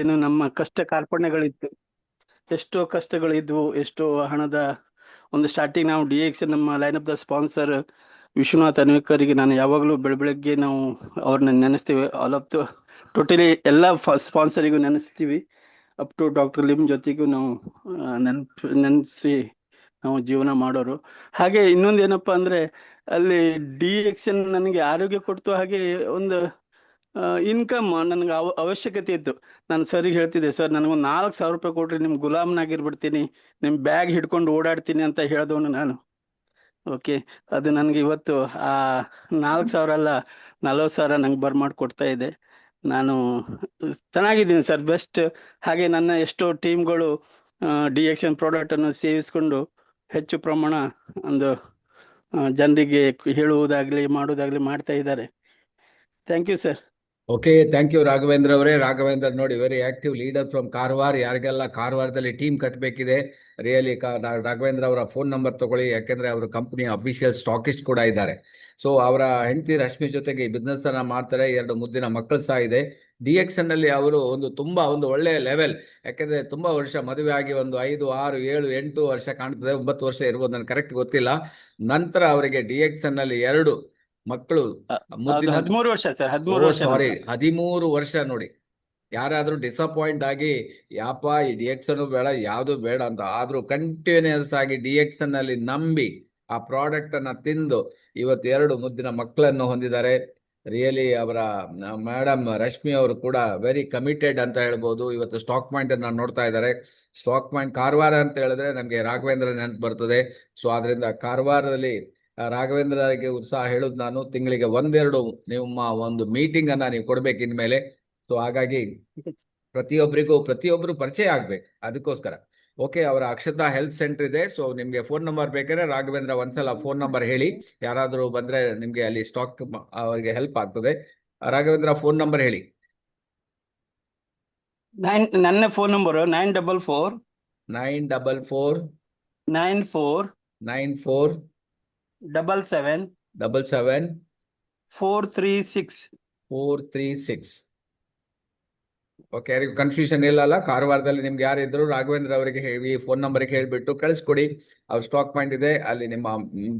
ಏನು ನಮ್ಮ ಕಷ್ಟ ಕಾರ್ಪಣ್ಯಗಳಿತ್ತು, ಎಷ್ಟೋ ಕಷ್ಟಗಳಿದ್ವು, ಎಷ್ಟೋ ಹಣದ ಒಂದು ಸ್ಟಾರ್ಟಿಂಗ್. ನಾವು DX ನಮ್ಮ line of the sponsor Vishwanath ಅನ್ವೇಕರ್ಗೆ ನಾನು ಯಾವಾಗಲೂ ಬೆಳಗ್ಗೆ ನಾವು ಅವ್ರನ್ನ ನೆನೆಸ್ತೀವಿ. ಆಲ್ ಆಫ್ ದ ಟೋಟಲಿ ಎಲ್ಲ ಸ್ಪಾನ್ಸರಿಗೂ ನೆನೆಸ್ತೀವಿ. ಅಪ್ ಟು ಡಾಕ್ಟರ್ ಲಿಮ್ ಜೊತೆಗೂ ನಾವು ನೆನೆಸಿ ನಾವು ಜೀವನ ಮಾಡೋರು. ಹಾಗೆ ಇನ್ನೊಂದು ಏನಪ್ಪಾ ಅಂದ್ರೆ, ಅಲ್ಲಿ DX ನನಗೆ ಆರೋಗ್ಯ ಕೊಡ್ತು, ಹಾಗೆ ಒಂದು ಇನ್ಕಮ್ ನನಗೆ ಅವಶ್ಯಕತೆ ಇತ್ತು. ನಾನು ಸರಿಗೆ ಹೇಳ್ತಿದ್ದೆ, ಸರ್ ನನಗೊಂದು 4,000 ರೂಪಾಯಿ ಕೊಟ್ರಿ, ನಿಮ್ ಗುಲಾಮ್ನಾಗಿರ್ಬಿಡ್ತೀನಿ, ನಿಮ್ ಬ್ಯಾಗ್ ಹಿಡ್ಕೊಂಡು ಓಡಾಡ್ತೀನಿ ಅಂತ ಹೇಳಿದವನು ನಾನು. ಓಕೆ, ಅದು ನನಗೆ ಇವತ್ತು ಆ 4,000 ಅಲ್ಲ 40,000 ನಂಗೆ ಬರ್ಮಾಡಿ ಕೊಡ್ತಾ ಇದೆ. ನಾನು ಚೆನ್ನಾಗಿದ್ದೀನಿ ಸರ್, ಬೆಸ್ಟ್. ಹಾಗೆ ನನ್ನ ಎಷ್ಟೋ ಟೀಮ್ಗಳು DX ಪ್ರಾಡಕ್ಟ್ ಅನ್ನು ಸೇವಿಸ್ಕೊಂಡು ಹೆಚ್ಚು ಪ್ರಮಾಣ ಒಂದು ಜನರಿಗೆ ಹೇಳುವುದಾಗ್ಲಿ ಮಾಡುವುದಾಗ್ಲಿ ಮಾಡ್ತಾ ಇದ್ದಾರೆ. Thank you sir. Okay, thank you Raghavendra ಅವರೇ. ರಾಘವೇಂದ್ರ ನೋಡಿ, very active leader from Karwar. ಯಾರಿಗೆಲ್ಲ ಕಾರವಾರದಲ್ಲಿ ಟೀಮ್ ಕಟ್ಟಬೇಕಿದೆ, ರಿಯಲಿ ರಾಘವೇಂದ್ರ ಅವರ ಫೋನ್ ನಂಬರ್ ತಗೊಳ್ಳಿ, ಯಾಕೆಂದ್ರೆ ಅವರು ಕಂಪನಿಯ ಅಫಿಷಿಯಲ್ ಸ್ಟಾಕಿಸ್ಟ್ ಕೂಡ ಇದ್ದಾರೆ. ಸೊ ಅವರ ಹೆಂಡತಿ ರಶ್ಮಿ ಜೊತೆಗೆ ಈ ಬಿಸ್ನೆಸ್ ಅನ್ನ ಮಾಡ್ತಾರೆ. 2 ಮುದ್ದಿನ ಮಕ್ಕಳು ಸಹ ಇದೆ. DX ನಲ್ಲಿ ಅವರು ಒಂದು ಒಳ್ಳೆಯ ಲೆವೆಲ್, ಯಾಕೆಂದ್ರೆ ತುಂಬಾ ವರ್ಷ ಮದುವೆ ಆಗಿ ಒಂದು 5, 6, 7, 8 ವರ್ಷ ಕಾಣ್ತದೆ, 9 ವರ್ಷ ಇರ್ಬೋದು, ನನ್ಗೆ ಕರೆಕ್ಟ್ ಗೊತ್ತಿಲ್ಲ. ನಂತರ ಅವರಿಗೆ DX ನಲ್ಲಿ 2 ಮಕ್ಕಳು, ಮುದ್ದಿನ 13 ವರ್ಷ ಸರ್, 13 ವರ್ಷ. ಸಾರಿ 13 ವರ್ಷ. ನೋಡಿ, ಯಾರಾದ್ರೂ ಡಿಸಪಾಯಿಂಟ್ ಆಗಿ ಯಾಪ ಈ DX ಬೇಡ, ಯಾವುದು ಬೇಡ ಅಂತ, ಆದ್ರೂ ಕಂಟಿನ್ಯೂಸ್ ಆಗಿ DX ನಲ್ಲಿ ನಂಬಿ ಆ ಪ್ರಾಡಕ್ಟ್ ಅನ್ನ ತಿಂದು ಇವತ್ತು 2 ಮುದ್ದಿನ ಮಕ್ಕಳನ್ನು ಹೊಂದಿದ್ದಾರೆ. ರಿಯಲಿ ಅವರ ಮೇಡಮ್ ರಶ್ಮಿ ಅವರು ಕೂಡ ವೆರಿ ಕಮಿಟೆಡ್ ಅಂತ ಹೇಳ್ಬೋದು. ಇವತ್ತು ಸ್ಟಾಕ್ ಪಾಯಿಂಟ್ ಅನ್ನ ನೋಡ್ತಾ ಇದ್ದಾರೆ. ಸ್ಟಾಕ್ ಪಾಯಿಂಟ್ ಕಾರವಾರ ಅಂತ ಹೇಳಿದ್ರೆ ನಮ್ಗೆ ರಾಘವೇಂದ್ರ ನೆನಪು ಬರ್ತದೆ. ಸೊ ಆದ್ರಿಂದ ಕಾರವಾರದಲ್ಲಿ ರಾಘವೇಂದ್ರಗೆ ಉತ್ಸಾಹ ಹೇಳುದು ನಾನು, ತಿಂಗಳಿಗೆ 1-2 ನಿಮ್ಮ ಒಂದು ಮೀಟಿಂಗ್ ಅನ್ನ ನೀವು ಕೊಡ್ಬೇಕು ಇನ್ಮೇಲೆ. ಸೊ ಹಾಗಾಗಿ ಪ್ರತಿಯೊಬ್ಬರು ಪರಿಚಯ ಆಗ್ಬೇಕು, ಅದಕ್ಕೋಸ್ಕರ. ಓಕೆ, ಅವರ ಅಕ್ಷತಾ ಹೆಲ್ತ್ ಸೆಂಟರ್ ಇದೆ. ಸೊ ನಿಮ್ಗೆ ಫೋನ್ ನಂಬರ್ ಬೇಕಾದ್ರೆ ರಾಘವೇಂದ್ರ ಒಂದ್ಸಲ ಫೋನ್ ನಂಬರ್ ಹೇಳಿ, ಯಾರಾದ್ರೂ ಬಂದ್ರೆ ನಿಮ್ಗೆ ಅಲ್ಲಿ ಸ್ಟಾಕ್ ಅವರಿಗೆ ಹೆಲ್ಪ್ ಆಗ್ತದೆ. ರಾಘವೇಂದ್ರ ಫೋನ್ ನಂಬರ್ ಹೇಳಿ. ನನ್ನ ಫೋನ್ ನಂಬರ್ 944 944 94 94 77 77 436. ಓಕೆ, ಯಾರಿಗೂ ಕನ್ಫ್ಯೂಷನ್ ಇಲ್ಲ. ಕಾರವಾರದಲ್ಲಿ ನಿಮ್ಗೆ ಯಾರಿದ್ರು ರಾಘವೇಂದ್ರ ಅವರಿಗೆ ಈ ಫೋನ್ ನಂಬರ್ಗೆ ಹೇಳ್ಬಿಟ್ಟು ಕಳಿಸ್ಕೊಡಿ. ಅವ್ರ ಸ್ಟಾಕ್ ಪಾಯಿಂಟ್ ಇದೆ, ಅಲ್ಲಿ ನಿಮ್ಮ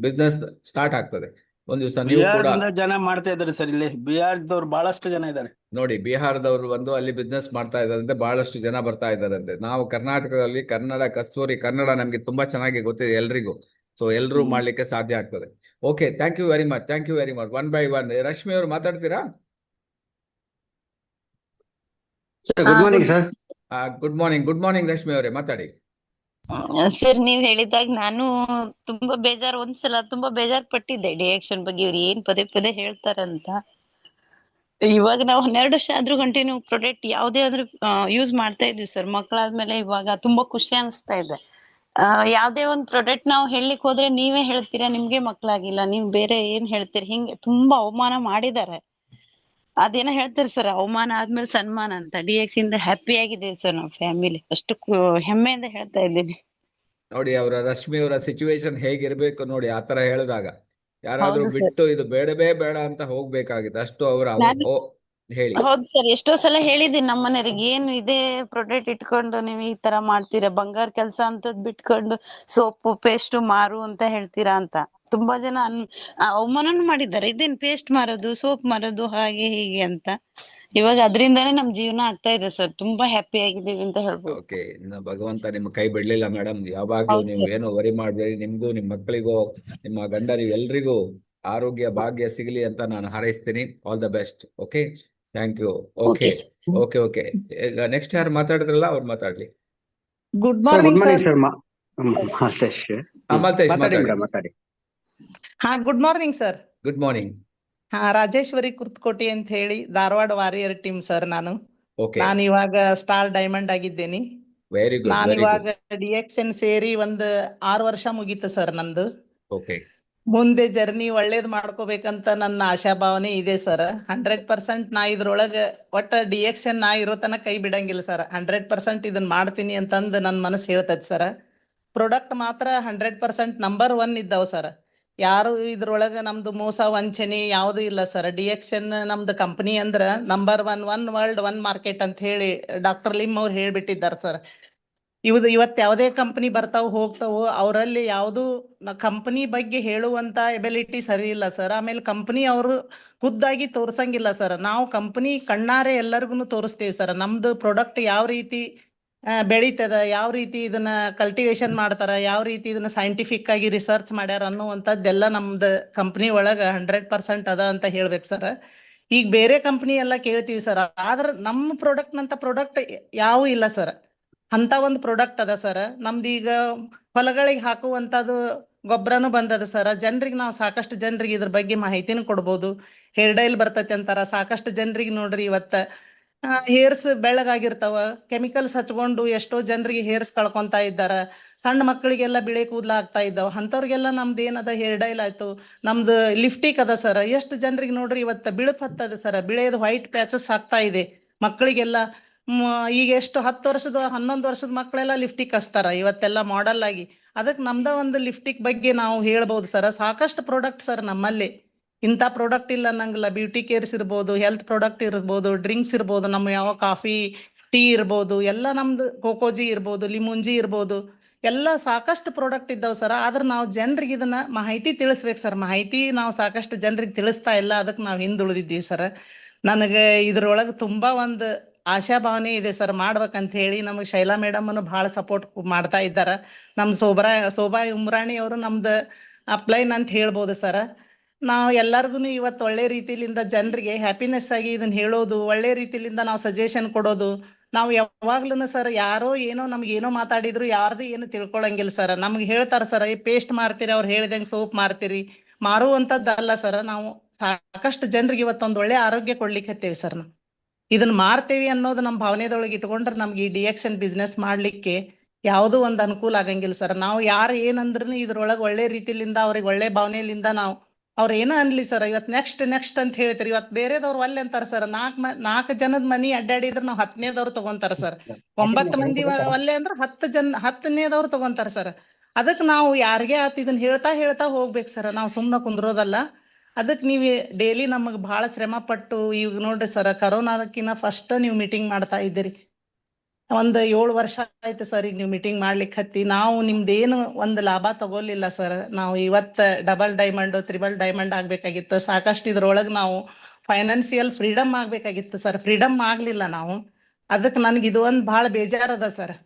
ಬಿಸ್ನೆಸ್ ಸ್ಟಾರ್ಟ್ ಆಗ್ತದೆ. ಒಂದು ದಿವಸ ನೀವು ಕೂಡ ಜನ ಮಾಡ್ತಾ ಇದ್ದಾರೆ ಸರ್, ಇಲ್ಲಿ ಬಿಹಾರದವ್ರು ಬಹಳಷ್ಟು ಜನ ಇದ್ದಾರೆ. ನೋಡಿ, ಬಿಹಾರದವರು ಬಂದು ಅಲ್ಲಿ ಬಿಸ್ನೆಸ್ ಮಾಡ್ತಾ ಇದ್ದಾರಂತೆ, ಬಹಳಷ್ಟು ಜನ ಬರ್ತಾ ಇದ್ದಾರಂತೆ. ನಾವು ಕರ್ನಾಟಕದಲ್ಲಿ ಕನ್ನಡ, ಕಸ್ತೂರಿ ಕನ್ನಡ ನಮ್ಗೆ ತುಂಬಾ ಚೆನ್ನಾಗಿ ಗೊತ್ತಿದೆ ಎಲ್ರಿಗೂ. ಸೊ ಎಲ್ಲರೂ ಮಾಡ್ಲಿಕ್ಕೆ ಸಾಧ್ಯ ಆಗ್ತದೆ. Okay, thank you very much. 1 by 1. Rashmi ಅವರು ಮಾತಾಡ್ತೀರಾ? Good morning sir. Good morning Rashmi ಅವರೇ, ಮಾತಾಡಿ. ಸರ್, ನೀವ್ ಹೇಳಿದಾಗ ನಾನು ಒಂದ್ಸಲ ತುಂಬಾ ಬೇಜಾರ್ ಪಟ್ಟಿದ್ದೆ ಡಿಎಕ್ಷನ್ ಬಗ್ಗೆ. ಇವ್ರು ಏನ್ ಪದೇ ಪದೇ ಹೇಳ್ತಾರಂತ. ಇವಾಗ ನಾವು 12 ವರ್ಷ ಆದ್ರೂ ಕಂಟಿನ್ಯೂ ಪ್ರಾಡಕ್ಟ್ ಯಾವ್ದೇ ಆದ್ರೂ ಯೂಸ್ ಮಾಡ್ತಾ ಇದ್ವಿ ಸರ್. ಮಕ್ಕಳಾದ್ಮೇಲೆ ಇವಾಗ ತುಂಬಾ ಖುಷಿ ಅನಿಸ್ತಾ ಇದೆ. ಯಾವ್ದೇ ಒಂದ್ ಪ್ರಾಡಕ್ಟ್ ನಾವು ಹೇಳಲಿಕ್ಕೆ ಹೋದ್ರೆ ನೀವೇ ಹೇಳ್ತೀರಾ ನಿಮ್ಗೆ ಮಕ್ಳಾಗಿಲ್ಲ, ನೀವ್ ಬೇರೆ ಏನ್ ಹೇಳ್ತೀರಿ, ಹಿಂಗೆ ತುಂಬಾ ಅವಮಾನ ಮಾಡಿದ್ದಾರೆ. ಅದೇನೋ ಹೇಳ್ತಾರೆ ಸರ್, ಅವಮಾನ ಆದ್ಮೇಲೆ ಸನ್ಮಾನ ಅಂತ. DX ಇಂದ ಹ್ಯಾಪಿ ಆಗಿದ್ದೇವೆ ಸರ್ ನಾವು ಫ್ಯಾಮಿಲಿ, ಅಷ್ಟು ಹೆಮ್ಮೆಯಿಂದ ಹೇಳ್ತಾ ಇದ್ದೀನಿ. ನೋಡಿ, ಅವರ ರಶ್ಮಿ ಅವರ ಸಿಚುವೇಶನ್ ಹೇಗಿರ್ಬೇಕು ನೋಡಿ. ಆತರ ಹೇಳಿದಾಗ ಯಾರಾದ್ರೂ ಹೌದು ಸರ್. ಬಿಟ್ಟು ಇದು ಬೇಡ ಅಂತ ಹೋಗ್ಬೇಕಾಗಿತ್ತು, ಅಷ್ಟು ಅವರ ಹೇಳಿ. ಹೌದು ಸರ್, ಎಷ್ಟೋ ಸಲ ಹೇಳಿದೀನಿ ನಮ್ಮ ಮನೆಯವ್ರಿಗೆ, ಏನು ಇದೇ ಪ್ರಾಡಕ್ಟ್ ಇಟ್ಕೊಂಡು ನೀವು ಈ ತರ ಮಾಡ್ತೀರಾ, ಬಂಗಾರ ಕೆಲಸ ಅಂತದ್ ಬಿಟ್ಕೊಂಡು ಸೋಪು ಪೇಸ್ಟ್ ಮಾರು ಅಂತ ಹೇಳ್ತೀರಾ ಅಂತ ತುಂಬಾ ಜನ ಅವಮಾನ ಮಾಡಿದ್ದಾರೆ. ಇದೇನ್ ಪೇಸ್ಟ್ ಮಾರೋದು, ಸೋಪ್ ಮಾರೋದು, ಹಾಗೆ ಹೀಗೆ ಅಂತ. ಇವಾಗ ಅದರಿಂದಾನೇ ನಮ್ ಜೀವನ ಆಗ್ತಾ ಇದೆ ಸರ್, ತುಂಬಾ ಹ್ಯಾಪಿ ಆಗಿದ್ದೀವಿ ಅಂತ ಹೇಳ್ಬೋದು. ಓಕೆ, ಭಗವಂತ ನಿಮ್ಮ ಕೈ ಬಿಡ್ಲಿಲ್ಲ ಮೇಡಮ್. ಯಾವಾಗ್ಲೂ ನೀವು ಏನೋ ವರಿ ಮಾಡ್ಬೇಡಿ. ನಿಮ್ಗೂ, ನಿಮ್ಮ ಮಕ್ಕಳಿಗೂ, ನಿಮ್ಮ ಗಂಡರಿಗೂ ಎಲ್ರಿಗೂ ಆರೋಗ್ಯ ಭಾಗ್ಯ ಸಿಗಲಿ ಅಂತ ನಾನು ಹಾರೈಸ್ತೀನಿ. All the best. Okay, thank you. Okay. ಈಗ ನೆಕ್ಸ್ಟ್ ಯಾರು ಮಾತಾಡಿದ್ರಲ್ಲ ಅವ್ರು ಮಾತಾಡ್ಲಿ. Good morning sir. ಮಾತಾಡಿ. ಹಾ, good morning sir. Good morning. ಹಾ, ರಾಜೇಶ್ವರಿ ಕುರ್ತಕೋಟಿ ಅಂತ ಹೇಳಿ, ಧಾರವಾಡ ವಾರಿಯರ್ ಟೀಮ್ ಸರ್. ನಾನು ಓಕೆ, ಇವಾಗ ಸ್ಟಾರ್ ಡೈಮಂಡ್ ಆಗಿದ್ದೇನೆ. Very good. ನಾನು ಇವಾಗ DXN ಸೇರಿ 6 ವರ್ಷ ಮುಗೀತು ಸರ್ ನಂದು. ಓಕೆ, ಮುಂದೆ ಜರ್ನಿ ಒಳ್ಳೇದ್ ಮಾಡ್ಕೋಬೇಕಂತ ನನ್ನ ಆಶಾಭಾವನೆ ಇದೆ ಸರ್. 100% ನಾ ಇದ್ರೊಳಗ ಒಟ್ಟ DXN ನಾ ಇರೋ ತನಕ ಕೈ ಬಿಡಂಗಿಲ್ಲ ಸರ್. 100% ಇದನ್ ಮಾಡ್ತೀನಿ ಅಂತಂದ್ ನನ್ ಮನಸ್ಸು ಹೇಳ್ತೈತಿ ಸರ್. ಪ್ರಾಡಕ್ಟ್ ಮಾತ್ರ 100% ನಂಬರ್ 1 ಇದ್ದಾವ ಸರ್. ಯಾರು ಇದ್ರೊಳಗ ನಮ್ದು ಮೋಸ ವಂಚನೆ ಯಾವ್ದು ಇಲ್ಲ ಸರ್. ಡಿಎಕ್ಸನ್ ನಮ್ದು ಕಂಪನಿ ಅಂದ್ರ number one world one market ಅಂತ ಹೇಳಿ ಡಾಕ್ಟರ್ ಲಿಮ್ ಅವ್ರು ಹೇಳ್ಬಿಟ್ಟಿದ್ದಾರೆ ಸರ್. ಇವತ್ ಯಾವ್ದೇ ಕಂಪನಿ ಬರ್ತಾವ ಹೋಗ್ತಾವು, ಅವರಲ್ಲಿ ಯಾವ್ದು ಕಂಪನಿ ಬಗ್ಗೆ ಹೇಳುವಂತ ಎಬಿಲಿಟಿ ಸರಿ ಇಲ್ಲ ಸರ್. ಆಮೇಲೆ ಕಂಪನಿ ಅವರು ಖುದ್ದಾಗಿ ತೋರ್ಸಂಗಿಲ್ಲ ಸರ್. ನಾವು ಕಂಪನಿ ಕಣ್ಣಾರೆ ಎಲ್ಲರಿಗೂ ತೋರಿಸ್ತೀವಿ ಸರ್. ನಮ್ದು ಪ್ರಾಡಕ್ಟ್ ಯಾವ ರೀತಿ ಬೆಳೀತದ, ಯಾವ ರೀತಿ ಇದನ್ನ ಕಲ್ಟಿವೇಶನ್ ಮಾಡ್ತಾರ, ಯಾವ ರೀತಿ ಇದನ್ನ ಸೈಂಟಿಫಿಕ್ ಆಗಿ ರಿಸರ್ಚ್ ಮಾಡ್ಯಾರ ಅನ್ನುವಂಥದ್ದೆಲ್ಲ ನಮ್ದು ಕಂಪನಿ ಒಳಗ 100% ಅದ ಅಂತ ಹೇಳ್ಬೇಕು ಸರ್. ಈಗ ಬೇರೆ ಕಂಪನಿ ಎಲ್ಲ ಕೇಳ್ತೀವಿ ಸರ್, ಆದ್ರ ನಮ್ಮ ಪ್ರಾಡಕ್ಟ್ ಯಾವ ಇಲ್ಲ ಸರ್. ಅಂತ ಒಂದು ಪ್ರಾಡಕ್ಟ್ ಅದ ಸರ್. ನಮ್ದು ಈಗ ಹೊಲಗಳಿಗೆ ಹಾಕುವಂತದ್ದು ಗೊಬ್ಬರನು ಬಂದದ ಸರ್. ಜನರಿಗೆ ನಾವು ಸಾಕಷ್ಟು ಜನರಿಗೆ ಇದ್ರ ಬಗ್ಗೆ ಮಾಹಿತಿನೂ ಕೊಡ್ಬೋದು. ಹೇರ್ ಡೈಲ್ ಬರ್ತೈತಿ ಅಂತಾರ, ಸಾಕಷ್ಟು ಜನರಿಗೆ ನೋಡ್ರಿ ಇವತ್ತ ಹೇರ್ಸ್ ಬೆಳ್ಳಗಾಗಿರ್ತಾವ, ಕೆಮಿಕಲ್ಸ್ ಹಚ್ಕೊಂಡು ಎಷ್ಟೋ ಜನರಿಗೆ ಹೇರ್ಸ್ ಕಳ್ಕೊಂತ ಇದ್ದಾರ. ಸಣ್ಣ ಮಕ್ಕಳಿಗೆಲ್ಲ ಬಿಳೆ ಕೂದ್ಲ ಆಗ್ತಾ ಇದ್ದಾವ. ಅಂತವ್ರಿಗೆಲ್ಲ ನಮ್ದು ಏನದ ಹೇರ್ ಡೈಲ್ ಆಯ್ತು, ನಮ್ದು ಲಿಫ್ಟಿಕ್ ಅದ ಸರ್. ಎಷ್ಟು ಜನರಿಗೆ ನೋಡ್ರಿ ಇವತ್ತ ಬಿಳುಪ್ ಹತ್ತದ ಸರ್, ಬಿಳೇದು ವೈಟ್ ಪ್ಯಾಚಸ್ ಆಗ್ತಾ ಇದೆ ಮಕ್ಕಳಿಗೆಲ್ಲ. ಈಗ ಎಷ್ಟು 10 ವರ್ಷದ 11 ವರ್ಷದ ಮಕ್ಕಳೆಲ್ಲ ಲಿಫ್ಟಿಕ್ ಹಚ್ತಾರ ಇವತ್ತೆಲ್ಲ ಮಾಡೆಲ್ ಆಗಿ. ಅದಕ್ಕೆ ನಮ್ದ ಒಂದು ಲಿಫ್ಟಿಕ್ ಬಗ್ಗೆ ನಾವು ಹೇಳ್ಬೋದು ಸರ್. ಸಾಕಷ್ಟು ಪ್ರಾಡಕ್ಟ್ ಸರ್ ನಮ್ಮಲ್ಲಿ. ಇಂಥ ಪ್ರಾಡಕ್ಟ್ ಇಲ್ಲ ಅನ್ನಂಗಿಲ್ಲ. ಬ್ಯೂಟಿ ಕೇರ್ಸ್ ಇರ್ಬೋದು, ಹೆಲ್ತ್ ಪ್ರಾಡಕ್ಟ್ ಇರ್ಬೋದು, ಡ್ರಿಂಕ್ಸ್ ಇರ್ಬೋದು, ನಮ್ಮ ಯಾವ ಕಾಫಿ ಟೀ ಇರ್ಬೋದು, ಎಲ್ಲ ನಮ್ದು ಕೋಕೋಜಿ ಇರ್ಬೋದು, ಲಿಮುಂಜಿ ಇರ್ಬೋದು, ಎಲ್ಲ ಸಾಕಷ್ಟು ಪ್ರಾಡಕ್ಟ್ ಇದ್ದಾವ ಸರ್. ಆದ್ರೆ ನಾವು ಜನರಿಗೆ ಇದನ್ನ ಮಾಹಿತಿ ತಿಳಿಸ್ಬೇಕು ಸರ್. ಮಾಹಿತಿ ನಾವು ಸಾಕಷ್ಟು ಜನರಿಗೆ ತಿಳಿಸ್ತಾ ಇಲ್ಲ, ಅದಕ್ಕೆ ನಾವು ಹಿಂದುಳಿದಿದ್ದೀವಿ ಸರ್. ನನಗೆ ಇದ್ರೊಳಗೆ ತುಂಬಾ ಒಂದು ಆಶಾಭಾವನೆ ಇದೆ ಸರ್ ಮಾಡ್ಬೇಕಂತ ಹೇಳಿ. ನಮಗೆ ಶೈಲಾ ಮೇಡಮ್ ಅನ್ನು ಬಹಳ ಸಪೋರ್ಟ್ ಮಾಡ್ತಾ ಇದ್ದಾರ. ನಮ್ ಶೋಭಾ ಉಮ್ರಾಣಿ ಅವರು ನಮ್ದು ಅಪ್ಲೈನ್ ಅಂತ ಹೇಳ್ಬೋದು ಸರ್. ನಾವು ಎಲ್ಲಾರ್ಗು ಇವತ್ತು ಒಳ್ಳೆ ರೀತಿಲಿಂದ ಜನರಿಗೆ ಹ್ಯಾಪಿನೆಸ್ ಆಗಿ ಇದನ್ನ ಹೇಳೋದು, ಒಳ್ಳೆ ರೀತಿಲಿಂದ ನಾವು ಸಜೆಷನ್ ಕೊಡೋದು. ನಾವು ಯಾವಾಗ್ಲೂ ಸರ್ ಯಾರೋ ಏನೋ ನಮ್ಗೆ ಏನೋ ಮಾತಾಡಿದ್ರು ಯಾರ್ದು ಏನು ತಿಳ್ಕೊಳಂಗಿಲ್ಲ ಸರ್. ನಮ್ಗೆ ಹೇಳ್ತಾರ ಸರ್, ಈ ಪೇಸ್ಟ್ ಮಾರ್ತೀರಿ, ಅವ್ರು ಹೇಳ್ದಂಗೆ ಸೋಪ್ ಮಾರ್ತೀರಿ, ಮಾರುವಂತದ್ದಲ್ಲ ಸರ್. ನಾವು ಸಾಕಷ್ಟು ಜನರಿಗೆ ಇವತ್ತೊಂದು ಒಳ್ಳೆ ಆರೋಗ್ಯ ಕೊಡ್ಲಿಕ್ಕೆ ಹತ್ತೇವಿ ಸರ್. ನಾವು ಇದನ್ನ ಮಾರ್ತೇವಿ ಅನ್ನೋದು ನಮ್ಮ ಭಾವನೆದೊಳಗೆ ಇಟ್ಕೊಂಡ್ರೆ ನಮ್ಗೆ ಈ ಡಿಎಕ್ಷನ್ ಬಿಸ್ನೆಸ್ ಮಾಡ್ಲಿಕ್ಕೆ ಯಾವುದೂ ಒಂದು ಅನುಕೂಲ ಆಗಂಗಿಲ್ಲ ಸರ್. ನಾವು ಯಾರು ಏನಂದ್ರೂ ಇದ್ರೊಳಗೆ ಒಳ್ಳೆ ರೀತಿಲಿಂದ ಅವ್ರಿಗೆ ಒಳ್ಳೆ ಭಾವನೆಯಿಂದ ನಾವು ಅವ್ರ ಏನೋ ಅನ್ಲಿ ಸರ್, ಇವತ್ತು ನೆಕ್ಸ್ಟ್ ಅಂತ ಹೇಳ್ತೀರಿ. ಇವತ್ತು ಬೇರೆದವ್ರು ಒಲ್ಲೆ ಅಂತಾರ ಸರ್. 4 ಜನದ ಮನಿ ಅಡ್ಡಾಡಿದ್ರೆ ನಾವು 10ನೇದವ್ರು ತಗೊಂತಾರ ಸರ್. 9 ಮಂದಿ ಒಲ್ಲೆ ಅಂದ್ರೆ 10ನೇದವ್ರು ತಗೊಂತಾರ ಸರ್. ಅದಕ್ಕೆ ನಾವು ಯಾರಿಗೆ ಆತ ಇದನ್ನ ಹೇಳ್ತಾ ಹೋಗ್ಬೇಕು ಸರ್. ನಾವು ಸುಮ್ಮನೆ ಕುಂದ್ರೋದಲ್ಲ. ಅದಕ್ಕೆ ನೀವು ಡೈಲಿ ನಮಗ್ ಬಹಳ ಶ್ರಮ ಪಟ್ಟು, ಈಗ ನೋಡ್ರಿ ಸರ್, ಕರೋನಾದಕ್ಕಿಂತ ಫಸ್ಟ್ ನೀವು ಮೀಟಿಂಗ್ ಮಾಡ್ತಾ ಇದ್ದೀರಿ. 7 ವರ್ಷ ಆಯ್ತು ಸರ್ ಈಗ ನೀವು ಮೀಟಿಂಗ್ ಮಾಡ್ಲಿಕ್ಕೆ ಹತ್ತಿ. ನಾವು ನಿಮ್ದೇನು ಒಂದು ಲಾಭ ತಗೋಲಿಲ್ಲ ಸರ್. ನಾವು ಇವತ್ತ ಡಬಲ್ ಡೈಮಂಡ್, ತ್ರಿಬಲ್ ಡೈಮಂಡ್ ಆಗ್ಬೇಕಾಗಿತ್ತು. ಸಾಕಷ್ಟು ಇದ್ರೊಳಗೆ ನಾವು ಫೈನಾನ್ಸಿಯಲ್ ಫ್ರೀಡಮ್ ಆಗ್ಬೇಕಾಗಿತ್ತು ಸರ್. ಫ್ರೀಡಮ್ ಆಗ್ಲಿಲ್ಲ ನಾವು. ಅದಕ್ಕೆ ನನ್ಗೆ ಇದು ಒಂದು ಬಹಳ ಬೇಜಾರದ ಸರ್.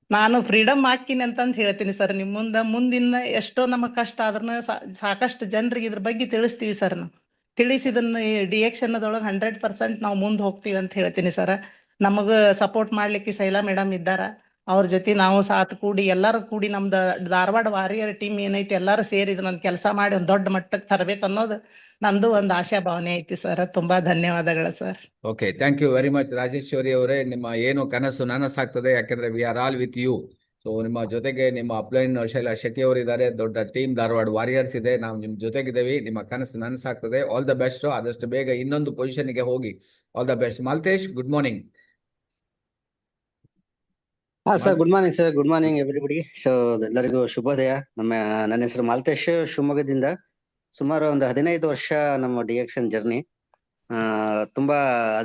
ನಾನು ಫ್ರೀಡಮ್ ಹಾಕಿನಿ ಅಂತಂದು ಹೇಳ್ತೀನಿ ಸರ್. ನಿಮ್ ಮುಂದಿನ ಎಷ್ಟೋ ನಮಗ್ ಕಷ್ಟ ಆದ್ರೂ ಸಾಕಷ್ಟು ಜನರಿಗೆ ಇದ್ರ ಬಗ್ಗೆ ತಿಳಿಸ್ತೀವಿ ಸರ್. ನಾವು ತಿಳಿಸಿದನ್ನ ಡಿಎಕ್ಷನ್ ಅದೊಳಗೆ 100% ನಾವು ಮುಂದೆ ಹೋಗ್ತೀವಿ ಅಂತ ಹೇಳ್ತೀನಿ ಸರ್. ನಮಗ ಸಪೋರ್ಟ್ ಮಾಡ್ಲಿಕ್ಕೆ ಶೈಲಾ ಮೇಡಮ್ ಇದ್ದಾರ. ಅವ್ರ ಜೊತೆ ನಾವು ಸಾಥ್ ಕೂಡಿ ಎಲ್ಲಾರು ಕೂಡಿ ನಮ್ದು ಧಾರವಾಡ ವಾರಿಯರ್ ಟೀಮ್ ಏನೈತಿ ಎಲ್ಲಾರು ಸೇರಿ ಇದನ್ನೊಂದು ಕೆಲಸ ಮಾಡಿ ಒಂದು ದೊಡ್ಡ ಮಟ್ಟಕ್ಕೆ ತರಬೇಕು ಅನ್ನೋದು ನಂದು ಒಂದು ಆಶಾ ಭಾವನೆ ಐತಿ ಸರ್. ತುಂಬಾ ಧನ್ಯವಾದಗಳು sir. Okay, thank you very much Rajeshwari ಅವರೇ. ನಿಮ್ಮ ಏನು ಕನಸು ನನಸಾಗ್ತದೆ, ಯಾಕಂದ್ರೆ we are all with you. So ನಿಮ್ಮ ಜೊತೆಗೆ ನಿಮ್ಮ ಅಪ್ಲೈನ್ ಶೈಲಾ ಶೆಟ್ಟಿ ಅವರು ಇದ್ದಾರೆ, ದೊಡ್ಡ ಟೀಮ್ ಧಾರವಾಡ ವಾರಿಯರ್ಸ್ ಇದೆ, ನಾವು ನಿಮ್ ಜೊತೆಗಿದ್ದೇವೆ. ನಿಮ್ಮ ಕನಸು ನನಸಾಗ್ತದೆ. All the best. ಆದಷ್ಟು ಬೇಗ ಇನ್ನೊಂದು ಪೊಸಿಷನ್ಗೆ ಹೋಗಿ. All the best. Maltesh, good morning. Sir good morning sir. Good morning everybody. So ಎಲ್ಲರಿಗೂ ಶುಭೋದಯ. ನನ್ನ ಹೆಸರು ಮಾಲ್ತೇಶ್, ಶಿವಮೊಗ್ಗದಿಂದ. ಸುಮಾರು ಒಂದು 15 ವರ್ಷ ನಮ್ಮ ಡಿಎಕ್ಷನ್ ಜರ್ನಿ. ತುಂಬಾ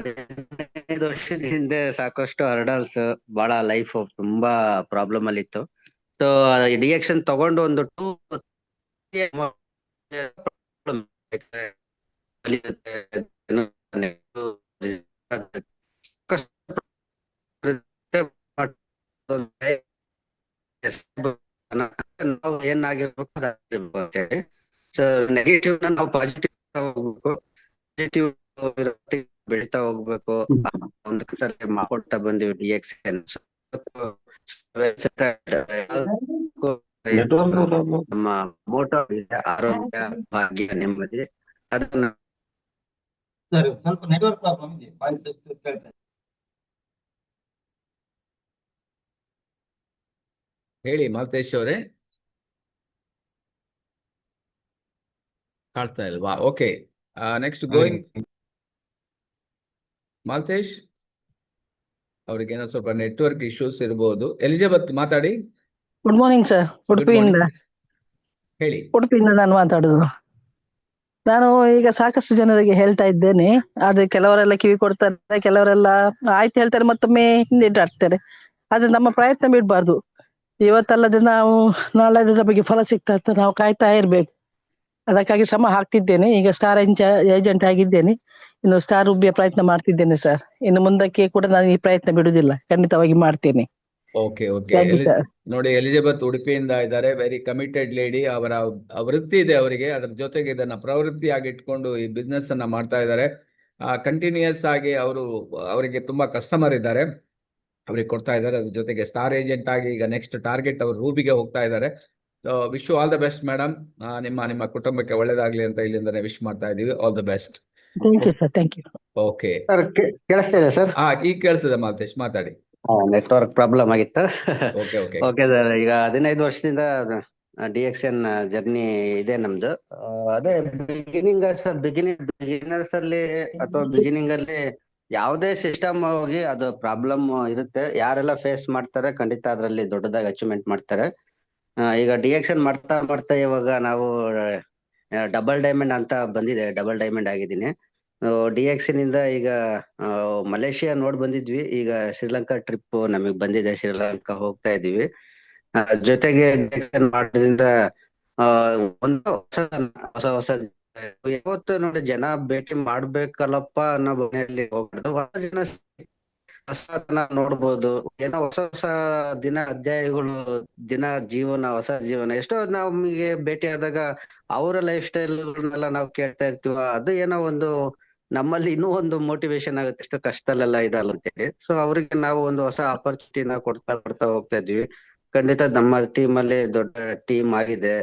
15 ವರ್ಷದ ಹಿಂದೆ ಸಾಕಷ್ಟು ಹರ್ಡಲ್ಸ್, ಬಹಳ ಲೈಫ್ ತುಂಬಾ ಪ್ರಾಬ್ಲಮ್ ಅಲ್ಲಿ ಇತ್ತು. ಸೊ ಡಿಎಕ್ಷನ್ ತಗೊಂಡು ಒಂದು 2 ನಾವು ಏನಾಗಿರ್ಬೇಕು, ಸೊ ನೆಗೆಟಿವ್ ನಾವು ಪಾಸಿಟಿವ್ ಹೋಗ್ಬೇಕು, ಪಾಸಿಟಿವ್ ಬೆಳಿತಾ ಹೋಗ್ಬೇಕು. ಒಂದು ಮಾಡ್ಕೊಳ್ತಾ ಬಂದಿವಿ ಡಿಎಕ್ಷನ್. ನಮ್ಮ ಮೋಟೋ ಆರೋಗ್ಯ, ಭಾಗ್ಯ, ನೆಮ್ಮದಿ. ಅದನ್ನ ಸ್ವಲ್ಪ ನೆಟ್ವರ್ಕ್ ಪ್ರಾಬ್ಲಮ್ ಇದೆ. ಹೇಳಿ ಮಾಲ್ತೇಶ್ ಅವರೇ. ಕಾಡ್ತಾ ಇಲ್ವಾ? Okay, next going. ಮಾಲ್ತೇಶ್ ಅವ್ರಿಗೇನೋ ಸ್ವಲ್ಪ ನೆಟ್ವರ್ಕ್ ಇಶ್ಯೂಸ್ ಇರಬಹುದು. ಎಲಿಜಬೆತ್ ಮಾತಾಡಿ. ಗುಡ್ ಮಾರ್ನಿಂಗ್ ಸರ್, ಉಡುಪಿಯಿಂದ. ಹೇಳಿ. ಉಡುಪಿಯಿಂದ ನಾನು ಮಾತಾಡುದು. ನಾನು ಈಗ ಸಾಕಷ್ಟು ಜನರಿಗೆ ಹೇಳ್ತಾ ಇದ್ದೇನೆ, ಆದ್ರೆ ಕೆಲವರೆಲ್ಲ ಕಿವಿ ಕೊಡ್ತಾರೆ, ಕೆಲವರೆಲ್ಲ ಆಯ್ತು ಹೇಳ್ತಾರೆ, ಮತ್ತೊಮ್ಮೆ ಹಿಂದೆ ಹಾಕ್ತಾರೆ. ಆದ್ರೆ ನಮ್ಮ ಪ್ರಯತ್ನ ಬಿಡ್ಬಾರ್ದು. ಇವತ್ತಲ್ಲದೆ ನಾವು ನಾಳೆ ನಮಗೆ ಫಲ ಸಿಗ್ತಾ ಅಂತ ನಾವು ಕಾಯ್ತಾ ಇರ್ಬೇಕು. ಅದಕ್ಕಾಗಿ ಶ್ರಮ ಹಾಕ್ತಿದ್ದೇನೆ. ಈಗ ಸ್ಟಾರ್ ಏಜೆಂಟ್ ಆಗಿದ್ದೇನೆ, ಇನ್ನು ಸ್ಟಾರ್ ಉಬ್ಬಿಯ ಪ್ರಯತ್ನ ಮಾಡ್ತಿದ್ದೇನೆ ಸರ್. ಇನ್ನು ಮುಂದಕ್ಕೆ ಕೂಡ ನಾನು ಈ ಪ್ರಯತ್ನ ಬಿಡುದಿಲ್ಲ, ಖಂಡಿತವಾಗಿ ಮಾಡ್ತೇನೆ. Okay okay. Thank you sir. ನೋಡಿ, ಎಲಿಜಬೆತ್ ಉಡುಪಿಯಿಂದ ಇದ್ದಾರೆ, ವೆರಿ ಕಮಿಟೆಡ್ ಲೇಡಿ. ಅವರ ವೃತ್ತಿ ಇದೆ ಅವರಿಗೆ, ಅದ್ರ ಜೊತೆಗೆ ಇದನ್ನ ಪ್ರವೃತ್ತಿಯಾಗಿ ಇಟ್ಕೊಂಡು ಈ ಬಿಸ್ನೆಸ್ ಅನ್ನ ಮಾಡ್ತಾ ಇದ್ದಾರೆ. ಕಂಟಿನ್ಯೂಯಸ್ ಆಗಿ ಅವರಿಗೆ ತುಂಬಾ ಕಸ್ಟಮರ್ ಇದ್ದಾರೆ, ಅವ್ರಿಗೆ ಕೊಡ್ತಾ ಇದ್ದಾರೆ. ಅದ್ರ ಜೊತೆಗೆ ಸ್ಟಾರ್ ಏಜೆಂಟ್ ಆಗಿ ಈಗ ನೆಕ್ಸ್ಟ್ ಟಾರ್ಗೆಟ್ ಅವರು ರೂಬಿಗೆ ಹೋಗ್ತಾ ಇದ್ದಾರೆ. Wish you all the best madam. ನಿಮ್ಮ ಕುಟುಂಬಕ್ಕೆ ಒಳ್ಳೇದಾಗ್ಲಿ ಅಂತ ಇಲ್ಲಿಂದಾನೆ ವಿಶ್ ಮಾಡ್ತಾ ಇದೀವಿ. All the best. Thank you sir, thank you. Okay. Sir ಕೇಳಿಸ್ತಾ ಇದೆ ಸರ್? ಈಗ ಕೇಳಿಸ್ತದೆ ಮಾಲ್ತೇಶ್, ಮಾತಾಡಿ. ನೆಟ್ವರ್ಕ್ ಪ್ರಾಬ್ಲಮ್ ಆಗಿತ್ತು. Okay okay. ಓಕೆ ಸರ್, ಈಗ 15 ವರ್ಷದಿಂದ DXN ಜರ್ನಿ ಇದೆ ನಮ್ದು. ಅದೇ ಬಿಗಿನರ್ಸ್ ಅಲ್ಲಿ ಅಥವಾ ಬಿಗಿನಿಂಗ್ ಅಲ್ಲಿ ಯಾವುದೇ ಸಿಸ್ಟಮ್ ಹೋಗಿ ಅದು ಪ್ರಾಬ್ಲಮ್ ಇರುತ್ತೆ. ಯಾರೆಲ್ಲ ಫೇಸ್ ಮಾಡ್ತಾರೆ ಖಂಡಿತ ಅದರಲ್ಲಿ ದೊಡ್ಡದಾಗಿ ಅಚೀವ್ಮೆಂಟ್ ಮಾಡ್ತಾರೆ. ಈಗ DXN ಮಾಡ್ತಾ ಮಾಡ್ತಾ ಇವಾಗ ನಾವು ಡಬಲ್ ಡೈಮಂಡ್ ಅಂತ ಬಂದಿದೆ, ಡಬಲ್ ಡೈಮಂಡ್ ಆಗಿದ್ದೀನಿ. DXN ಇಂದ ಈಗ ಮಲೇಷಿಯಾ ನೋಡ್ ಬಂದಿದ್ವಿ, ಈಗ ಶ್ರೀಲಂಕಾ ಟ್ರಿಪ್ ನಮಗ್ ಬಂದಿದೆ, ಶ್ರೀಲಂಕಾ ಹೋಗ್ತಾ ಇದೀವಿ. ಜೊತೆಗೆ DXN ಮಾಡೋದ್ರಿಂದ ಒಂದು ಹೊಸ ಹೊಸ ಯಾವತ್ತು ನೋಡಿ ಜನ ಭೇಟಿ ಮಾಡ್ಬೇಕಲ್ಲಪ್ಪ ಅನ್ನೋ ಮನೆಯಲ್ಲಿ ಹೋಗ್ಬಾರ್ದು. ಹೊಸ ಜನ ಹೊಸತನ ನೋಡ್ಬೋದು, ಏನೋ ಹೊಸ ಹೊಸ ದಿನ ಅಧ್ಯಾಯಗಳು, ದಿನ ಜೀವನ, ಹೊಸ ಜೀವನ. ಎಷ್ಟೋ ನಮಗೆ ಭೇಟಿ ಆದಾಗ ಅವರ ಲೈಫ್ ಸ್ಟೈಲ್ನೆಲ್ಲ ನಾವು ಕೇಳ್ತಾ ಇರ್ತೀವ. ಅದು ಏನೋ ಒಂದು ನಮ್ಮಲ್ಲಿ ಇನ್ನೂ ಒಂದು ಮೋಟಿವೇಶನ್ ಆಗುತ್ತೆ, ಎಷ್ಟು ಕಷ್ಟದಲ್ಲೆಲ್ಲ ಇದಲ್ಲ ಅಂತೇಳಿ. ಸೊ ಅವ್ರಿಗೆ ನಾವು ಒಂದು ಹೊಸ ಆಪರ್ಚುನಿಟಿನ ಕೊಡ್ತಾ ಹೋಗ್ತಾ ಇದ್ವಿ. ಖಂಡಿತ ನಮ್ಮ ಟೀಮ್ ಅಲ್ಲಿ ದೊಡ್ಡ ಟೀಮ್ ಆಗಿದೆ,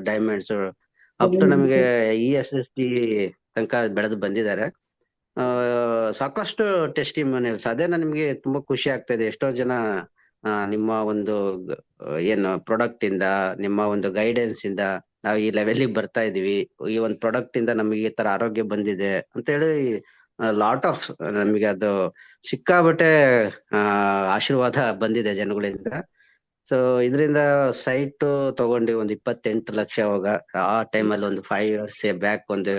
ಡೈಮಂಡ್ಸ್ ಅಪ್ ಟು ನಮಗೆ ESST ತನಕ ಬೆಳೆದು ಬಂದಿದ್ದಾರೆ. ಸಾಕಷ್ಟು ಟೆಸ್ಟಿಮೋನಿಯಲ್ಸ್, ಅದೇ ನಿಮ್ಗೆ ತುಂಬಾ ಖುಷಿ ಆಗ್ತಾ ಇದೆ. ಎಷ್ಟೋ ಜನ ನಿಮ್ಮ ಒಂದು ಏನು ಪ್ರಾಡಕ್ಟ್ ಇಂದ, ನಿಮ್ಮ ಒಂದು ಗೈಡೆನ್ಸ್ ಇಂದ ನಾವು ಈ ಲೆವೆಲ್ಗೆ ಬರ್ತಾ ಇದೀವಿ, ಈ ಒಂದು ಪ್ರಾಡಕ್ಟ್ ಇಂದ ನಮಗೆ ಈ ತರ ಆರೋಗ್ಯ ಬಂದಿದೆ ಅಂತ ಹೇಳಿ ಲಾಟ್ ಆಫ್ ನಮಗೆ ಅದು ಸಿಕ್ಕಾಬಟ್ಟೆ ಆಶೀರ್ವಾದ ಬಂದಿದೆ ಜನಗಳಿಂದ. ಸೊ ಇದರಿಂದ ಸೈಟ್ ತಗೊಂಡು ಒಂದು 28 ಲಕ್ಷ ಅವಾಗ ಆ ಟೈಮಲ್ಲಿ ಒಂದು 5 years ಬ್ಯಾಕ್ ಒಂದು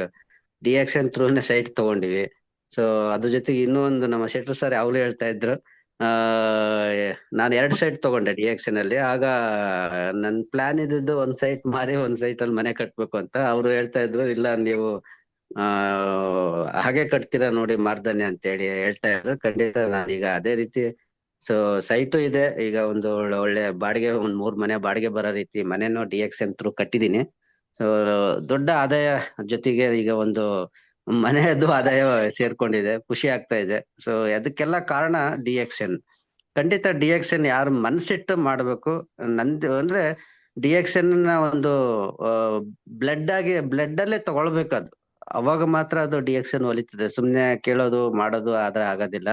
DXN ಥ್ರೂನೇ ಸೈಟ್ ತಗೊಂಡಿವಿ. ಸೊ ಅದ್ರ ಜೊತೆಗೆ ಇನ್ನೂ ಒಂದು ನಮ್ಮ ಶೆಟ್ರು ಸರ್ ಯಾವಾಗಲೂ ಹೇಳ್ತಾ ಇದ್ರು, ನಾನು 2 ಸೈಟ್ ತಗೊಂಡೆ DXN ಅಲ್ಲಿ. ಆಗ ನನ್ ಪ್ಲಾನ್ ಇದ್ದಿದ್ದು ಒಂದ್ ಸೈಟ್ ಮಾರಿ ಒಂದ್ ಸೈಟ್ ಅಲ್ಲಿ ಮನೆ ಕಟ್ಬೇಕು ಅಂತ. ಅವ್ರು ಹೇಳ್ತಾ ಇದ್ರು, ಇಲ್ಲ ನೀವು ಹಾಗೆ ಕಟ್ತೀರಾ ನೋಡಿ ಮಾರ್ದನೆ ಅಂತ ಹೇಳಿ ಹೇಳ್ತಾ ಇದ್ರು. ಖಂಡಿತ ನಾನೀಗ ಅದೇ ರೀತಿ, ಸೊ ಸೈಟು ಇದೆ, ಈಗ ಒಂದು ಒಳ್ಳೆ ಬಾಡಿಗೆ, ಒಂದ್ 3 ಮನೆ ಬಾಡಿಗೆ ಬರೋ ರೀತಿ ಮನೆನೂ DXN ಥ್ರೂ ಕಟ್ಟಿದೀನಿ. ಸೊ ದೊಡ್ಡ ಆದಾಯ ಜೊತೆಗೆ ಈಗ ಒಂದು ಮನೆಯದ್ದು ಆದಾಯ ಸೇರ್ಕೊಂಡಿದೆ, ಖುಷಿ ಆಗ್ತಾ ಇದೆ. ಸೊ ಅದಕ್ಕೆಲ್ಲ ಕಾರಣ DXN. ಖಂಡಿತ DXN ಯಾರು ಮನ್ಸಿಟ್ಟು ಮಾಡ್ಬೇಕು. ನಂದು ಅಂದ್ರೆ DXN ನ ಒಂದು ಬ್ಲಡ್ ಅಲ್ಲೇ ತಗೊಳ್ಬೇಕು, ಅದು ಅವಾಗ ಮಾತ್ರ ಅದು DXN ಒಲಿತದೆ. ಸುಮ್ನೆ ಕೇಳೋದು ಮಾಡೋದು ಆದ್ರೆ ಆಗೋದಿಲ್ಲ.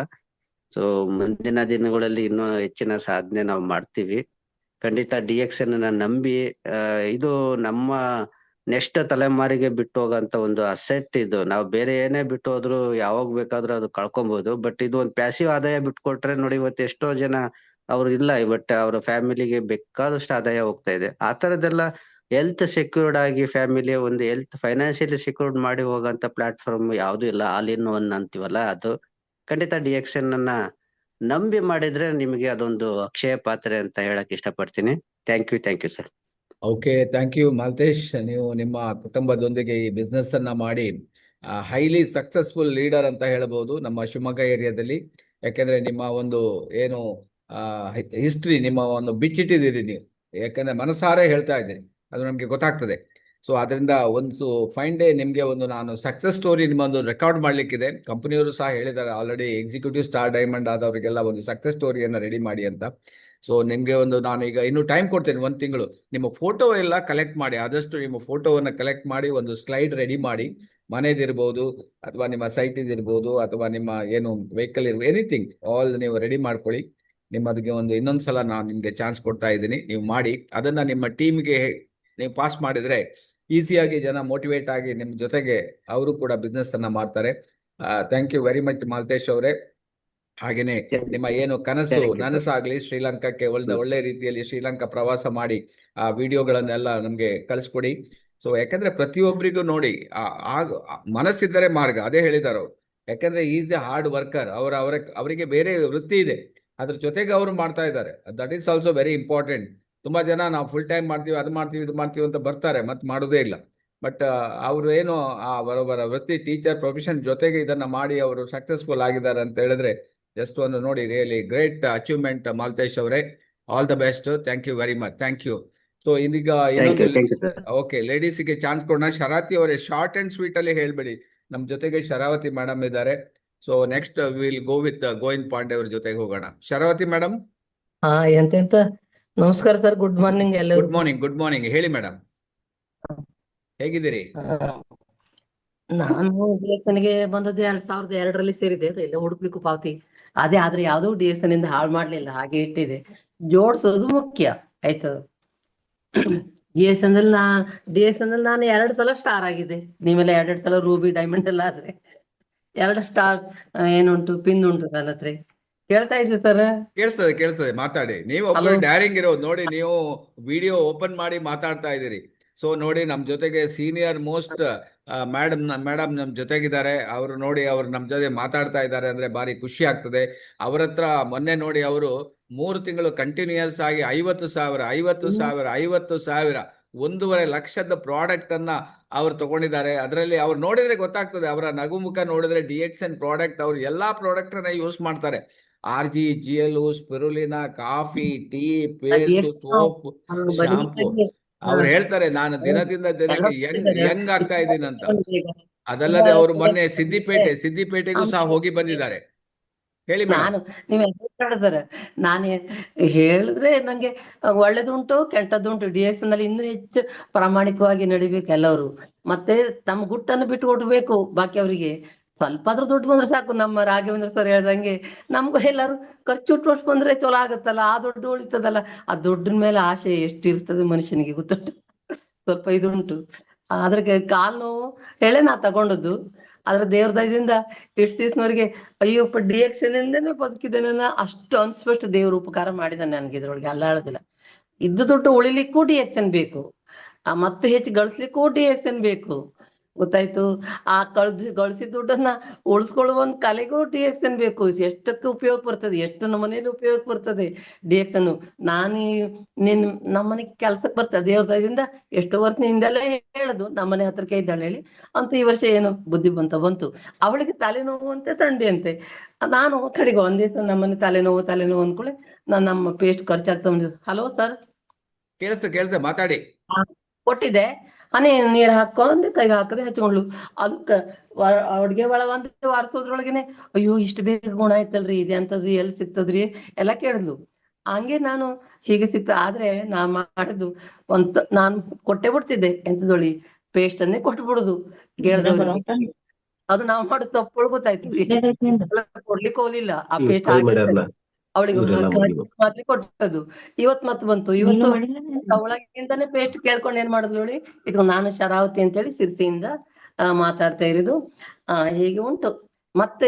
ಸೊ ಮುಂದಿನ ದಿನಗಳಲ್ಲಿ ಇನ್ನೂ ಹೆಚ್ಚಿನ ಸಾಧನೆ ನಾವು ಮಾಡ್ತೀವಿ. ಖಂಡಿತ DXN ನಂಬಿ, ಇದು ನಮ್ಮ ನೆಕ್ಸ್ಟ್ ತಲೆಮಾರಿಗೆ ಬಿಟ್ಟು ಹೋಗಂತ ಒಂದು ಅಸೆಟ್. ಇದು ನಾವು ಬೇರೆ ಏನೇ ಬಿಟ್ಟು ಹೋದ್ರು ಯಾವಾಗ ಬೇಕಾದ್ರೂ ಅದು ಕಳ್ಕೊಬಹುದು. ಬಟ್ ಇದು ಒಂದು ಪ್ಯಾಸಿವ್ ಆದಾಯ ಬಿಟ್ಕೊಟ್ರೆ ನೋಡಿ, ಇವತ್ತು ಎಷ್ಟೋ ಜನ ಅವ್ರು ಇಲ್ಲ, ಬಟ್ ಅವ್ರ ಫ್ಯಾಮಿಲಿಗೆ ಬೇಕಾದಷ್ಟು ಆದಾಯ ಹೋಗ್ತಾ ಇದೆ. ಆ ತರದೆಲ್ಲ ಹೆಲ್ತ್ ಸೆಕ್ಯೂರ್ಡ್ ಆಗಿ ಫ್ಯಾಮಿಲಿ ಒಂದು ಫೈನಾನ್ಷಿಯಲಿ ಸೆಕ್ಯೂರ್ಡ್ ಮಾಡಿ ಹೋಗಂತ ಪ್ಲಾಟ್ಫಾರ್ಮ್ ಯಾವ್ದು ಇಲ್ಲ. ಆಲ್ ಇನ್ ಒನ್ ಅಂತೀವಲ್ಲ, ಅದು ಖಂಡಿತ DXN ಅನ್ನ ನಂಬಿ ಮಾಡಿದ್ರೆ ನಿಮಗೆ ಅದೊಂದು ಅಕ್ಷಯ ಪಾತ್ರೆ ಅಂತ ಹೇಳಕ್ ಇಷ್ಟಪಡ್ತೀನಿ. Thank you sir. Okay, thank you Maltesh. ನೀವು ನಿಮ್ಮ ಕುಟುಂಬದೊಂದಿಗೆ ಈ ಬಿಸ್ನೆಸ್ ಅನ್ನ ಮಾಡಿ ಹೈಲಿ ಸಕ್ಸಸ್ಫುಲ್ ಲೀಡರ್ ಅಂತ ಹೇಳ್ಬೋದು ನಮ್ಮ ಶಿವಮೊಗ್ಗ ಏರಿಯಾದಲ್ಲಿ. ಯಾಕೆಂದ್ರೆ ನಿಮ್ಮ ಒಂದು ಏನು ಹಿಸ್ಟ್ರಿ, ನಿಮ್ಮ ಒಂದು ಬಿಚ್ಚಿಟ್ಟಿದ್ದೀರಿ ನೀವು, ಯಾಕಂದ್ರೆ ಮನಸಾರೆ ಹೇಳ್ತಾ ಇದ್ದೀರಿ, ಅದು ನಮ್ಗೆ ಗೊತ್ತಾಗ್ತದೆ. ಸೊ ಅದರಿಂದ ಒಂದು ಫೈನ್ ಡೇ ನಿಮ್ಗೆ ಒಂದು ನಾನು ಸಕ್ಸಸ್ ಸ್ಟೋರಿ ನಿಮ್ಮೊಂದು ರೆಕಾರ್ಡ್ ಮಾಡ್ಲಿಕ್ಕಿದೆ. ಕಂಪನಿಯವರು ಸಹ ಹೇಳಿದ್ದಾರೆ ಆಲ್ರೆಡಿ, ಎಕ್ಸಿಕ್ಯೂಟಿವ್ ಸ್ಟಾರ್ ಡೈಮಂಡ್ ಆದವರಿಗೆಲ್ಲ ಒಂದು ಸಕ್ಸಸ್ ಸ್ಟೋರಿಯನ್ನು ರೆಡಿ ಮಾಡಿ ಅಂತ. ಸೊ ನಿಮ್ಗೆ ಒಂದು ನಾನು ಈಗ ಇನ್ನೂ ಟೈಮ್ ಕೊಡ್ತೇನೆ, 1 ತಿಂಗಳು. ನಿಮ್ಮ ಫೋಟೋ ಎಲ್ಲ ಕಲೆಕ್ಟ್ ಮಾಡಿ, ಆದಷ್ಟು ನಿಮ್ಮ ಫೋಟೋವನ್ನು ಕಲೆಕ್ಟ್ ಮಾಡಿ ಒಂದು ಸ್ಲೈಡ್ ರೆಡಿ ಮಾಡಿ, ಮನೆದಿರ್ಬೋದು ಅಥವಾ ನಿಮ್ಮ ಸೈಟ್ ಇದಿರ್ಬೋದು ಅಥವಾ ನಿಮ್ಮ ಏನು ವೆಹಿಕಲ್ ಇರ್ಬೋದು, ಎನಿಥಿಂಗ್ ಆಲ್ ನೀವು ರೆಡಿ ಮಾಡ್ಕೊಳ್ಳಿ. ನಿಮ್ಮದಕ್ಕೆ ಒಂದು ಇನ್ನೊಂದ್ಸಲ ನಾನು ನಿಮ್ಗೆ ಚಾನ್ಸ್ ಕೊಡ್ತಾ ಇದ್ದೀನಿ, ನೀವು ಮಾಡಿ ಅದನ್ನ ನಿಮ್ಮ ಟೀಮ್ಗೆ ನೀವು ಪಾಸ್ ಮಾಡಿದ್ರೆ ಈಸಿಯಾಗಿ ಜನ ಮೋಟಿವೇಟ್ ಆಗಿ ನಿಮ್ಮ ಜೊತೆಗೆ ಅವರು ಕೂಡ ಬಿಸ್ನೆಸ್ ಅನ್ನ ಮಾಡ್ತಾರೆ. Thank you very much Maltesh ಅವರೇ. ಹಾಗೇನೆ Thank ನಿಮ್ಮ ಏನು ಕನಸು you, sir. ನನಸಾಗ್ಲಿ, ಶ್ರೀಲಂಕಾಕ್ಕೆ ಒಳ್ಳೆ ರೀತಿಯಲ್ಲಿ ಶ್ರೀಲಂಕಾ ಪ್ರವಾಸ ಮಾಡಿ ಆ ವಿಡಿಯೋಗಳನ್ನೆಲ್ಲ ನಮ್ಗೆ ಕಳಿಸ್ಕೊಡಿ. ಸೊ ಯಾಕಂದ್ರೆ ಪ್ರತಿಯೊಬ್ಬರಿಗೂ ನೋಡಿ ಮನಸ್ಸಿದ್ದರೆ ಮಾರ್ಗ, ಅದೇ ಹೇಳಿದಾರೆ ಅವ್ರು. ಯಾಕಂದ್ರೆ ಈಸ್ ದ ಹಾರ್ಡ್ ವರ್ಕರ್. ಅವರಿಗೆ ಬೇರೆ ವೃತ್ತಿ ಇದೆ, ಅದ್ರ ಜೊತೆಗೆ ಅವರು ಮಾಡ್ತಾ ಇದ್ದಾರೆ. That is also very important. ತುಂಬಾ ಜನ ನಾವು ಫುಲ್ ಟೈಮ್ ಮಾಡ್ತೀವಿ, ಅದು ಮಾಡ್ತೀವಿ, ಇದು ಮಾಡ್ತೀವಿ ಅಂತ ಬರ್ತಾರೆ, ಮತ್ತೆ ಮಾಡೋದೇ ಇಲ್ಲ. ಬಟ್ ಅವರು ಏನು ಅವರ ವೃತ್ತಿ ಟೀಚರ್ ಪ್ರೊಫೆಷನ್ ಜೊತೆಗೆ ಇದನ್ನ ಮಾಡಿ ಅವರು ಸಕ್ಸಸ್ಫುಲ್ ಆಗಿದ್ದಾರೆ ಅಂತ ಹೇಳಿದ್ರೆ ಜಸ್ಟ್ ಒಂದು ನೋಡಿ, ರಿಯಲಿ ಗ್ರೇಟ್ ಅಚೀವ್ಮೆಂಟ್ ಮಾಲ್ತೇಶ್ ಅವರೇ. All the best. Thank you very much. Thank you. So ಇದೀಗ ಇನ್ನೊಂದು, Thank you, sir. ಓಕೆ, ಲೇಡೀಸ್ಗೆ ಚಾನ್ಸ್ ಕೊಡೋಣ. ಶರಾವತಿ ಅವರೇ, ಶಾರ್ಟ್ ಅಂಡ್ ಸ್ವೀಟ್ ಅಲ್ಲಿ ಹೇಳ್ಬೇಡಿ. ನಮ್ ಜೊತೆಗೆ ಶರಾವತಿ ಮೇಡಮ್ ಇದ್ದಾರೆ. So next will go with Govind Pandey ಅವ್ರ ಜೊತೆಗೆ ಹೋಗೋಣ. ಶರಾವತಿ ಮೇಡಮ್. ಹಾ ಎಂತೆಂತ ನಮಸ್ಕಾರ ಸರ್, ಗುಡ್ ಮಾರ್ನಿಂಗ್ ಗುಡ್ ಎಲ್ಲರಿಗೂ. ಮಾರ್ನಿಂಗ್. Good morning. ಹೇಳಿ ಮೇಡಮ್, ಹೇಗಿದ್ದೀರಿ? ನಾನು DSN ಗೆ ಬಂದದ್ದು 2002ರಲ್ಲಿ ಸೇರಿದೆ. ಎಲ್ಲ ಹುಡುಕ್ಲಿಕ್ಕೂ ಪಾವತಿ ಅದೇ, ಆದ್ರೆ ಯಾವ್ದೋ DSN ಇಂದ ಹಾಳು ಮಾಡ್ಲಿಲ್ಲ, ಹಾಗೆ ಇಟ್ಟಿದೆ. ಜೋಡ್ಸೋದು ಮುಖ್ಯ ಆಯ್ತು. DSN ಅಲ್ಲಿ ನಾನು 2 ಸಲ ಸ್ಟಾರ್ ಆಗಿದೆ. ನೀವೆಲ್ಲ 2 ಸಲ ರೂಬಿ ಡೈಮಂಡ್ ಎಲ್ಲ ಆದ್ರೆ 2 ಸ್ಟಾರ್ ಏನುಂಟು, ಪಿನ್ ಉಂಟು ನನ್ನ ಹತ್ರ. ಕೇಳ್ತಾ ಇದ್ದೆ ಸರ್. ಕೇಳಿಸ್ತದೆ ಮಾತಾಡಿ. ನೀವು ಒಬ್ಬರು ಡ್ಯಾರಿಂಗ್ ಇರೋದು ನೋಡಿ, ನೀವು ವಿಡಿಯೋ ಓಪನ್ ಮಾಡಿ ಮಾತಾಡ್ತಾ ಇದ್ದೀರಿ. ಸೊ ನೋಡಿ, ನಮ್ ಜೊತೆಗೆ ಸೀನಿಯರ್ ಮೋಸ್ಟ್ ಮೇಡಮ್ ನಮ್ ಜೊತೆಗಿದ್ದಾರೆ. ಅವರು ನೋಡಿ, ಅವ್ರು ನಮ್ ಜೊತೆ ಮಾತಾಡ್ತಾ ಇದ್ದಾರೆ ಅಂದ್ರೆ ಭಾರಿ ಖುಷಿ ಆಗ್ತದೆ. ಅವ್ರ ಹತ್ರ ಮೊನ್ನೆ ನೋಡಿ, ಅವರು 3 ತಿಂಗಳು ಕಂಟಿನ್ಯೂಯಸ್ ಆಗಿ 50,000 1.5 ಲಕ್ಷದ ಪ್ರಾಡಕ್ಟ್ ಅನ್ನ ಅವ್ರು ತಗೊಂಡಿದ್ದಾರೆ. ಅದರಲ್ಲಿ ಅವ್ರು ನೋಡಿದ್ರೆ ಗೊತ್ತಾಗ್ತದೆ, ಅವರ ನಗುಮುಖ ನೋಡಿದ್ರೆ DXN ಪ್ರಾಡಕ್ಟ್, ಅವ್ರು ಎಲ್ಲಾ ಪ್ರಾಡಕ್ಟ್ ಅನ್ನ ಯೂಸ್ ಮಾಡ್ತಾರೆ. RG, GL, spirulina, coffee, tea, paste, soap, shampoo. ಅವ್ರು ಹೇಳ್ತಾರೆ, ನಾನು ದಿನದಿಂದ ದಿನಕ್ಕೆ ಯಂಗ್ ಆಗ್ತಾ ಇದ್ದೀನಿ ಅಂತ. ಅದಲ್ಲದೆ ಅವರು ಮೊನ್ನೆ ಸಿದ್ದಿಪೇಟೆಗೂ ಸಹ ಹೋಗಿ ಬಂದಿದ್ದಾರೆ. ಹೇಳಿ ನಾನು ನೀವ್ ಸರ್, ನಾನು ಹೇಳಿದ್ರೆ ನಂಗೆ ಒಳ್ಳೇದುಂಟು ಕೆಟ್ಟದ್ದುಂಟು. DSN ಅಲ್ಲಿ ಇನ್ನೂ ಹೆಚ್ಚು ಪ್ರಾಮಾಣಿಕವಾಗಿ ನಡಿಬೇಕು ಎಲ್ಲವರು. ಮತ್ತೆ ತಮ್ಮ ಗುಟ್ಟನ್ನು ಬಿಟ್ಟು ಕೊಡ್ಬೇಕು ಬಾಕಿ ಅವರಿಗೆ. ಸ್ವಲ್ಪ ಆದ್ರೂ ದುಡ್ಡು ಬಂದ್ರೆ ಸಾಕು. ನಮ್ಮ ರಾಘವೇಂದ್ರ ಸರ್ ಹೇಳ್ದಂಗೆ ನಮ್ಗೂ ಎಲ್ಲಾರು ಖರ್ಚು ಉಟ್ಟು ಬಂದ್ರೆ ಚಲೋ ಆಗತ್ತಲ್ಲ, ಆ ದುಡ್ಡು ಉಳಿತದಲ್ಲ. ಆ ದುಡ್ಡಿನ ಮೇಲೆ ಆಸೆ ಎಷ್ಟಿರ್ತದೆ ಮನುಷ್ಯನಿಗೆ ಗೊತ್ತುಂಟು. ಸ್ವಲ್ಪ ಇದುಂಟು. ಅದ್ರ ಕಾಲ್ ನೋವು ಹೇಳೇ ನಾ ತಗೊಂಡದ್ದು. ಆದ್ರೆ ದೇವ್ರ ದಯದಿಂದ ಇಷ್ಟು ದಿವ್ಸನವ್ರಿಗೆ ಅಯ್ಯಪ್ಪ DXN ಇಂದನೇ ಬದುಕಿದ್ದೇನೆ ಅಷ್ಟು ಅನ್ಸ್ಪಷ್ಟು ದೇವ್ರ ಉಪಕಾರ ಮಾಡಿದಾನೆ ನನ್ಗೆ. ಇದ್ರೊಳಗೆ ಅಲ್ಲ ಹೇಳುದಿಲ್ಲ. ಇದ್ದು ದುಡ್ಡು ಉಳಿಲಿಕ್ಕೂ DXN ಬೇಕು, ಮತ್ತೆ ಹೆಚ್ಚು ಗಳಿಸ್ಲಿಕ್ಕೂ DXN ಬೇಕು. ಗೊತ್ತಾಯ್ತು. ಆ ಗಳಿಸಿದ ದುಡ್ಡನ್ನ ಉಳಿಸ್ಕೊಳ್ಳುವ ಒಂದು ಕಲೆಗೂ DXN ಬೇಕು. ಎಷ್ಟಕ್ಕೆ ಉಪಯೋಗ ಬರ್ತದೆ, ಎಷ್ಟು ನಮ್ಮನೇಲಿ ಉಪಯೋಗ ಬರ್ತದೆ DXN. ನಮ್ಮನೆಗೆ ಕೆಲ್ಸಕ್ಕೆ ಬರ್ತದೆ ದೇವ್ರ ದಯದಿಂದ. ಎಷ್ಟೋ ವರ್ಷದಿಂದಲೇ ಹೇಳುದು, ನಮ್ಮನೆ ಹತ್ರಕ್ಕೆ ಇದ್ದಾಳೆ ಹೇಳಿ ಅಂತೂ ಈ ವರ್ಷ ಏನು ಬುದ್ಧಿ ಬಂತು. ಅವಳಿಗೆ ತಲೆನೋವು ಅಂತೆ, ಥಂಡಿ ಅಂತೆ. ನಾನು ಕಡೆಗೆ ಒಂದ್ ದಿವಸ ನಮ್ಮನೆ ತಲೆನೋವು ಅಂದ್ಕೊಳ್ಳಿ, ನಾನು ನಮ್ಮ ಪೇಸ್ಟ್ ಖರ್ಚಾಗ್ತಾ ಬಂದಿದ್ದು. ಹಲೋ ಸರ್, ಕೇಳಿಸ ಮಾತಾಡಿ. ಕೊಟ್ಟಿದ್ದೆ. ಹನಿ ನೀರ್ ಹಾಕೊಂಡು ಕೈಗೆ ಹಾಕದೆ ಹಚ್ಕೊಂಡ್ಲು. ಅದಕ್ಕ ಅಡ್ಗೆ ಒಳ ವಾರಸೋದ್ರೊಳಗೇನೆ ಅಯ್ಯೋ ಇಷ್ಟು ಬೇಗ ಗುಣ ಆಯ್ತಲ್ರಿ, ಇದೆ ಅಂತದ್ರಿ, ಎಲ್ಲಿ ಸಿಗ್ತದ್ರಿ ಎಲ್ಲ ಕೇಳಿದ್ಲು. ಹಂಗೆ ನಾನು ಹೀಗೆ ಸಿಗ್ತ. ಆದ್ರೆ ನಾ ಮಾಡಿದ್ದು ನಾನು ಕೊಟ್ಟೆ ಬಿಡ್ತಿದ್ದೆ. ಎಂತದೊಳಿ ಪೇಸ್ಟ್ ಅನ್ನೇ ಕೊಟ್ಟು ಬಿಡುದು ಕೇಳ್ದವ್ರು. ಅದು ನಾವು ಮಾಡೋದು ತಪ್ಪು ಗೊತ್ತಾಯ್ತು. ಕೊಡ್ಲಿಕ್ಕೆ ಹೋಗ್ಲಿಲ್ಲ. ಆ ಪೇಸ್ಟ್ ಅವಳಿಗೆ ಮಾತ್ರೆ ಕೊಟ್ಟದ್ದು. ಇವತ್ ಮತ್ ಬಂತು. ಇವತ್ತು ಒಳಗಿಂದಾನೆ ಪೇಸ್ಟ್ ಕೇಳ್ಕೊಂಡು ಏನ್ ಮಾಡಿದ್ಲು ನೋಡಿ, ಇದು ನಾನು ಶರಾವತಿ ಅಂತೇಳಿ ಸಿರ್ಸಿಯಿಂದ ಮಾತಾಡ್ತಾ ಇರೋದು. ಹೀಗೆ ಉಂಟು. ಮತ್ತೆ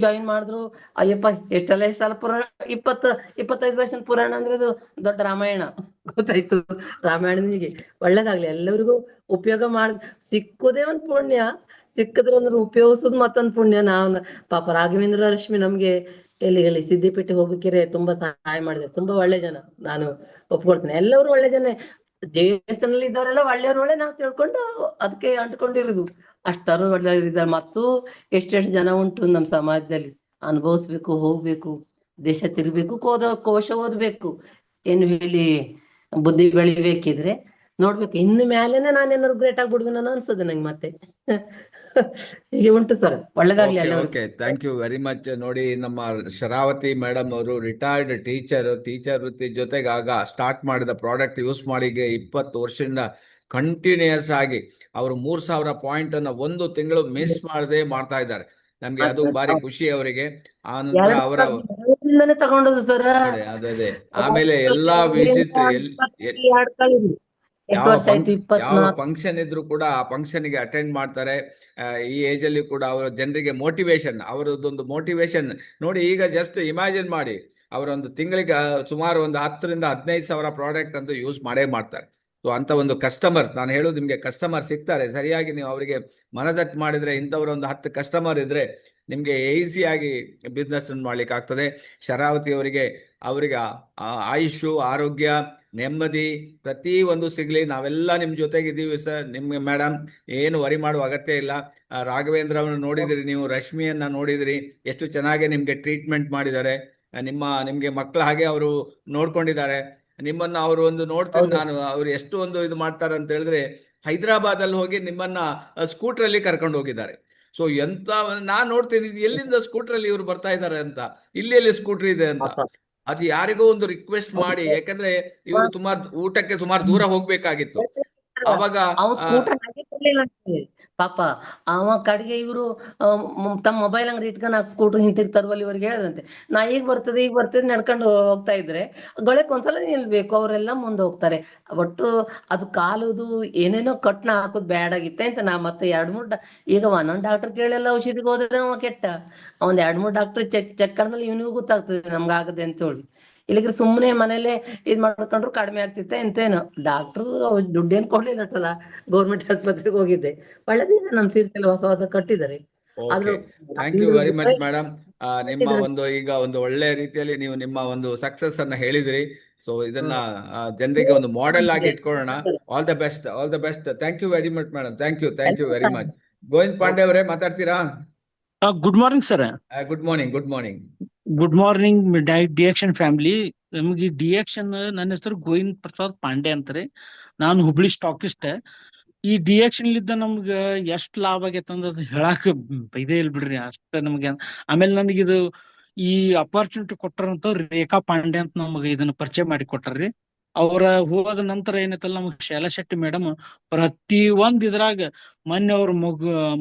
ಜಾಯಿನ್ ಮಾಡಿದ್ರು. ಅಯ್ಯಪ್ಪ ಎಷ್ಟೆಲ್ಲ ಪುರಾಣ, 25 ವರ್ಷದ ಪುರಾಣ ಅಂದ್ರೆ ಅದು ದೊಡ್ಡ ರಾಮಾಯಣ. ಗೊತ್ತಾಯ್ತು. ರಾಮಾಯಣನಿಗೆ ಒಳ್ಳೇದಾಗ್ಲಿ, ಎಲ್ಲರಿಗೂ ಉಪಯೋಗ ಸಿಕ್ಕುದೇ ಒಂದ್ ಪುಣ್ಯ. ಸಿಕ್ಕದ್ರೆ ಅಂದ್ರೆ ಉಪಯೋಗಿಸೋದು ಮತ್ತೊಂದು ಪುಣ್ಯ. ಪಾಪ ರಾಘವೇಂದ್ರ ರಶ್ಮಿ ನಮ್ಗೆ ಎಲ್ಲಿ ಸಿದ್ದಿಪೇಟೆ ಹೋಗ್ಬೇಕಿದ್ರೆ ತುಂಬಾ ಸಹಾಯ ಮಾಡಿದೆ. ತುಂಬಾ ಒಳ್ಳೆ ಜನ, ನಾನು ಒಪ್ಕೊಳ್ತೇನೆ. ಎಲ್ಲರೂ ಒಳ್ಳೆ ಜನ. ದೇವಸ್ಥಾನದಲ್ಲಿ ಇದ್ದವರೆಲ್ಲ ಒಳ್ಳೆಯವ್ರೊಳ್ಳೆ ನಾವು ತಿಳ್ಕೊಂಡು ಅದಕ್ಕೆ ಅಂಟ್ಕೊಂಡಿರುದು. ಅಷ್ಟಾರು ಒಳ್ಳೆಯವ್ರಿದ್ದಾರೆ. ಮತ್ತು ಎಷ್ಟೆಷ್ಟು ಜನ ಉಂಟು ನಮ್ಮ ಸಮಾಜದಲ್ಲಿ. ಅನುಭವಿಸ್ಬೇಕು, ಹೋಗ್ಬೇಕು, ದೇಶ ತಿರ್ಬೇಕು, ಕೋಶ ಓದ್ಬೇಕು. ಏನು ಹೇಳಿ ಬುದ್ಧಿ ಬೆಳಿಬೇಕಿದ್ರೆ ನೋಡ್ಬೇಕು. ಇನ್ನು ಮ್ಯಾಲೇನೆ ನಾನೇನಾದ್ರು ಗ್ರೇಟ್ ಆಗ್ಬಿಡ್ಬೇಕು ನಾನು ಅನ್ಸೋದು ನಂಗೆ ಮತ್ತೆ. ಹೀಗೆ ಉಂಟು ಸರ್. ಒಳ್ಳೇದಾಗ್ಲಿ ಅಲ್ಲ. Okay, thank you very much. ನೋಡಿ, ನಮ್ಮ ಶರಾವತಿ ಮೇಡಮ್ ಅವರು ರಿಟೈರ್ಡ್ ಟೀಚರ್ ವೃತ್ತಿ ಜೊತೆಗೆ ಆಗ ಸ್ಟಾರ್ಟ್ ಮಾಡಿದ ಪ್ರಾಡಕ್ಟ್ ಯೂಸ್ ಮಾಡಿ 20 ವರ್ಷದಿಂದ ಕಂಟಿನ್ಯೂಯಸ್ ಆಗಿ ಅವರು 3,000 ಪಾಯಿಂಟ್ ಅನ್ನ 1 ತಿಂಗಳು ಮಿಸ್ ಮಾಡದೆ ಮಾಡ್ತಾ ಇದ್ದಾರೆ. ನಮ್ಗೆ ಅದು ಭಾರಿ ಖುಷಿ ಅವರಿಗೆ. ಆ ನಂತರ ಅವರ ತಗೊಂಡದು ಸರ್. ಅದೇ ಆಮೇಲೆ ಎಲ್ಲಾ ವಿಸಿಟ್ ಎಷ್ಟು ವರ್ಷ ಆಯ್ತು? ಯಾವ 24. ಫಂಕ್ಷನ್ ಇದ್ರು ಕೂಡ ಆ ಫಂಕ್ಷನ್ಗೆ ಅಟೆಂಡ್ ಮಾಡ್ತಾರೆ. ಈ ಏಜ್ ಅಲ್ಲಿ ಕೂಡ ಅವರ ಜನರಿಗೆ ಮೋಟಿವೇಶನ್, ಅವರದೊಂದು ಮೋಟಿವೇಶನ್ ನೋಡಿ. ಈಗ ಜಸ್ಟ್ ಇಮ್ಯಾಜಿನ್ ಮಾಡಿ, ಅವರೊಂದು ತಿಂಗಳಿಗೆ ಸುಮಾರು ಒಂದು 10,000-15,000 ಪ್ರಾಡಕ್ಟ್ ಅಂತೂ ಯೂಸ್ ಮಾಡೇ ಮಾಡ್ತಾರೆ. ಸೊ ಅಂತ ಒಂದು ಕಸ್ಟಮರ್ಸ್, ನಾನು ಹೇಳೋದು ನಿಮಗೆ ಕಸ್ಟಮರ್ ಸಿಗ್ತಾರೆ. ಸರಿಯಾಗಿ ನೀವು ಅವರಿಗೆ ಮನದಟ್ಟು ಮಾಡಿದ್ರೆ, ಇಂಥವ್ರ ಒಂದು 10 ಕಸ್ಟಮರ್ ಇದ್ರೆ ನಿಮಗೆ ಈಸಿಯಾಗಿ ಬಿಸ್ನೆಸ್ ಮಾಡ್ಲಿಕ್ಕೆ ಆಗ್ತದೆ. ಶರಾವತಿ ಅವರಿಗೆ ಆಯುಷು, ಆರೋಗ್ಯ, ನೆಮ್ಮದಿ ಪ್ರತಿ ಒಂದು ಸಿಗ್ಲಿ. ನಾವೆಲ್ಲ ನಿಮ್ಮ ಜೊತೆಗಿದ್ದೀವಿ ಸರ್. ನಿಮ್ಗೆ ಮೇಡಮ್ ಏನು ವರಿ ಮಾಡುವ ಅಗತ್ಯ ಇಲ್ಲ. ರಾಘವೇಂದ್ರ ಅವರನ್ನು ನೋಡಿದಿರಿ ನೀವು, ರಶ್ಮಿಯನ್ನ ನೋಡಿದಿರಿ, ಎಷ್ಟು ಚೆನ್ನಾಗಿ ನಿಮ್ಗೆ ಟ್ರೀಟ್ಮೆಂಟ್ ಮಾಡಿದ್ದಾರೆ. ನಿಮ್ಗೆ ಮಕ್ಕಳ ಹಾಗೆ ಅವರು ನೋಡ್ಕೊಂಡಿದ್ದಾರೆ ನಿಮ್ಮನ್ನ. ಅವರು ಒಂದು ನೋಡ್ತೀನಿ ನಾನು, ಅವ್ರು ಎಷ್ಟು ಒಂದು ಇದು ಮಾಡ್ತಾರೆ ಅಂತ ಹೇಳಿದ್ರೆ, ಹೈದರಾಬಾದ್ ಅಲ್ಲಿ ಹೋಗಿ ನಿಮ್ಮನ್ನ ಸ್ಕೂಟರ್ ಅಲ್ಲಿ ಕರ್ಕೊಂಡು ಹೋಗಿದ್ದಾರೆ. ಸೊ ಎಂತ ನಾನ್ ನೋಡ್ತೀನಿ, ಎಲ್ಲಿಂದ ಸ್ಕೂಟರ್ ಅಲ್ಲಿ ಇವ್ರು ಬರ್ತಾ ಇದ್ದಾರೆ ಅಂತ, ಇಲ್ಲಿ ಸ್ಕೂಟರ್ ಇದೆ ಅಂತ. ಅದು ಯಾರಿಗೋ ಒಂದು ರಿಕ್ವೆಸ್ಟ್ ಮಾಡಿ, ಯಾಕಂದ್ರೆ ಇವರು ಊಟಕ್ಕೆ ಸುಮಾರು ದೂರ ಹೋಗ್ಬೇಕಾಗಿತ್ತು. ಅವಾಗ ಅವ್ನ್ ಸ್ಕೂಟರ್ ಕೊಡ್ಲಿಲ್ಲ ಪಾಪ. ಅವ ಕಡೆಗೆ ಇವರು ತಮ್ಮ ಮೊಬೈಲ್ ಅಂಗಡಿ ಇಟ್ಕೊಂಡು ಸ್ಕೂಟರ್ ಹಿಂತಿರ್ತಾರವಲ್ಲಿ ಇವ್ರಿಗೆ ಹೇಳಿದ್ರಂತೆ, ನಾ ಈಗ ಬರ್ತದೆ ನಡ್ಕೊಂಡು ಹೋಗ್ತಾ ಇದ್ರೆ ಗಳಕ್ ಒಂದ್ಸಲ ನಿಲ್ಬೇಕು, ಅವರೆಲ್ಲ ಮುಂದೆ ಹೋಗ್ತಾರೆ. ಒಟ್ಟು ಅದು ಕಾಲುದು ಏನೇನೋ ಕಟ್ನ ಹಾಕೋದ್ ಬ್ಯಾಡ್ ಆಗಿತ್ತೆ ಅಂತ ನಾ ಮತ್ತೆ 2-3 ಈಗ ಒಂದೊಂದ್ ಡಾಕ್ಟರ್ ಕೇಳೆಲ್ಲ ಔಷಧಿಗೆ ಹೋದ್ರೆ ಅವ ಕೆಟ್ಟ, ಒಂದ್ 2-3 ಡಾಕ್ಟರ್ ಚೆಕ್ ಮಾಡಿದ್ಮೇಲೆ ಇವನಿಗೂ ಗೊತ್ತಾಗ್ತದೆ ನಮ್ಗೆ ಆಗದೆ ಅಂತ ಹೇಳಿ. ಇಲ್ಲಿಗೆ ಸುಮ್ಮನೆ ಮನೇಲೆ ಇದ್ ಮಾಡ್ಕೊಂಡ್ರು ಕಡಿಮೆ ಆಗ್ತಿತ್ತೆ ಎಂತೇನು. ಡಾಕ್ಟ್ರು ದುಡ್ಡೇನ್ ಕೊಡ್ಲಿಲ್ಲಟಲ್ಲ, ಗೌರ್ಮೆಂಟ್ ಆಸ್ಪತ್ರೆಗೆ ಹೋಗಿದ್ದೆ. ಒಳ್ಳೆದಿದೆ, ನಮ್ ಸೀರ್ಸೆಲ್ಲ ಹೊಸ ಕಟ್ಟಿದ್ದಾರೆ. Okay, thank you very much madam. ನಿಮ್ಮ ಈಗ ಒಂದು ಒಳ್ಳೆ ರೀತಿಯಲ್ಲಿ ನೀವು ನಿಮ್ಮ ಒಂದು ಸಕ್ಸಸ್ ಅನ್ನ ಹೇಳಿದ್ರಿ. ಸೊ ಇದನ್ನ ಜನರಿಗೆ ಒಂದು ಮಾಡೆಲ್ ಆಗಿ ಇಟ್ಕೊಳ್ಳೋಣ. All the best, all the best. Thank you very much madam. Thank you very much. Govind Pandey ಅವರೇ ಮಾತಾಡ್ತೀರಾ? Good morning sir. Good morning. Good morning. Good morning DXN family. ನಮಗೆ ಡಿಎಕ್ಷನ್, ನನ್ನ ಹೆಸರು ಗೋವಿಂದ್ ಪ್ರಸಾದ್ ಪಾಂಡೆ ಅಂತಾರೆ. ನಾನು ಹುಬ್ಳಿ ಸ್ಟಾಕಿಸ್ಟ್. ಈ ಡಿಎಕ್ಷನ್ ಇದ್ದ ನಮ್ಗ ಎಷ್ಟ್ ಲಾಭ ಆಗೈತೆ ಅಂದ್ ಹೇಳಾಕ ಇದೇ ಇಲ್ ಬಿಡ್ರಿ, ಅಷ್ಟ ನಮ್ಗೆ. ಆಮೇಲೆ ನನಗಿದು ಈ ಅಪಾರ್ಚುನಿಟಿ ಕೊಟ್ಟರಂತ ರೇಖಾ ಪಾಂಡೆ ಅಂತ ನಮಗ ಇದನ್ನ ಪರಿಚಯ ಮಾಡಿ ಕೊಟ್ಟಾರ್ರಿ. ಅವ್ರ ಹೋದ ನಂತರ ಏನೈತಲ್ಲ, ನಮಗ್ ಶೈಲಾ ಶೆಟ್ಟಿ ಮೇಡಮ್ ಪ್ರತಿ ಒಂದ್ ಇದ್ರಾಗ ಮೊನ್ನೆ ಅವ್ರ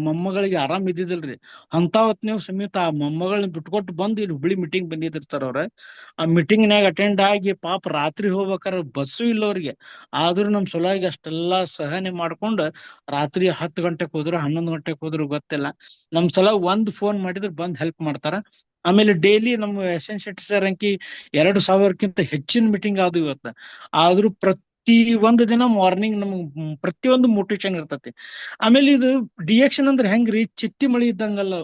ಮೊಮ್ಮಗಳಿಗೆ ಆರಾಮ್ ಇದ್ದಿದಿಲ್ರಿ, ಅಂತ ಹೊತ್ನ್ಯಾಗ ಸಮೇತ ಆ ಮೊಮ್ಮಗಳನ್ನ ಬಿಟ್ಕೊಟ್ಟು ಬಂದು ಇಲ್ಲಿ ಹುಬ್ಳಿ ಮೀಟಿಂಗ್ ಬಂದಿರ್ತಾರ. ಅವ್ರ ಆ ಮೀಟಿಂಗ್ನಾಗ ಅಟೆಂಡ್ ಆಗಿ ಪಾಪ ರಾತ್ರಿ ಹೋಗ್ಬೇಕಾರ ಬಸ್ಸು ಇಲ್ಲ ಅವ್ರಿಗೆ, ಆದ್ರೂ ನಮ್ ಸಲುವಾಗಿ ಅಷ್ಟೆಲ್ಲಾ ಸಹನೆ ಮಾಡ್ಕೊಂಡು ರಾತ್ರಿ 10 ಗಂಟೆಗೆ ಹೋದ್ರು 11 ಗಂಟೆಗೆ ಹೋದ್ರು ಗೊತ್ತಿಲ್ಲ, ನಮ್ ಸಲ ಒಂದ್ ಫೋನ್ ಮಾಡಿದ್ರೆ ಬಂದ್ ಹೆಲ್ಪ್ ಮಾಡ್ತಾರ. ಆಮೇಲೆ ಡೈಲಿ ನಮ್ಮ ಎಸ್.ಎನ್. ಶೆಟ್ಟಿ ಸರ್ ಅಂಕಿ 2,000ಕ್ಕಿಂತ ಹೆಚ್ಚಿನ ಮೀಟಿಂಗ್ ಆದ್ವು ಇವತ್ತ. ಆದ್ರೂ ಪ್ರತಿ ಒಂದ್ ದಿನ ಮಾರ್ನಿಂಗ್ ನಮಗ್ ಪ್ರತಿಯೊಂದು ಮೋಟಿವೇಶನ್ ಇರ್ತತಿ. ಆಮೇಲೆ ಇದು ಡಿಎಕ್ಷನ್ ಅಂದ್ರೆ ಹೆಂಗ್ರಿ, ಚಿತ್ತಿ ಮಳಿ ಇದ್ದಂಗಲ್ಲ,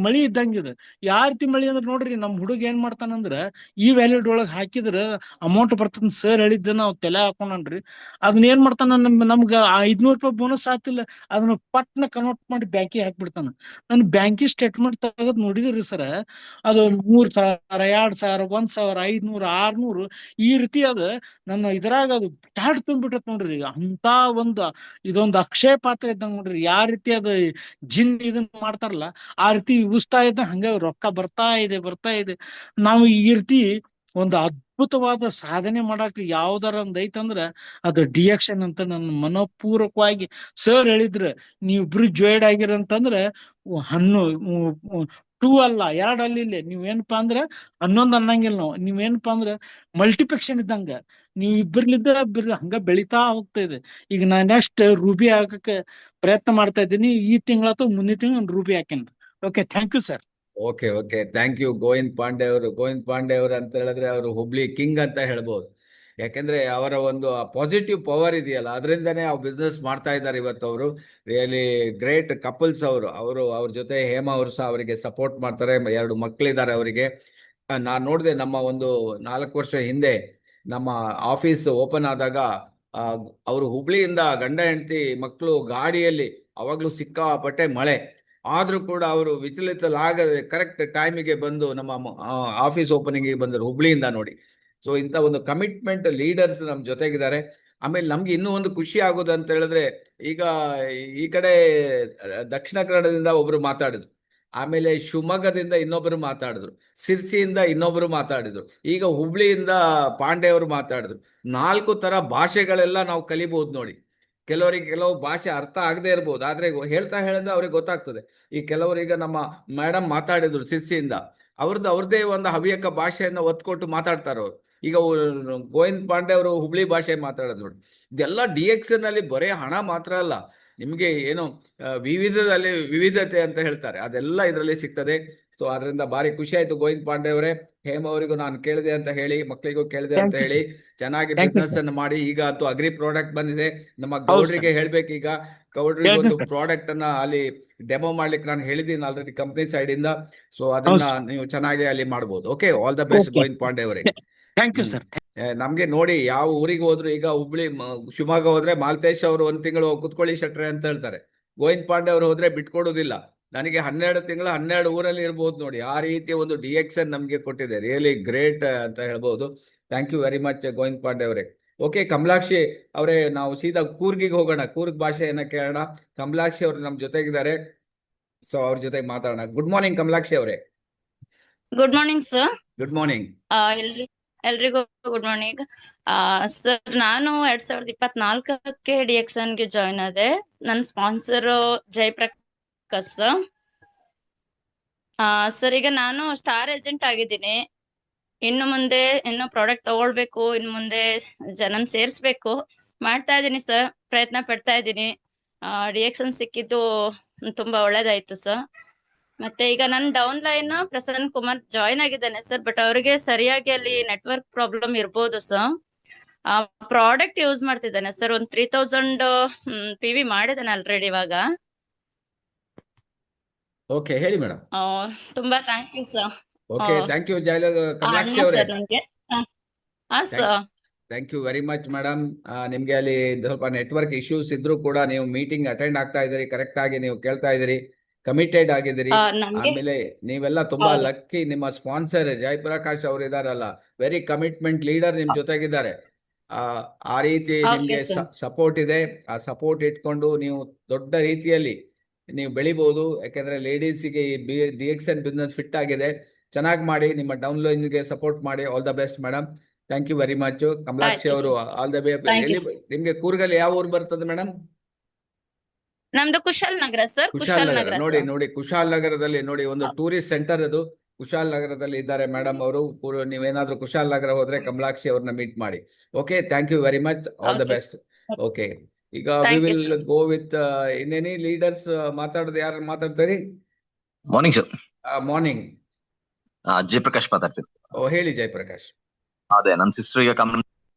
ಮಳಿ ಇದ್ದಂಗಿದೆ. ಯಾವ ರೀತಿ ಮಳಿ ಅಂದ್ರೆ ನೋಡ್ರಿ, ನಮ್ ಹುಡುಗ ಏನ್ ಮಾಡ್ತಾನಂದ್ರ ಈ ವ್ಯಾಲಿಡ್ ಒಳಗ್ ಹಾಕಿದ್ರ ಅಮೌಂಟ್ ಬರ್ತದ ಸರ್ ಹೇಳಿದ್ದ ನಾವ್ ತಲೆ ಹಾಕೊಂಡ್ರಿ, ಅದನ್ನ ಏನ್ ಮಾಡ್ತಾನ, ನಮ್ಗ 500 ರೂಪಾಯಿ ಬೋನಸ್ ಆತಿಲ್ಲ, ಅದನ್ನ ಪಟ್ನ ಕನ್ವರ್ಟ್ ಮಾಡಿ ಬ್ಯಾಂಕಿಗೆ ಹಾಕ್ಬಿಡ್ತಾನ. ನನ್ ಬ್ಯಾಂಕಿ ಸ್ಟೇಟ್ಮೆಂಟ್ ತೆಗದ್ ನೋಡಿದ್ರಿ ಸರ್, ಅದು 3,000, 2,000, 1,000, 500, 600 ಈ ರೀತಿ ಅದ ನನ್ನ ಇದ್ರಾಗ ಅದು ಟ್ಯಾಡ್ ತುಂಬಿಟ್ಟತ್ ನೋಡ್ರಿ. ಅಂತ ಇದೊಂದು ಅಕ್ಷಯ ಪಾತ್ರ ಇದ್ದಂಗ ನೋಡ್ರಿ. ಯಾವ ರೀತಿ ಅದ ಜಿನ್ ಇದನ್ ಮಾಡ್ತಾರಲ್ಲ ಆ ರೀತಿ ಉಸ್ತಾ ಇದ್ದ ಹಂಗ ರೊಕ್ಕ ಬರ್ತಾ ಇದೆ. ನಾವು ಈ ರೀತಿ ಒಂದು ಅದ್ಭುತವಾದ ಸಾಧನೆ ಮಾಡಕ್ ಯಾವ್ದಾರ ಒಂದ್ ಐತಂದ್ರ ಅದು ಡಿಎಕ್ಷನ್ ಅಂತ ನನ್ನ ಮನಪೂರ್ವಕವಾಗಿ ಸರ್ ಹೇಳಿದ್ರ. ನೀವಿಬ್ರು ಜಾಯ್ಡ್ ಆಗಿರಂತಂದ್ರ 2 ಅಲ್ಲ 2 ಅಲ್ಲಿ ನೀವೇನಪ್ಪಾ ಅಂದ್ರ 11 ಅನ್ನಂಗಿಲ್ಲ. ನೀವೇನಪ್ಪಾ ಅಂದ್ರ ಮಲ್ಟಿಪ್ಲೆಕ್ಷನ್ ಇದ್ದಂಗ ನೀವ್ ಇಬ್ಬರ್ಲಿದ್ದ ಹಂಗ ಬೆಳಿತಾ ಹೋಗ್ತಾ ಇದೆ. ಈಗ ನಾ ನೆಕ್ಸ್ಟ್ ರೂಬಿ ಹಾಕಕ್ಕೆ ಪ್ರಯತ್ನ ಮಾಡ್ತಾ ಇದ್ದೀನಿ. ಈ ತಿಂಗಳ ಅಥವಾ ಮುಂದಿನ ತಿಂಗಳು ರೂಬಿ ಹಾಕೇನ್. Okay, thank you sir. Okay, thank you Govind Pande ಅವರು ಅಂತ ಹೇಳಿದ್ರೆ ಅವರು ಹುಬ್ಳಿ ಕಿಂಗ್ ಅಂತ ಹೇಳ್ಬೋದು. ಯಾಕೆಂದ್ರೆ ಅವರ ಒಂದು ಪಾಸಿಟಿವ್ ಪವರ್ ಇದೆಯಲ್ಲ, ಅದರಿಂದನೇ ಅವ್ರು ಬಿಸ್ನೆಸ್ ಮಾಡ್ತಾ ಇದ್ದಾರೆ ಇವತ್ತು. ಅವರು ರಿಯಲಿ ಗ್ರೇಟ್ ಕಪಲ್ಸ್. ಅವ್ರ ಜೊತೆ ಹೇಮಾ ಅವರು ಸಹ ಅವರಿಗೆ ಸಪೋರ್ಟ್ ಮಾಡ್ತಾರೆ. 2 ಮಕ್ಕಳಿದ್ದಾರೆ ಅವರಿಗೆ. ನಾನು ನೋಡಿದೆ, ನಮ್ಮ ಒಂದು 4 ವರ್ಷ ಹಿಂದೆ ನಮ್ಮ ಆಫೀಸ್ ಓಪನ್ ಆದಾಗ ಅವರು ಹುಬ್ಳಿಯಿಂದ ಗಂಡ ಹೆಂಡತಿ ಮಕ್ಕಳು ಗಾಡಿಯಲ್ಲಿ, ಅವಾಗ್ಲೂ ಸಿಕ್ಕಾಪಟ್ಟೆ ಮಳೆ ಆದ್ರೂ ಕೂಡ ಅವರು ವಿಚಲಿತಲಾಗದೆ ಕರೆಕ್ಟ್ ಟೈಮಿಗೆ ಬಂದು ನಮ್ಮ ಆಫೀಸ್ ಓಪನಿಂಗ್ ಬಂದರು ಹುಬ್ಳಿಯಿಂದ ನೋಡಿ. ಸೊ ಇಂಥ ಒಂದು ಕಮಿಟ್ಮೆಂಟ್ ಲೀಡರ್ಸ್ ನಮ್ಮ ಜೊತೆಗಿದ್ದಾರೆ. ಆಮೇಲೆ ನಮ್ಗೆ ಇನ್ನೂ ಒಂದು ಖುಷಿ ಆಗೋದು ಅಂತ ಹೇಳಿದ್ರೆ, ಈಗ ಈ ಕಡೆ ದಕ್ಷಿಣ ಕನ್ನಡದಿಂದ ಒಬ್ರು ಮಾತಾಡಿದ್ರು, ಆಮೇಲೆ ಶಿವಮೊಗ್ಗದಿಂದ ಇನ್ನೊಬ್ರು ಮಾತಾಡಿದ್ರು, ಸಿರ್ಸಿಯಿಂದ ಇನ್ನೊಬ್ರು ಮಾತಾಡಿದ್ರು, ಈಗ ಹುಬ್ಳಿಯಿಂದ ಪಾಂಡೆ ಅವರು ಮಾತಾಡಿದ್ರು. 4 ತರ ಭಾಷೆಗಳೆಲ್ಲ ನಾವು ಕಲಿಬಹುದು ನೋಡಿ. ಕೆಲವು ಭಾಷೆ ಅರ್ಥ ಆಗದೆ ಇರ್ಬೋದು, ಆದ್ರೆ ಹೇಳ್ತಾ ಅವ್ರಿಗೆ ಗೊತ್ತಾಗ್ತದೆ. ಈ ಕೆಲವರೀಗ ನಮ್ಮ ಮೇಡಮ್ ಮಾತಾಡಿದ್ರು ಸಿರ್ಸಿಯಿಂದ, ಅವ್ರದ್ದೇ ಒಂದು ಹವ್ಯಕ ಭಾಷೆಯನ್ನು ಒತ್ಕೊಟ್ಟು ಮಾತಾಡ್ತಾರೆ ಅವ್ರು. ಈಗ ಗೋವಿಂದ್ ಪಾಂಡೆ ಅವರು ಹುಬ್ಳಿ ಭಾಷೆ ಮಾತಾಡೋದು ನೋಡಿ. ಇದೆಲ್ಲ DX ನಲ್ಲಿ ಬರೀ ಹಣ ಮಾತ್ರ ಅಲ್ಲ, ನಿಮ್ಗೆ ಏನು ವಿವಿಧತೆ ಅಂತ ಹೇಳ್ತಾರೆ, ಅದೆಲ್ಲ ಇದರಲ್ಲಿ ಸಿಗ್ತದೆ. ಸೊ ಅದರಿಂದ ಭಾರಿ ಖುಷಿ ಆಯ್ತು ಗೋವಿಂದ್ ಪಾಂಡೆ ಅವರೇ. ಹೇಮ ಅವರಿಗೂ ನಾನು ಕೇಳಿದೆ ಅಂತ ಹೇಳಿ, ಮಕ್ಕಳಿಗೂ ಕೇಳಿದೆ ಅಂತ Thank you, ಹೇಳಿ, ಚೆನ್ನಾಗಿ Thank you, ಬಿಸ್ನೆಸ್ sir. ಅನ್ನು ಮಾಡಿ ಈಗ ಅಂತೂ ಅಗ್ರಿ ಪ್ರಾಡಕ್ಟ್ ಬಂದಿದೆ. ನಮ್ಮ ಹೌದು ಗೌಡ್ರಿಗೆ ಹೇಳ್ಬೇಕೀಗ, ಗೌಡ್ರಿಗೆ ಹೇಳ್ತೀನಿ ಒಂದು sir. ಪ್ರಾಡಕ್ಟ್ ಅನ್ನ ಅಲ್ಲಿ ಡೆಮೋ ಮಾಡ್ಲಿಕ್ಕೆ ನಾನು ಹೇಳಿದ್ದೀನಿ ಆಲ್ರೆಡಿ ಕಂಪ್ನಿ ಸೈಡ್ ಇಂದ. ಸೊ ಅದನ್ನ ಹೌದು ನೀವು ಚೆನ್ನಾಗಿ ಅಲ್ಲಿ ಮಾಡ್ಬೋದು. Okay, all the best Okay. Govind Pandey ಅವರೇ. Thank you sir. ನಮ್ಗೆ ನೋಡಿ, ಯಾವ ಊರಿಗೆ ಹೋದ್ರು ಈಗ ಹುಬ್ಳಿ ಶಿವಮೊಗ್ಗ ಹೋದ್ರೆ ಮಾಲ್ತೇಶ್ ಅವರು 1 ತಿಂಗಳು ಕುತ್ಕೊಳ್ಳಿ ಶೆಟ್ರೆ ಅಂತ ಹೇಳ್ತಾರೆ. ಗೋವಿಂದ್ ಪಾಂಡೆ ಅವರು ಹೋದ್ರೆ ಬಿಟ್ಕೊಡೋದಿಲ್ಲ. ನನಗೆ 12 ತಿಂಗಳು 12 ಊರಲ್ಲಿ ಇರ್ಬೋದು ನೋಡಿ. ಆ ರೀತಿಯ ಒಂದು DX ನಮ್ಗೆ ಕೊಟ್ಟಿದೆ. ರಿಯಲಿ ಗ್ರೇಟ್ ಅಂತ ಹೇಳ್ಬೋದು. Thank you very much Govind Pandey ಅವರೇ. ಓಕೆ, ಕಮಲಾಕ್ಷಿ ಅವರೇ, ನಾವು ಸೀದಾ ಕೂರ್ಗಿಗೆ ಹೋಗೋಣ, ಕೂರ್ಗ್ ಭಾಷೆಯನ್ನ ಕೇಳೋಣ. ಕಮಲಾಕ್ಷಿ ಅವರು ನಮ್ ಜೊತೆಗಿದ್ದಾರೆ, ಸೊ ಅವ್ರ ಜೊತೆಗೆ ಮಾತಾಡೋಣ. ಗುಡ್ ಮಾರ್ನಿಂಗ್ ಕಮಲಾಕ್ಷಿ ಅವರೇ. Good morning sir. Good morning. ಎಲ್ರಿಗೂ ಗುಡ್ ಮಾರ್ನಿಂಗ್. ಸರ್, ನಾನು 2024ಕ್ಕೆ ಡಿಎಕ್ಸನ್ಗೆ ಜಾಯ್ನ್ ಆದೆ. ನನ್ನ ಸ್ಪಾನ್ಸರ್ ಜಯಪ್ರಕಾಶ್ ಸರ್. ಸರ್, ಈಗ ನಾನು ಸ್ಟಾರ್ ಏಜೆಂಟ್ ಆಗಿದ್ದೀನಿ. ಇನ್ನು ಮುಂದೆ ಇನ್ನೂ ಪ್ರಾಡಕ್ಟ್ ತಗೊಳ್ಬೇಕು, ಇನ್ನು ಮುಂದೆ ಜನನ್ ಸೇರಿಸ್ಬೇಕು ಮಾಡ್ತಾ ಇದ್ದೀನಿ ಸರ್. ಪ್ರಯತ್ನ ಪಡ್ತಾ ಇದ್ದೀನಿ. ಡಿಎಕ್ಸನ್ ಸಿಕ್ಕಿದ್ದು ತುಂಬಾ ಒಳ್ಳೇದಾಯ್ತು ಸರ್. ಮತ್ತೆ ಈಗ ನನ್ನ down line Prasanna Kumar join ಆಗಿದ್ದಾನೆ ಸರ್. ಬಟ್ ಅವರಿಗೆ ಸರಿಯಾಗಿ ಅಲ್ಲಿ ನೆಟ್ವರ್ಕ್ ಪ್ರಾಬ್ಲಮ್ ಇರ್ಬೋದು ಸರ್. ಪ್ರಾಡಕ್ಟ್ ಯೂಸ್ ಮಾಡ್ತಿದ್ದಾನೆ ಸರ್. ಒಂದು 3000 PV ಮಾಡಿದ್ದಾನೆ ಆಲ್ರೆಡಿ ಇವಾಗ. ಓಕೆ, ಹೇಳಿ ಮೇಡಮ್. ತುಂಬಾ thank you sir. Okay, thank you Kamalakshi ಅವರೇ. ಸರ್ ನನಗೆ sir thank you very much madam. ನಿಮ್ಗೆ ಅಲ್ಲಿ ಸ್ವಲ್ಪ ನೆಟ್ವರ್ಕ್ ಇಶ್ಯೂಸ್ ಇದ್ರೂ ಕೂಡ ನೀವು ಮೀಟಿಂಗ್ ಅಟೆಂಡ್ ಆಗ್ತಾ ಇದ್ದೀರಿ, ಕರೆಕ್ಟ್ ಆಗಿ ನೀವು ಕೇಳ್ತಾ ಇದ್ದೀರಿ, ಕಮಿಟೆಡ್ ಆಗಿದ್ದೀರಿ. ನಮ್ಗೆ ಆಮೇಲೆ ನೀವೆಲ್ಲ ತುಂಬಾ ಹೌದು. ಲಕ್ಕಿ. ನಿಮ್ಮ ಸ್ಪಾನ್ಸರ್ ಜಯಪ್ರಕಾಶ್ ಅವರು ಇದಾರಲ್ಲ, ವೆರಿ ಕಮಿಟ್ಮೆಂಟ್ ಲೀಡರ್ ನಿಮ್ ಜೊತೆಗಿದ್ದಾರೆ. ಆ ರೀತಿ Okay, ನಿಮ್ಗೆ sir. ಸಪೋರ್ಟ್ ಇದೆ. ಆ ಸಪೋರ್ಟ್ ಇಟ್ಕೊಂಡು ನೀವು ದೊಡ್ಡ ರೀತಿಯಲ್ಲಿ ನೀವು ಬೆಳಿಬಹುದು. ಯಾಕಂದ್ರೆ ಲೇಡೀಸ್ಗೆ ಈ DXN ಬಿಸ್ನೆಸ್ ಫಿಟ್ ಆಗಿದೆ. ಚೆನ್ನಾಗಿ ಮಾಡಿ, ನಿಮ್ಮ ಡೌನ್ ಲೈನ್ಗೆ ಸಪೋರ್ಟ್ ಮಾಡಿ. All the best madam. Thank you very much Kamalakshi ಆಯ್ತು ಅವರು. ಆಲ್ ದ Thank you, ನಿಮ್ಗೆ ಕೂರ್ಗಲ್ಲಿ ಯಾವ ಊರು ಬರ್ತದೆ ಮೇಡಮ್? ನಮ್ದು ಕುಶಾಲ್ ನಗರ ಸರ್. ಕುಶಾಲ್ ನಗರ. ನೋಡಿ ಕುಶಾಲ್ ನಗರದಲ್ಲಿ ನೋಡಿ ಒಂದು ಟೂರಿಸ್ಟ್ ಸೆಂಟರ್ ಅದು. ಕುಶಾಲ್ ನಗರದಲ್ಲಿ ಇದ್ದಾರೆ ಮೇಡಮ್ ಅವರು. ನೀವೇನಾದ್ರೂ ಕುಶಾಲ್ ನಗರ ಹೋದ್ರೆ ಕಮಲಾಕ್ಷಿ ಅವ್ರನ್ನ ಮೀಟ್ ಮಾಡಿ. Okay, thank you very much. All the Okay. Best. Okay, ಈಗ we Thank you, will sir. Go with ಇನ್ನೆನಿ ಲೀಡರ್ಸ್. ಮಾತಾಡೋದು ಯಾರು ಮಾತಾಡ್ತಾರೆ? Morning sir. ಮಾರ್ನಿಂಗ್. ಜಯಪ್ರಕಾಶ್ ಮಾತಾಡ್ತೀನಿ. ಹೇಳಿ ಜಯಪ್ರಕಾಶ್. ಅದೇ ನನ್ನ ಸಿಸ್ಟರ್ ಈಗ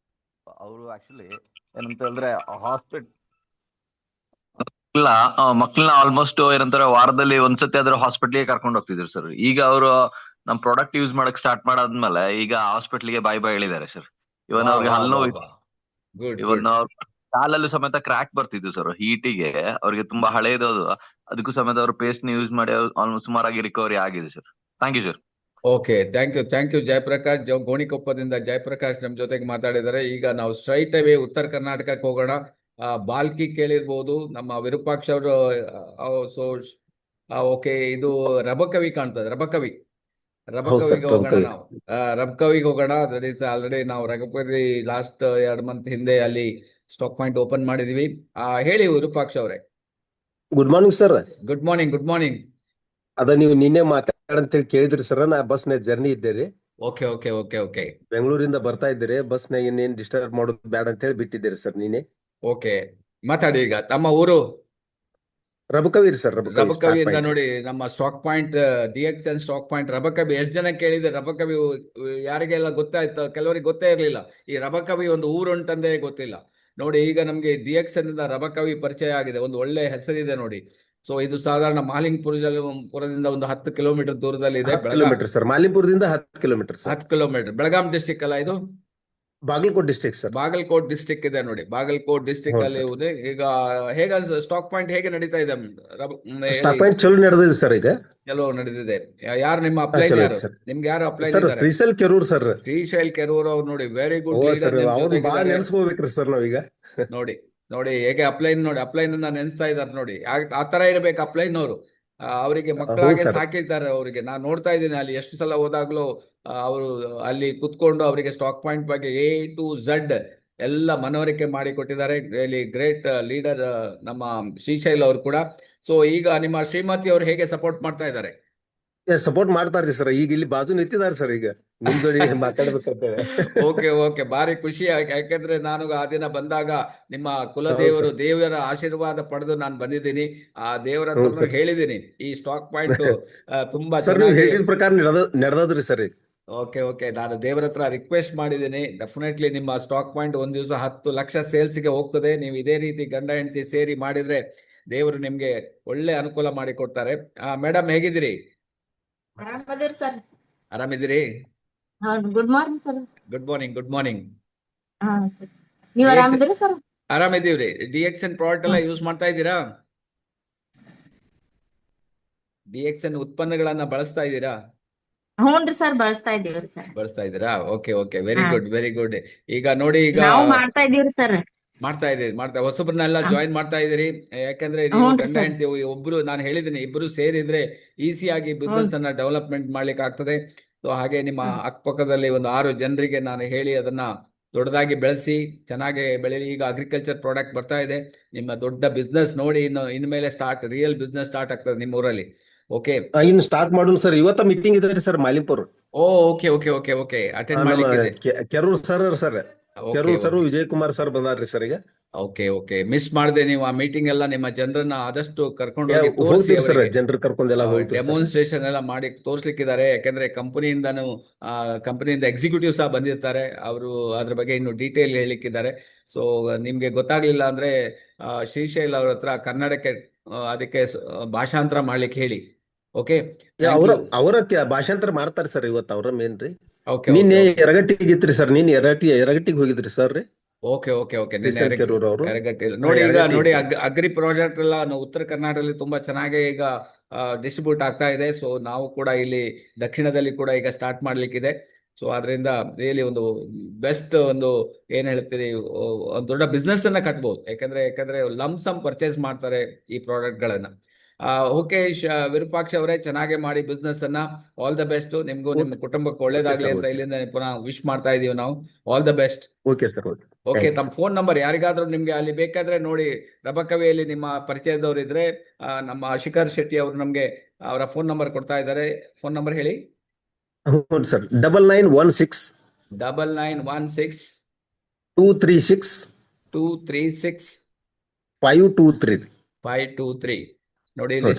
ಅವರು ಆಕ್ಚುಲಿ ಏನಂತ ಹೇಳಿದ್ರೆ ಮಕ್ಕಳನ್ನ ಆಲ್ಮೋಸ್ಟ್ ಏನಂತಾರೆ ವಾರದಲ್ಲಿ ಒಂದ್ಸತಿ ಆದ್ರೂ ಹಾಸ್ಪಿಟ್ಲಿಗೆ ಕರ್ಕೊಂಡು ಹೋಗ್ತಿದ್ರು ಸರ್. ಈಗ ಅವರು ನಮ್ ಪ್ರಾಡಕ್ಟ್ ಯೂಸ್ ಮಾಡಕ್ ಸ್ಟಾರ್ಟ್ ಮಾಡಾದ್ಮೇಲೆ ಈಗ ಹಾಸ್ಪಿಟ್ಲಿಗೆ ಬಾಯ್ ಹೇಳಿದ್ದಾರೆ ಸರ್. ಇವನ್ ಅವ್ರಿಗೆ ಹಲ್ಲು ಇವನ್ ಅವ್ರ ಕಾಲಲ್ಲೂ ಸಮೇತ ಕ್ರ್ಯಾಕ್ ಬರ್ತಿದ್ವು ಸರ್ ಹೀಟಿಗೆ. ಅವ್ರಿಗೆ ತುಂಬಾ ಹಳೇದು, ಅದಕ್ಕೂ ಸಮೇತ ಅವ್ರು ಪೇಸ್ಟ್ ನ ಯೂಸ್ ಮಾಡಿ ಆಲ್ಮೋಸ್ಟ್ ಸುಮಾರಾಗಿ ರಿಕವರಿ ಆಗಿದೆ sir. Thank you sir. Okay, thank you Jayaprakash. ಗೋಣಿಕೊಪ್ಪದಿಂದ ಜಯಪ್ರಕಾಶ್ ನಮ್ ಜೊತೆಗೆ ಮಾತಾಡಿದ್ದಾರೆ. ಈಗ ನಾವು ಸ್ಟ್ರೈಟ್ ಅವೇ ಉತ್ತರ ಕರ್ನಾಟಕಕ್ಕೆ ಹೋಗೋಣ. ಬಾಲ್ಕಿ ಕೇಳಿರ್ಬೋದು, ನಮ್ಮ ವಿರೂಪಾಕ್ಷ ಅವರು. ಓಕೆ, ಇದು ರಬಕವಿ ಕಾಣ್ತದೆ. ರಬಕವಿಗೆ ಹೋಗೋಣ ನಾವು. ರಬಕವಿಗೆ ಹೋಗೋಣ. ಆಲ್ರೆಡಿ ನಾವು ರಬಕವಿ ಲಾಸ್ಟ್ 2 ಮಂತ್ ಹಿಂದೆ ಅಲ್ಲಿ ಸ್ಟಾಕ್ ಪಾಯಿಂಟ್ ಓಪನ್ ಮಾಡಿದೀವಿ. ಹೇಳಿ ವಿರೂಪಾಕ್ಷ ಅವರೇ. Good morning sir. Good morning. ಅದ ನೀವು ನಿನ್ನೆ ಮಾತಾಡಂತೇಳಿ ಕೇಳಿದ್ರಿ ಸರ್. ನಾ ಬಸ್ನ ಜರ್ನಿ ಇದ್ದೇರಿ. ಓಕೆ. ಬೆಂಗಳೂರಿಂದ ಬರ್ತಾ ಇದ್ದೀರಿ. ಬಸ್ನ ಇನ್ನೇನ್ ಡಿಸ್ಟರ್ಬ್ ಮಾಡೋದು ಬೇಡ ಅಂತ ಹೇಳಿ ಬಿಟ್ಟಿದ್ದೀರಿ ಸರ್ ನೀನೆ. ಓಕೆ, ಮಾತಾಡಿ. ಈಗ ತಮ್ಮ ಊರು? ರಬಕವಿ ಸರ್. ರಬಕವಿಯಿಂದ ನೋಡಿ ನಮ್ಮ stock point DXN stock point Rabakavi. ಎಷ್ಟು ಜನ ಕೇಳಿದೆ ರಬಕವಿ? ಯಾರಿಗೆಲ್ಲ ಗೊತ್ತಾಯ್ತು? ಕೆಲವರಿಗೆ ಗೊತ್ತೇ ಇರ್ಲಿಲ್ಲ ಈ ರಬಕವಿ ಒಂದು ಊರು ಉಂಟಂದೇ ಗೊತ್ತಿಲ್ಲ. ನೋಡಿ, ಈಗ ನಮ್ಗೆ DXN ಇಂದ ರಬಕವಿ ಪರಿಚಯ ಆಗಿದೆ. ಒಂದು ಒಳ್ಳೆ ಹೆಸರಿದೆ ನೋಡಿ. ಸೊ ಇದು ಸಾಧಾರಣ ಮಾಲಿಂಗ್ಪುರದಿಂದ ಒಂದು 10 ಕಿಲೋಮೀಟರ್ ದೂರದಲ್ಲಿ ಇದೆ. ಸರ್ ಮಾಲಿಂಪುರದಿಂದ 10 kilometre sir. 10 kilometre. Belgaum district ಅಲ್ಲ ಇದು? Bagalkot district sir. Bagalkot district ಇದೆ ನೋಡಿ. ಬಾಗಲಕೋಟ್ ಡಿಸ್ಟಿಕ್ ಅಲ್ಲಿ ಇದೆ. ಈಗ ಹೇಗೆ ಸ್ಟಾಕ್ ಪಾಯಿಂಟ್ ಹೇಗೆ ನಡೀತಾ ಇದೆ? ಸ್ಟಾಕ್ ಪಾಯಿಂಟ್ ಚಲೋ ನಡೆದಿದೆ ಸರ್. ಈಗ ಚಲೋ ನಡೆದಿದೆ. ಯಾರು ನಿಮ್ಮ ಅಪ್ಲೈನ್? ಯಾರು ನಿಮ್ಗೆ ಯಾರು ಅಪ್ಲೈನ್? ಶ್ರೀಶೈಲ್ ಕೆರೂರ್ ಸರ್. ಶ್ರೀಶೈಲ್ ಕೆರೂರ್ ಅವ್ರು ನೋಡಿ, ವೆರಿ ಗುಡ್ ಲೀಡರ್. ನೆನೆಸ್ಕೋಬೇಕ್ರಿ ಸರ್ ನಾವೀಗ. ನೋಡಿ ಹೇಗೆ ಅಪ್ಲೈನ್ ಅನ್ನ ನೆನೆಸ್ತಾ ಇದಾರೆ ನೋಡಿ. ಆ ತರ ಇರ್ಬೇಕು ಅಪ್ಲೈನ್ ಅವರು. ಅವರಿಗೆ ಮಕ್ಕಳಾಗೆ ಸಾಕಿರ್ತಾರೆ. ಅವರಿಗೆ ನಾನು ನೋಡ್ತಾ ಇದ್ದೀನಿ ಅಲ್ಲಿ ಎಷ್ಟು ಸಲ ಹೋದಾಗ್ಲೂ ಅವರು ಅಲ್ಲಿ ಕುತ್ಕೊಂಡು ಅವರಿಗೆ ಸ್ಟಾಕ್ ಪಾಯಿಂಟ್ ಬಗ್ಗೆ A to Z ಎಲ್ಲ ಮನವರಿಕೆ ಮಾಡಿ ಕೊಟ್ಟಿದ್ದಾರೆ. ರಿಯಲಿ ಗ್ರೇಟ್ ಲೀಡರ್ ನಮ್ಮ ಶ್ರೀಶೈಲ್ ಅವರು ಕೂಡ. ಸೊ ಈಗ ನಿಮ್ಮ ಶ್ರೀಮತಿ ಅವರು ಹೇಗೆ ಸಪೋರ್ಟ್ ಮಾಡ್ತಾ ಇದ್ದಾರೆ? ಸಪೋರ್ಟ್ ಮಾಡ್ತಾರ್ರಿ ಸರ್. ಈಗ ಇಲ್ಲಿ ಬಾಜು ನಿಂತಿದ್ದಾರೆ ಸರ್, ಈಗ ನಿಮ್ ಜೋಡಿ ಮಾತಾಡ್ಬೇಕಂತೇಳಿ. ಓಕೆ ಓಕೆ, ಭಾರಿ ಖುಷಿ. ಯಾಕೆಂದ್ರೆ ನಾನು ಆ ದಿನ ಬಂದಾಗ ನಿಮ್ಮ ಹೌದು ಕುಲದೇವರು ಸರ್. ದೇವರ ಆಶೀರ್ವಾದ ಪಡೆದು ನಾನು ಬಂದಿದ್ದೀನಿ. ಆ ದೇವರ ಹ್ಞೂ ಹತ್ರನು ಸರ್. ಹೇಳಿದ್ದೀನಿ ಈ ಸ್ಟಾಕ್ ಪಾಯಿಂಟ್ ತುಂಬಾ ಸರ್ ನೀವು ಚೆನ್ನಾಗಿ. ಹೇಳಿದ ಪ್ರಕಾರ ನಡೆದದ್ರಿ ಸರ್ ಈಗ. ಓಕೆ ಓಕೆ, ನಾನು ದೇವರ ಹತ್ರ ರಿಕ್ವೆಸ್ಟ್ ಮಾಡಿದ್ದೀನಿ. ಡೆಫಿನೆಟ್ಲಿ ನಿಮ್ಮ ಸ್ಟಾಕ್ ಪಾಯಿಂಟ್ ಒಂದ್ ದಿವಸ 10 ಲಕ್ಷ ಸೇಲ್ಸ್ಗೆ ಹೋಗ್ತದೆ. ನೀವು ಇದೇ ರೀತಿ ಗಂಡ ಹೆಂಡತಿ ಸೇರಿ ಮಾಡಿದ್ರೆ ದೇವರು ನಿಮ್ಗೆ ಒಳ್ಳೆ ಅನುಕೂಲ ಮಾಡಿ ಕೊಡ್ತಾರೆ. ಮೇಡಮ್ ಹೇಗಿದ್ದೀರಿ? ಆರಾಮದಿರಿ ಸರ್. ಆರಾಮಿದ್ದೀರಿ? Good morning sir. Good morning, good morning. ನೀವ್ ಆರಾಮದಿರಿ ಸರ್? ಆರಾಮಿದ್ದೀವ್ರಿ. DXN ಪ್ರಾಡಕ್ಟ್ ಎಲ್ಲ ಯೂಸ್ ಮಾಡ್ತಾ ಇದ್ದೀರಾ? DXN ಉತ್ಪನ್ನಗಳನ್ನ ಬಳಸ್ತಾ ಇದ್ದೀರಾ? ಹ್ಞೂನ್ರಿ ಸರ್, ಬಳಸ್ತಾ ಇದ್ದೀವ್ರಿ ಸರ್. ಬಳಸ್ತಾ ಇದ್ದೀರಾ? ಓಕೆ ಓಕೆ, ವೆರಿ ಹಾ. Good very good. ಈಗ ನೋಡಿ, ಈಗ ನಾವು ಮಾಡ್ತಾ ಇದ್ದೀವ್ರಿ ಸರ್. ಮಾಡ್ತಾ ಹೊಸಬ್ರನ್ನೆಲ್ಲ ಹಾ. ಜಾಯಿನ್ ಮಾಡ್ತಾ ಇದ್ದೀರಿ. ಯಾಕಂದ್ರೆ ನೀವು ಹ್ಞೂನ್ರಿ ಗಂಡ ಸರ್. ಹೆಂಡತಿ ಒಬ್ರು, ನಾನು ಹೇಳಿದ್ದೀನಿ, ಇಬ್ರು ಸೇರಿದ್ರೆ ಈಸಿಯಾಗಿ ಬಿಸ್ನೆಸ್ ಅನ್ನ ಡೆವಲಪ್ಮೆಂಟ್ ಮಾಡ್ಲಿಕ್ಕೆ ಆಗ್ತದೆ. ಸೊ ಹಾಗೆ ನಿಮ್ಮ ಅಕ್ಕಪಕ್ಕದಲ್ಲಿ ಒಂದು 6 ಜನರಿಗೆ ನಾನು ಹೇಳಿ ಅದನ್ನ ದೊಡ್ಡದಾಗಿ ಬೆಳೆಸಿ ಚೆನ್ನಾಗಿ ಬೆಳೀಲಿ. ಈಗ ಅಗ್ರಿಕಲ್ಚರ್ ಪ್ರಾಡಕ್ಟ್ ಬರ್ತಾ ಇದೆ. ನಿಮ್ಮ ದೊಡ್ಡ ಬಿಸ್ನೆಸ್ ನೋಡಿ, ಇನ್ಮೇಲೆ ರಿಯಲ್ ಬಿಸ್ನೆಸ್ ಸ್ಟಾರ್ಟ್ ಆಗ್ತದೆ ನಿಮ್ಮ ಊರಲ್ಲಿ. ಓಕೆ, ಇನ್ನು ಸ್ಟಾರ್ಟ್ ಮಾಡೋಣ ಸರ್. ಇವತ್ತ ಮೀಟಿಂಗ್ ಇದೆ sir Malimpur. Okay okay okay okay, attend ನಮ್ಮ ಮಾಡ್ಲಿಕ್ಕಿದೆ. Kerur sir okay Kerur sir Vijay Kumar sir ಬಂದಾರ್ರಿ ಸರ್ ಈಗ. ಓಕೆ ಓಕೆ, ಮಿಸ್ ಮಾಡದೆ ನೀವು ಆ ಮೀಟಿಂಗ್ ಎಲ್ಲ ನಿಮ್ಮ ಜನರನ್ನ ಆದಷ್ಟು ಕರ್ಕೊಂಡು ಹೋಗಿ ತೋರಿಸಿ ಹೋಗ್ತೀವಿ ಸರ್, ಅವರಿಗೆ ಜನರು ಕರ್ಕೊಂಡೆಲ್ಲ ಹೋಗ್ತೀವಿ ಸರ್. ಡೆಮೋನ್ಸ್ಟ್ರೇಷನ್ ಎಲ್ಲ ಮಾಡಿ ತೋರಿಸ್ಲಿಕ್ಕಿದ್ದಾರೆ. ಯಾಕಂದ್ರೆ ಕಂಪನಿಯಿಂದ ಎಕ್ಸಿಕ್ಯೂಟಿವ್ ಸಹ ಬಂದಿರ್ತಾರೆ. ಅವರು ಅದ್ರ ಬಗ್ಗೆ ಇನ್ನು ಡೀಟೇಲ್ ಹೇಳಿಕ್ಕಿದ್ದಾರೆ. ಸೊ ನಿಮ್ಗೆ ಗೊತ್ತಾಗ್ಲಿಲ್ಲ ಅಂದ್ರೆ ಶ್ರೀಶೈಲ್ ಅವ್ರ ಹತ್ರ ಕನ್ನಡಕ್ಕೆ ಅದಕ್ಕೆ ಭಾಷಾಂತರ ಮಾಡ್ಲಿಕ್ಕೆ ಹೇಳಿ. ಓಕೆ, ಅವರ ಭಾಷಾಂತರ ಮಾಡ್ತಾರೆ ಸರ್ ಇವತ್ತು. ಅವ್ರ ಮೇನ್ ರೀ. ಓಕೆ ನಿನ್ನೆ ಯರಗಟ್ಟಿಗೆ ಇತ್ರಿ ಸರ್. ನಿನ್ನೆ ಯರಗಟ್ಟಿಗೆ ಹೋಗಿದ್ರಿ ಸರ್ ರೀ. ಓಕೆ ಓಕೆ ಓಕೆ, ಕೆರೂರ್ ಅವರು ನೋಡಿ. ಈಗ ನೋಡಿ, ಅಗ್ರಿ ಪ್ರಾಜೆಕ್ಟ್ ಎಲ್ಲ ಉತ್ತರ ಕರ್ನಾಟಕದಲ್ಲಿ ತುಂಬಾ ಚೆನ್ನಾಗಿ ಈಗ ಡಿಸ್ಟ್ರಿಬ್ಯೂಟ್ ಆಗ್ತಾ ಇದೆ. ಸೊ ನಾವು ಕೂಡ ಇಲ್ಲಿ ದಕ್ಷಿಣದಲ್ಲಿ ಕೂಡ ಈಗ ಸ್ಟಾರ್ಟ್ ಮಾಡ್ಲಿಕ್ಕಿದೆ. ಸೊ ಅದರಿಂದ ರಿಯಲಿ ಒಂದು ಬೆಸ್ಟ್ ಒಂದು ಏನ್ ಹೇಳ್ತೀರಿ, ಒಂದು ದೊಡ್ಡ ಬಿಸ್ನೆಸ್ ಅನ್ನ ಕಟ್ಬಹುದು. ಯಾಕಂದ್ರೆ ಲಂಸಮ್ ಪರ್ಚೇಸ್ ಮಾಡ್ತಾರೆ ಈ ಪ್ರಾಡಕ್ಟ್ ಗಳನ್ನ. ಓಕೆ, ವಿರೂಪಾಕ್ಷ ಅವರೇ, ಚೆನ್ನಾಗಿ ಮಾಡಿ ಬಿಸ್ನೆಸ್ ಅನ್ನ. ಆಲ್ ದ ಬೆಸ್ಟ್ ನಿಮ್ಗೂ ನಿಮ್ಮ ಕುಟುಂಬಕ್ಕೆ ಒಳ್ಳೇದಾಗ್ಲಿ ಅಂತ ಇಲ್ಲಿಂದ ಪುನಃ ವಿಶ್ ಮಾಡ್ತಾ ಇದೀವಿ ನಾವು. All the best. Okay sir. Okay, ತಮ್ಮ ಫೋನ್ ನಂಬರ್ ಯಾರಿಗಾದ್ರೂ ನಿಮ್ಗೆ ಅಲ್ಲಿ ಬೇಕಾದ್ರೆ ನೋಡಿ, ರಬಕವಿಯಲ್ಲಿ ನಿಮ್ಮ ಪರಿಚಯದವ್ರು ಇದ್ರೆ ನಮ್ಮ ಶಿಖರ್ ಶೆಟ್ಟಿ ಅವರು ನಮ್ಗೆ ಅವರ ಫೋನ್ ನಂಬರ್ ಕೊಡ್ತಾ ಇದ್ದಾರೆ. ಫೋನ್ ನಂಬರ್ ಹೇಳಿ. ಹೌದು ಸರ್, 9916 9916 236 236 523 523. ನೋಡಿ, ಇಲ್ಲಿ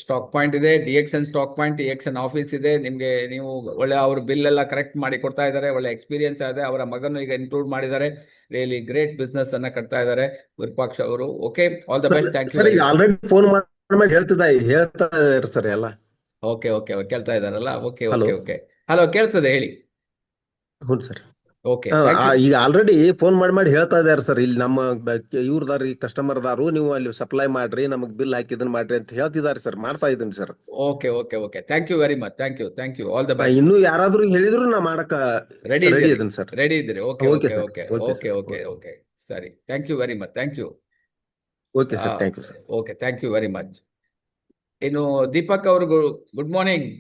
ಸ್ಟಾಕ್ ಪಾಯಿಂಟ್ ಇದೆ, DXN stock point, DXN office ಇದೆ. ನಿಮ್ಗೆ ನೀವು ಒಳ್ಳೆ ಅವ್ರ ಬಿಲ್ ಎಲ್ಲ ಕರೆಕ್ಟ್ ಮಾಡಿ ಕೊಡ್ತಾ ಇದ್ದಾರೆ. ಒಳ್ಳೆ ಎಕ್ಸ್ಪೀರಿಯನ್ಸ್ ಇದೆ. ಅವರ ಮಗನ್ನು ಈಗ ಇನ್ಕ್ಲೂಡ್ ಮಾಡಿದ್ದಾರೆ. ರಿಯಲಿ ಗ್ರೇಟ್ ಬಿಸ್ನೆಸ್ ಅನ್ನ ಕಟ್ತಾ ಇದ್ದಾರೆ ವಿರೂಪಾಕ್ಷ ಅವರು. Okay, all the best. Thank you. Already phone ಮಾಡಿ ಹೇಳ್ತಾ ಸರ್ ಎಲ್ಲ. ಓಕೆ ಓಕೆ, ಕೇಳ್ತಾ ಇದಾರಲ್ಲ. ಓಕೆ ಓಕೆ ಓಕೆ, ಹಲೋ, ಕೇಳ್ತದೆ, ಹೇಳಿ. ಹೌದು ಸರ್. ಓಕೆ, ಈಗ ಆಲ್ರೆಡಿ ಫೋನ್ ಮಾಡಿ ಹೇಳ್ತಾ ಇದಾರೆ ಸರ್. ಇಲ್ಲಿ ನಮ್ಮ ಇವ್ರದಾರಿ ಕಸ್ಟಮರ್ ದಾರು, ನೀವು ಅಲ್ಲಿ ಸಪ್ಲೈ ಮಾಡ್ರಿ, ನಮಗ್ ಬಿಲ್ ಹಾಕಿದನ್ ಮಾಡ್ರಿ ಅಂತ ಹೇಳ್ತಿದ್ದಾರೆ ಸರ್. ಮಾಡ್ತಾ ಇದ್ದೀನಿ sir. Okay okay okay, thank you very much. Thank you, all the best. ಇನ್ನು ಯಾರಾದ್ರೂ ಹೇಳಿದ್ರು ನಾ ಮಾಡಕ ರೆಡಿ ಇದ್ದೀನಿ ಸರ್. ರೆಡಿ ಇದ್ದೀರಿ? Okay okay okay okay okay sir. Okay okay, ಸರಿ. Thank you very much. Thank you. Okay sir, thank you sir. Okay, thank you very much. ಇನ್ನು ದೀಪಕ್ ಅವರು, good morning.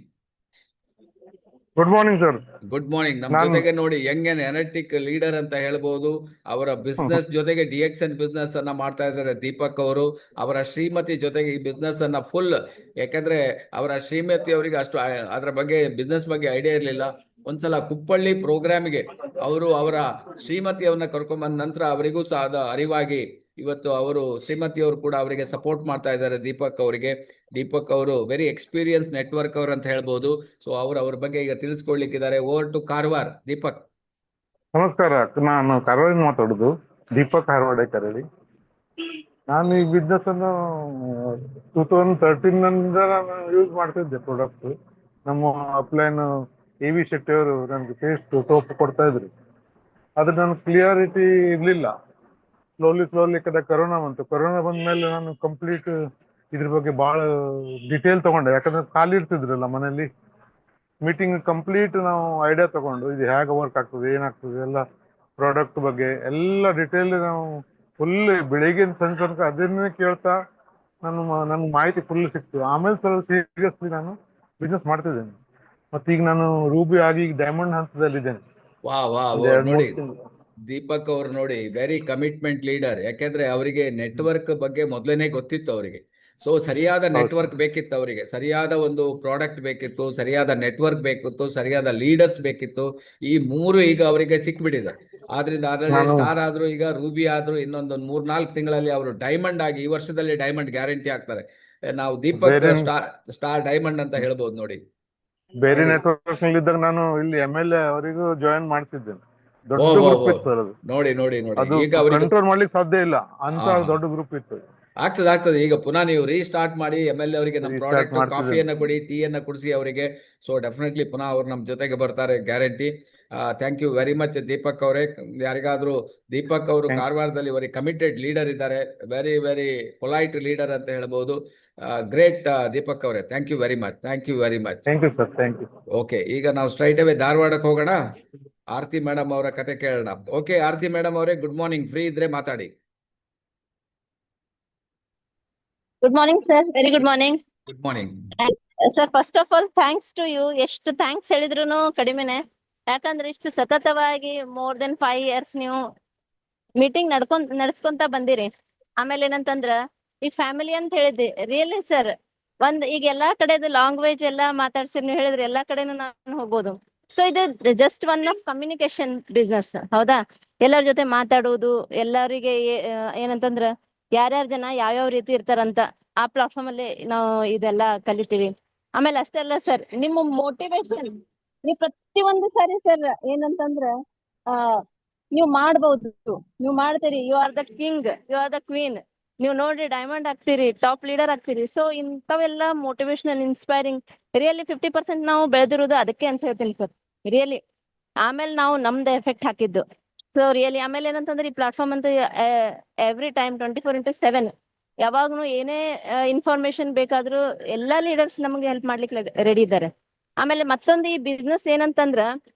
Good morning sir. Good morning. ನಮ್ಮ ಜೊತೆಗೆ ನೋಡಿ, Young and energetic leader ಅಂತ ಹೇಳ್ಬೋದು. ಅವರ business ಜೊತೆಗೆ DXN ಬಿಸ್ನೆಸ್ ಅನ್ನ ಮಾಡ್ತಾ ಇದ್ದಾರೆ ದೀಪಕ್ ಅವರು. ಅವರ ಶ್ರೀಮತಿ ಜೊತೆಗೆ ಈ ಬಿಸ್ನೆಸ್ ಅನ್ನ ಫುಲ್, ಯಾಕಂದ್ರೆ ಅವರ ಶ್ರೀಮತಿ ಅವರಿಗೆ ಅಷ್ಟು ಅದರ ಬಗ್ಗೆ ಬಿಸ್ನೆಸ್ ಬಗ್ಗೆ ಐಡಿಯಾ ಇರಲಿಲ್ಲ. ಒಂದ್ಸಲ ಕುಪ್ಪಳ್ಳಿ ಪ್ರೋಗ್ರಾಮ್ಗೆ ಅವರು ಅವರ ಶ್ರೀಮತಿಯವ್ರನ್ನ ಕರ್ಕೊಂಡ್ ಬಂದ ನಂತರ ಅವರಿಗೂ ಸಹ ಅದು ಅರಿವಾಗಿ ಇವತ್ತು ಅವರು ಶ್ರೀಮತಿಯವರು ಕೂಡ ಅವರಿಗೆ ಸಪೋರ್ಟ್ ಮಾಡ್ತಾ ಇದ್ದಾರೆ ದೀಪಕ್ ಅವರಿಗೆ. ದೀಪಕ್ ಅವರು ವೆರಿ ಎಕ್ಸ್ಪೀರಿಯನ್ಸ್ ನೆಟ್ವರ್ಕ್ ಅವರು ಅಂತ ಹೇಳ್ಬೋದು. ಸೊ ಅವ್ರ ಬಗ್ಗೆ ಈಗ ತಿಳಿಸ್ಕೊಡ್ಲಿಕ್ಕಿದ್ದಾರೆ. Over to Karwar, Deepak. ನಮಸ್ಕಾರ, ನಾನು ಕಾರವಾರಿಂದ ಮಾತಾಡುದು, ದೀಪಕ್ ಹಾರ್ವಾಡೇಕರ್ ಹೇಳಿ. ನಾನು ಈ ಬಿಸ್ನೆಸ್ ಅನ್ನು 2013 ನಾನು ಯೂಸ್ ಮಾಡ್ತಿದ್ದೆ ಪ್ರಾಡಕ್ಟ್. ನಮ್ಮ ಅಪ್ಲೈನ್ AV ಶೆಟ್ಟಿ ಅವರು ನನಗೆ ಪೇಸ್ಟ್ ಸೋಪ್ ಕೊಡ್ತಾ ಇದ್ರು. ಆದ್ರೆ ನಾನು ಕ್ಲಿಯರಿಟಿ ಇರ್ಲಿಲ್ಲ. ಸ್ಲೋಲಿ ಕರೋನಾ ಬಂತು. ಕರೋನಾ ಬಂದ್ಮೇಲೆ ನಾನು ಕಂಪ್ಲೀಟ್ ಇದ್ರ ಬಗ್ಗೆ ಬಹಳ ಡಿಟೇಲ್ ತಗೊಂಡೆ. ಯಾಕಂದ್ರೆ ಖಾಲಿ ಇರ್ತಿದ್ರಲ್ಲ ಮನೆಯಲ್ಲಿ. ಮೀಟಿಂಗ್ ಕಂಪ್ಲೀಟ್ ನಾವು ಐಡಿಯಾ ತಗೊಂಡು ಇದು ಹೇಗೆ ವರ್ಕ್ ಆಗ್ತದೆ, ಏನಾಗ್ತದೆ, ಎಲ್ಲ ಪ್ರಾಡಕ್ಟ್ ಬಗ್ಗೆ ಎಲ್ಲ ಡಿಟೇಲ್ ನಾವು ಫುಲ್ ಬೆಳಿಗ್ಗೆ ಸಂಜೆ ತನಕ ಅದನ್ನೇ ಕೇಳ್ತಾ ನನ್ಗೆ ಮಾಹಿತಿ ಫುಲ್ ಸಿಕ್ತು. ಆಮೇಲೆ ಸ್ವಲ್ಪ ಸೀರಿಯಸ್ಲಿ ನಾನು ಬಿಸ್ನೆಸ್ ಮಾಡ್ತಿದ್ದೇನೆ. ಮತ್ತೆ ಈಗ ನಾನು ರೂಬಿ ಆಗಿ ಈಗ ಡೈಮಂಡ್ ಹಂತದಲ್ಲಿದ್ದೇನೆ. ನೋಡಿ, ದೀಪಕ್ ಅವರು ನೋಡಿ ವೆರಿ ಕಮಿಟ್ಮೆಂಟ್ ಲೀಡರ್. ಯಾಕೆಂದ್ರೆ ಅವರಿಗೆ ನೆಟ್ವರ್ಕ್ ಬಗ್ಗೆ ಮೊದಲೇನೆ ಗೊತ್ತಿತ್ತು ಅವರಿಗೆ. ಸೊ ಸರಿಯಾದ ನೆಟ್ವರ್ಕ್ ಬೇಕಿತ್ತು ಅವರಿಗೆ, ಸರಿಯಾದ ಒಂದು ಪ್ರಾಡಕ್ಟ್ ಬೇಕಿತ್ತು, ಸರಿಯಾದ ನೆಟ್ವರ್ಕ್ ಬೇಕಿತ್ತು, ಸರಿಯಾದ ಲೀಡರ್ಸ್ ಬೇಕಿತ್ತು. ಈ 3 ಈಗ ಅವರಿಗೆ ಸಿಕ್ಬಿಟ್ಟಿದೆ. ಆದ್ರಿಂದ ಅದರಲ್ಲಿ ಸ್ಟಾರ್ ಆದ್ರು, ಈಗ ರೂಬಿ ಆದ್ರು, ಇನ್ನೊಂದು 3-4 ತಿಂಗಳಲ್ಲಿ ಅವರು ಡೈಮಂಡ್ ಆಗಿ, ಈ ವರ್ಷದಲ್ಲಿ ಡೈಮಂಡ್ ಗ್ಯಾರಂಟಿ ಆಗ್ತಾರೆ. ನಾವು ದೀಪಕ್ ಸ್ಟಾರ್ ಡೈಮಂಡ್ ಅಂತ ಹೇಳ್ಬೋದು ನೋಡಿ. ಬೇರೆ ನೆಟ್ವರ್ಕ್ ನಲ್ಲಿ ಇದ್ದಾಗ ನಾನು ಇಲ್ಲಿ MLA ಅವರಿಗೂ ಜಾಯಿನ್ ಮಾಡ್ತಿದ್ದೇನೆ. ದೊಡ್ಡ ಗ್ರೂಪ್ ಇತ್ತು ಸರ್ ಅದು. ನೋಡಿ ಅದು ಈಗ ಅವರಿಗೆ ಕಂಟ್ರೋಲ್ ಮಾಡ್ಲಿಕ್ಕೆ ಸಾಧ್ಯ ಇಲ್ಲ ಅಂತ ದೊಡ್ಡ ಗ್ರೂಪ್ ಇತ್ತು. ಆಗ್ತದೆ. ಈಗ ಪುನಃ ನೀವು ರೀಸ್ಟಾರ್ಟ್ ಮಾಡಿ MLA ಅವರಿಗೆ ನಮ್ಮ ಪ್ರಾಡಕ್ಟ್ ಕಾಫಿಯನ್ನ ಕೊಡಿ, ಟೀಯನ್ನ ಕುಡಿಸಿ ಅವರಿಗೆ. ಸೊ ಡೆಫಿನೆಟ್ಲಿ ಪುನಃ ಅವ್ರು ನಮ್ಮ ಜೊತೆಗೆ ಬರ್ತಾರೆ, guarantee. Thank you very much Deepak ಅವರೇ. ಯಾರಿಗಾದ್ರೂ ದೀಪಕ್ ಅವರು ಕಾರವಾರದಲ್ಲಿ ವೆರಿ ಕಮಿಟೆಡ್ ಲೀಡರ್ ಇದ್ದಾರೆ, ವೆರಿ ವೆರಿ ಪೊಲೈಟ್ ಲೀಡರ್ ಅಂತ ಹೇಳ್ಬೋದು. ಗ್ರೇಟ್ ದೀಪಕ್ ಅವರೇ, thank you very much. Thank you very much. Thank you sir, thank you. Okay, ಈಗ ನಾವು ಸ್ಟ್ರೈಟ್ ಅವೇ ಧಾರವಾಡಕ್ಕೆ ಹೋಗೋಣ. ಆರತಿ ಮೇಡಮ್ ಅವರ ಕತೆ ಕೇಳೋಣ. ಓಕೆ, ಆರತಿ ಮೇಡಮ್ ಅವರೇ, ಗುಡ್ ಮಾರ್ನಿಂಗ್. ಫ್ರೀ ಇದ್ರೆ ಮಾತಾಡಿ. Good morning sir, very good morning. Good morning sir. First of all thanks to you. ಎಷ್ಟು ಥ್ಯಾಂಕ್ಸ್ ಹೇಳಿದ್ರು ಕಡಿಮೆನೆ. ಯಾಕಂದ್ರೆ ಇಷ್ಟು ಸತತವಾಗಿ more than 5 years ನೀವು ಮೀಟಿಂಗ್ ನಡ್ಸ್ಕೊಂತ ಬಂದಿರಿ. ಆಮೇಲೆ ಏನಂತಂದ್ರ ಈಗ ಫ್ಯಾಮಿಲಿ ಅಂತ ಹೇಳಿದ್ರಿ, ರಿಯಲಿ ಸರ್. ಈಗ ಎಲ್ಲಾ ಕಡೆದು ಲ್ಯಾಂಗ್ವೇಜ್ ಎಲ್ಲಾ ಮಾತಾಡ್ಸಿರ್, ನೀವು ಹೇಳಿದ್ರಿ ಎಲ್ಲಾ ಕಡೆನೂ ನಾನು ಹೋಗ್ಬೋದು. ಸೊ ಇದು just one of communication business, ಹೌದಾ? ಎಲ್ಲರ ಜೊತೆ ಮಾತಾಡೋದು, ಎಲ್ಲರಿಗೆ ಏನಂತಂದ್ರ ಯಾರ್ಯಾರ ಜನ ಯಾವ್ಯಾವ ರೀತಿ ಇರ್ತಾರಂತ ಆ ಪ್ಲಾಟ್ಫಾರ್ಮ್ ಅಲ್ಲಿ ನಾವು ಇದೆಲ್ಲ ಕಲಿತೀವಿ. ಆಮೇಲೆ ಅಷ್ಟೆಲ್ಲ ಸರ್, ನಿಮ್ಮ ಮೋಟಿವೇಶನ್ ನೀವು ಪ್ರತಿಯೊಂದು ಸಾರಿ ಸರ್ ಏನಂತಂದ್ರ ನೀವು ಮಾಡ್ಬಹುದು, ನೀವು ಮಾಡ್ತೀರಿ. You are the king, you are the queen. ನೀವು ನೋಡ್ರಿ ಡೈಮಂಡ್ ಆಗ್ತೀರಿ, ಟಾಪ್ ಲೀಡರ್ ಆಗ್ತೀರಿ. ಸೊ ಇಂಥವೆಲ್ಲ ಮೋಟಿವೇಶನಲ್, ಇನ್ಸ್ಪೈರಿಂಗ್, ರಿಯಲಿ 50% ನಾವು ಬೆಳೆದಿರೋದು ಅದಕ್ಕೆ ಅಂತ ಹೇಳ್ತೀನಿ ಸರ್, ರಿಯಲಿ. ಆಮೇಲೆ ನಾವು ನಮ್ದು ಎಫೆಕ್ಟ್ ಹಾಕಿದ್ದು. ಸೊ ರಿಯಲಿ ಆಮೇಲೆ ಏನಂತಂದ್ರೆ ಈ ಪ್ಲಾಟ್ಫಾರ್ಮ್ ಅಂತ ಎವ್ರಿ ಟೈಮ್ 24/7 ಯಾವಾಗ್ಲೂ ಏನೇ ಇನ್ಫಾರ್ಮೇಶನ್ ಬೇಕಾದ್ರೂ ಎಲ್ಲಾ ಲೀಡರ್ಸ್ ನಮ್ಗೆ ಹೆಲ್ಪ್ ಮಾಡ್ಲಿಕ್ಕೆ ರೆಡಿ ಇದ್ದಾರೆ. ಆಮೇಲೆ ಮತ್ತೊಂದು ಈ ಬಿಸ್ನೆಸ್ ಏನಂತಂದ್ರ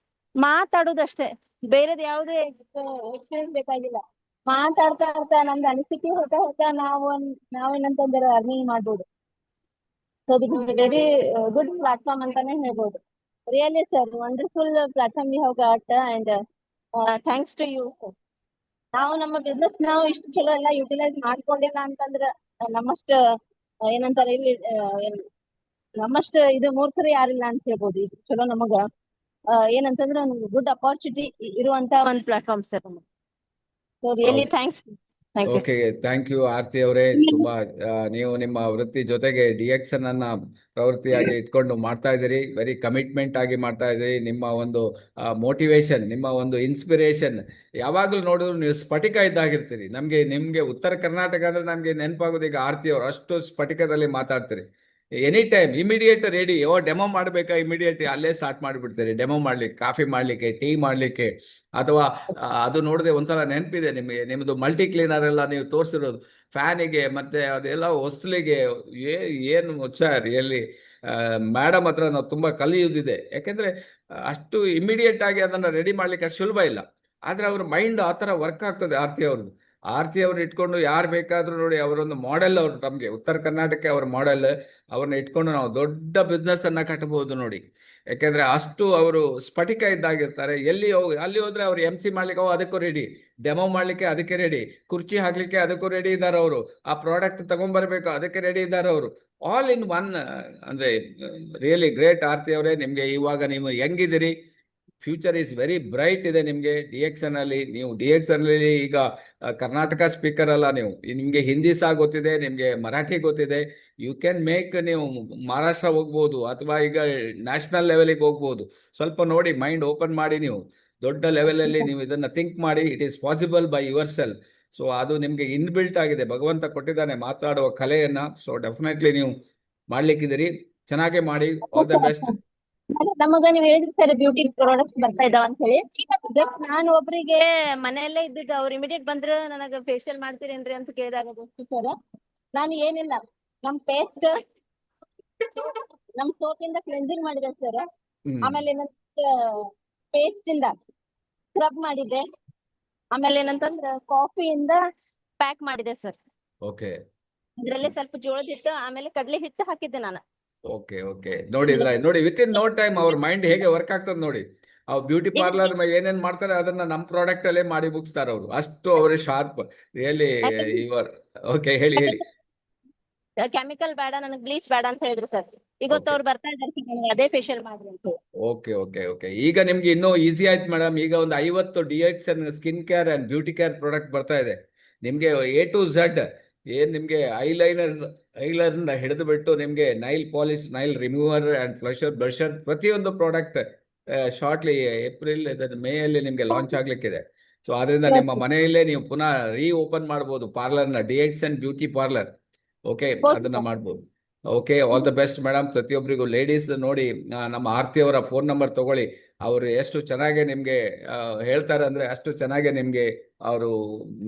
ಮಾತಾಡೋದಷ್ಟೇ, ಬೇರೆದ್ ಯಾವುದೇ ಎಕ್ಸ್ಪೀರಿಯನ್ಸ್ ಬೇಕಾಗಿಲ್ಲ. ಮಾತಾಡ್ತಾ ನಮ್ದು ಅನಿಸಿಕೆ ಹೋಗ್ತಾ ನಾವೇನಂತಂದ್ರೆ ಅರ್ನಿಂಗ್ ಮಾಡ್ಬೋದು. So this is very good platform ಅಂತಾನೆ ಹೇಳ್ಬೋದು. Really sir, wonderful platform you have got, and thanks to you sir. ನಾವು ನಮ್ಮ ಬಿಸ್ನೆಸ್ ನಾವು ಇಷ್ಟು ಚಲೋ ಎಲ್ಲ ಯುಟಿಲೈಸ್ ಮಾಡ್ಕೊಂಡಿಲ್ಲ ಅಂತಂದ್ರ ನಮ್ಮಷ್ಟ ಏನಂತಾರೆ ಇಲ್ಲಿ ನಮ್ಮಷ್ಟ ಇದು ಮೂರ್ಖರು ಯಾರಿಲ್ಲ ಅಂತ ಹೇಳ್ಬೋದು. ಇಷ್ಟು ಚಲೋ ನಮಗ ಏನಂತಂದ್ರೆ ಒಂದು ಗುಡ್ ಅಪಾರ್ಚುನಿಟಿ ಇರುವಂತ ಒಂದು platform sir. So really thanks. Okay, thank you Aarti ಅವರೇ. ತುಂಬಾ ನೀವು ನಿಮ್ಮ ವೃತ್ತಿ ಜೊತೆಗೆ DXN ಅನ್ನ ಪ್ರವೃತ್ತಿಯಾಗಿ ಇಟ್ಕೊಂಡು ಮಾಡ್ತಾ ಇದ್ದೀರಿ. ವೆರಿ ಕಮಿಟ್ಮೆಂಟ್ ಆಗಿ ಮಾಡ್ತಾ ಇದ್ದೀರಿ. ನಿಮ್ಮ ಒಂದು ಮೋಟಿವೇಶನ್, ನಿಮ್ಮ ಒಂದು ಇನ್ಸ್ಪಿರೇಷನ್ ಯಾವಾಗಲೂ ನೋಡಿದ್ರು ನೀವು ಸ್ಫಟಿಕ ಇದ್ದಾಗಿರ್ತೀರಿ. ನಿಮ್ಗೆ ಉತ್ತರ ಕರ್ನಾಟಕ ಅಂದ್ರೆ ನಮ್ಗೆ ನೆನಪಾಗೋದು ಈಗ ಆರತಿ ಅವರು. ಅಷ್ಟು ಸ್ಫಟಿಕದಲ್ಲಿ ಮಾತಾಡ್ತೀರಿ. Any time immediate ready. Demo ಮಾಡ್ಬೇಕಾ, ಇಮಿಡಿಯೇಟ್ ಅಲ್ಲೇ ಸ್ಟಾರ್ಟ್ ಮಾಡಿಬಿಡ್ತೀರಿ ಡೆಮೋ ಮಾಡ್ಲಿಕ್ಕೆ, ಕಾಫಿ ಮಾಡ್ಲಿಕ್ಕೆ, ಟೀ ಮಾಡ್ಲಿಕ್ಕೆ. ಅಥವಾ ಅದು ನೋಡಿದೆ ಒಂದ್ಸಲ ನೆನಪಿದೆ ನಿಮ್ದು ಮಲ್ಟಿ ಕ್ಲೀನರ್ ಎಲ್ಲ ನೀವು ತೋರಿಸಿರೋದು, ಫ್ಯಾನಿಗೆ ಮತ್ತೆ ಅದೆಲ್ಲ ಹೊಸ್ಲಿಗೆ. ಏನು ರಿಯಲಿ ಮೇಡಮ್ ಹತ್ರ ನಾವು ತುಂಬಾ ಕಲಿಯುವುದಿದೆ. ಯಾಕೆಂದ್ರೆ ಅಷ್ಟು ಇಮಿಡಿಯೇಟ್ ಆಗಿ ಅದನ್ನ ರೆಡಿ ಮಾಡ್ಲಿಕ್ಕೆ ಅಷ್ಟು ಸುಲಭ ಇಲ್ಲ. ಆದ್ರೆ ಅವ್ರ ಮೈಂಡ್ ಆ ಥರ ವರ್ಕ್ ಆಗ್ತದೆ ಆರತಿ ಅವ್ರು ಇಟ್ಕೊಂಡು ಯಾರು ಬೇಕಾದ್ರೂ ನೋಡಿ, ಅವರೊಂದು ಮಾಡೆಲ್. ಅವ್ರು ನಮ್ಗೆ ಉತ್ತರ ಕರ್ನಾಟಕ ಅವ್ರ ಮಾಡೆಲ್. ಅವ್ರನ್ನ ಇಟ್ಕೊಂಡು ನಾವು ದೊಡ್ಡ ಬಿಸ್ನೆಸ್ ಅನ್ನ ಕಟ್ಟಬಹುದು ನೋಡಿ. ಯಾಕೆಂದ್ರೆ ಅಷ್ಟು ಅವರು ಸ್ಫಟಿಕ ಇದ್ದಾಗಿರ್ತಾರೆ. ಅಲ್ಲಿ ಹೋದ್ರೆ ಅವ್ರು MC ಮಾಡ್ಲಿಕ್ಕೆ ಅದಕ್ಕೂ ರೆಡಿ, ಡೆಮೋ ಮಾಡ್ಲಿಕ್ಕೆ ಅದಕ್ಕೆ ರೆಡಿ, ಕುರ್ಚಿ ಹಾಕ್ಲಿಕ್ಕೆ ಅದಕ್ಕೂ ರೆಡಿ ಇದ್ದಾರೆ ಅವರು, ಆ ಪ್ರಾಡಕ್ಟ್ ತಗೊಂಡ್ಬರ್ಬೇಕು ಅದಕ್ಕೆ ರೆಡಿ ಇದ್ದಾರೆ ಅವರು. All in one. ಅಂದ್ರೆ ರಿಯಲಿ ಗ್ರೇಟ್ ಆರತಿ ಅವರೇ. ನಿಮ್ಗೆ ಇವಾಗ ನೀವು ಹೆಂಗಿದ್ದೀರಿ, ಫ್ಯೂಚರ್ ಈಸ್ ವೆರಿ ಬ್ರೈಟ್ ಇದೆ ನಿಮ್ಗೆ DXN ಅಲ್ಲಿ. ನೀವು DXN ಅಲ್ಲಿ ಈಗ ಕರ್ನಾಟಕ ಸ್ಪೀಕರ್ ಅಲ್ಲ ನೀವು, ನಿಮ್ಗೆ ಹಿಂದಿ ಸಹ ಗೊತ್ತಿದೆ, ನಿಮ್ಗೆ ಮರಾಠಿ ಗೊತ್ತಿದೆ. You can make. ನೀವು ಮಹಾರಾಷ್ಟ್ರ ಹೋಗ್ಬೋದು, ಅಥವಾ ಈಗ ನ್ಯಾಷನಲ್ ಲೆವೆಲಿಗೆ ಹೋಗ್ಬೋದು. ಸ್ವಲ್ಪ ನೋಡಿ, ಮೈಂಡ್ ಓಪನ್ ಮಾಡಿ, ನೀವು ದೊಡ್ಡ ಲೆವೆಲ್ ಅಲ್ಲಿ ನೀವು ಇದನ್ನ ಥಿಂಕ್ ಮಾಡಿ. It is possible by your self. So ಅದು ನಿಮ್ಗೆ ಇನ್ಬಿಲ್ಟ್ ಆಗಿದೆ, ಭಗವಂತ ಕೊಟ್ಟಿದ್ದಾನೆ ಮಾತಾಡುವ ಕಲೆಯನ್ನ. ಸೊ ಡೆಫಿನೆಟ್ಲಿ ನೀವು ಮಾಡ್ಲಿಕ್ಕಿದ್ದೀರಿ, ಚೆನ್ನಾಗೇ ಮಾಡಿ. All the best. ನಮಗ ನೀವು ಹೇಳಿದ್ರಿ ಸರ್ ಬ್ಯೂಟಿ ಪ್ರಾಡಕ್ಟ್ಸ್ ಬರ್ತಾ ಇದಾವ ಅಂತ ಹೇಳಿ. ಜಸ್ಟ್ ನಾನು ಒಬ್ರಿಗೆ ಮನೆಯಲ್ಲೇ ಇದ್ದಿದ್ದು, ಅವ್ರು ಇಮಿಡಿಯೇಟ್ ಬಂದ್ರೆ ನನಗ ಫೇಶಿಯಲ್ ಮಾಡ್ತೀರೇನ್ರಿ ಅಂತ ಕೇಳಿದಾಗ ಸರ್, ನಾನು ಏನಿಲ್ಲ, ನಮ್ ಪೇಸ್ಟ್, ನಮ್ ಸೋಪ್ ಇಂದ ಕ್ಲೆನ್ಸಿಂಗ್ ಮಾಡಿದೆ ಸರ್. ಆಮೇಲೆ ಪೇಸ್ಟ್ ಇಂದ ಸ್ಕ್ರಬ್ ಮಾಡಿದೆ. ಆಮೇಲೆ ಏನಂತಂದ್ರೆ ಕಾಫಿಯಿಂದ ಪ್ಯಾಕ್ ಮಾಡಿದೆ ಸರ್. ಓಕೆ, ಇದ್ರಲ್ಲಿ ಸ್ವಲ್ಪ ಜೋಳದ ಹಿಟ್ಟು ಆಮೇಲೆ ಕಡ್ಲೆ ಹಿಟ್ಟು ಹಾಕಿದ್ದೆ ನಾನು. ಓಕೆ ನೋಡಿ ವಿತ್ ಇನ್ ನೋ ಟೈಮ್ ಅವ್ರ ಮೈಂಡ್ ಹೇಗೆ ವರ್ಕ್ ಆಗ್ತದೆ ನೋಡಿ. ಅವ್ರು ಬ್ಯೂಟಿ ಪಾರ್ಲರ್ ಏನೇನ್ ಮಾಡ್ತಾರೆ ಅದನ್ನ ನಮ್ ಪ್ರಾಡಕ್ಟ್ ಅಲ್ಲೇ ಮಾಡಿ ಮುಗಿಸ್ತಾರೆ ಅವರು. ಅಷ್ಟು ಅವರು ಶಾರ್ಪ್ ರಿಯಲಿ ಇವರ್. ಓಕೆ, ಹೇಳಿ. ಕೆಮಿಕಲ್ ಬೇಡ, ನನಗ್ ಬ್ಲೀಚ್ ಬೇಡ ಅಂತ ಹೇಳಿದ್ರು ಸರ್. ಇವತ್ತು ಅವ್ರು ಬರ್ತಾ ಇದ್ದಾರೆ sir, ನನಗೆ ಅದೇ ಫೇಶಿಯಲ್ ಮಾಡ್ರಿ ಅಂತ. ಓಕೆ ಓಕೆ ಓಕೆ, ಈಗ ನಿಮ್ಗೆ ಇನ್ನೂ ಈಸಿ ಆಯ್ತು ಮೇಡಮ್. ಈಗ ಒಂದು 50 DXN skin care and beauty care product ಬರ್ತಾ ಇದೆ ನಿಮ್ಗೆ. A to Z ಏನ್ ನಿಮ್ಗೆ ಐಲೈನರ್ ಹಿಡಿದು ಬಿಟ್ಟು ನಿಮ್ಗೆ nail polish, nail remover and flusher, brusher, ಪ್ರತಿಯೊಂದು ಪ್ರಾಡಕ್ಟ್ ಶಾರ್ಟ್ಲಿ ಏಪ್ರಿಲ್ ಮೇ ಅಲ್ಲಿ ನಿಮ್ಗೆ ಲಾಂಚ್ ಆಗ್ಲಿಕ್ಕಿದೆ. ಸೊ ಆದ್ರಿಂದ ನಿಮ್ಮ ಮನೆಯಲ್ಲೇ ನೀವು ಪುನಃ ಓಪನ್ ಮಾಡ್ಬೋದು ಪಾರ್ಲರ್ನ, DXN ಬ್ಯೂಟಿ ಪಾರ್ಲರ್. ಓಕೆ, ಅದನ್ನ ಮಾಡ್ಬೋದು. Okay, all the best madam ಪ್ರತಿಯೊಬ್ಬರಿಗೂ. ಲೇಡೀಸ್ ನೋಡಿ, ನಮ್ಮ ಆರ್ತಿ ಅವರ ಫೋನ್ ನಂಬರ್ ತಗೊಳ್ಳಿ. ಅವರು ಎಷ್ಟು ಚೆನ್ನಾಗಿ ನಿಮ್ಗೆ ಹೇಳ್ತಾರೆ ಅಂದ್ರೆ ಅಷ್ಟು ಚೆನ್ನಾಗಿ ನಿಮ್ಗೆ ಅವರು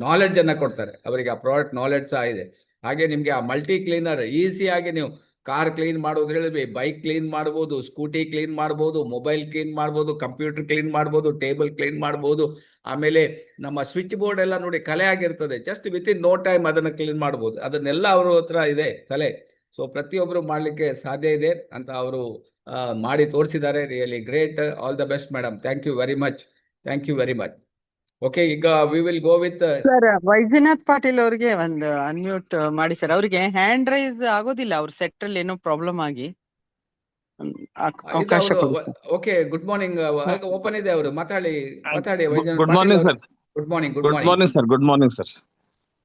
ನಾಲೆಡ್ಜ್ ಅನ್ನ ಕೊಡ್ತಾರೆ. ಅವರಿಗೆ ಆ ಪ್ರಾಡಕ್ಟ್ ನಾಲೆಡ್ಜ್ ಸಹ ಇದೆ. ಹಾಗೆ ನಿಮ್ಗೆ ಆ ಮಲ್ಟಿ ಕ್ಲೀನರ್ ಈಸಿಯಾಗಿ ನೀವು ಕಾರ್ ಕ್ಲೀನ್ ಮಾಡೋದು ಹೇಳಿದ್ವಿ, ಬೈಕ್ ಕ್ಲೀನ್ ಮಾಡ್ಬೋದು, ಸ್ಕೂಟಿ ಕ್ಲೀನ್ ಮಾಡ್ಬೋದು, ಮೊಬೈಲ್ ಕ್ಲೀನ್ ಮಾಡ್ಬೋದು, ಕಂಪ್ಯೂಟರ್ ಕ್ಲೀನ್ ಮಾಡ್ಬೋದು, ಟೇಬಲ್ ಕ್ಲೀನ್ ಮಾಡ್ಬೋದು. ಆಮೇಲೆ ನಮ್ಮ ಸ್ವಿಚ್ ಬೋರ್ಡ್ ಎಲ್ಲ ನೋಡಿ ಕಲೆ ಆಗಿರ್ತದೆ, just with in no time ಅದನ್ನ ಕ್ಲೀನ್ ಮಾಡ್ಬೋದು. ಅದನ್ನೆಲ್ಲ ಅವ್ರ ಹತ್ರ ಇದೆ ಕಲೆ. ಸೊ ಪ್ರತಿಯೊಬ್ಬರು ಮಾಡ್ಲಿಕ್ಕೆ ಸಾಧ್ಯ ಇದೆ ಅಂತ ಅವರು ಮಾಡಿ ತೋರಿಸಿದ್ದಾರೆ. Really great. All the best madam. Thank you very much. Thank you very much. Okay, ಈಗ we will go with sir Vaidyanath Patil ಅವರಿಗೆ ಒಂದು ಅನ್ಮ್ಯೂಟ್ ಮಾಡಿ ಸರ್. ಅವರಿಗೆ ಹ್ಯಾಂಡ್ ರೈಸ್ ಆಗೋದಿಲ್ಲ, ಅವ್ರ ಸೆಟ್ ಅಲ್ಲಿ ಏನೋ ಪ್ರಾಬ್ಲಮ್ ಆಗಿ ಅವಕಾಶ ಕೊಡಿ. Okay, good morning. ಓಪನ್ ಇದೆ, ಅವರು ಮಾತಾಡಿ. Good morning sir. Good morning. Good morning sir. Good morning sir.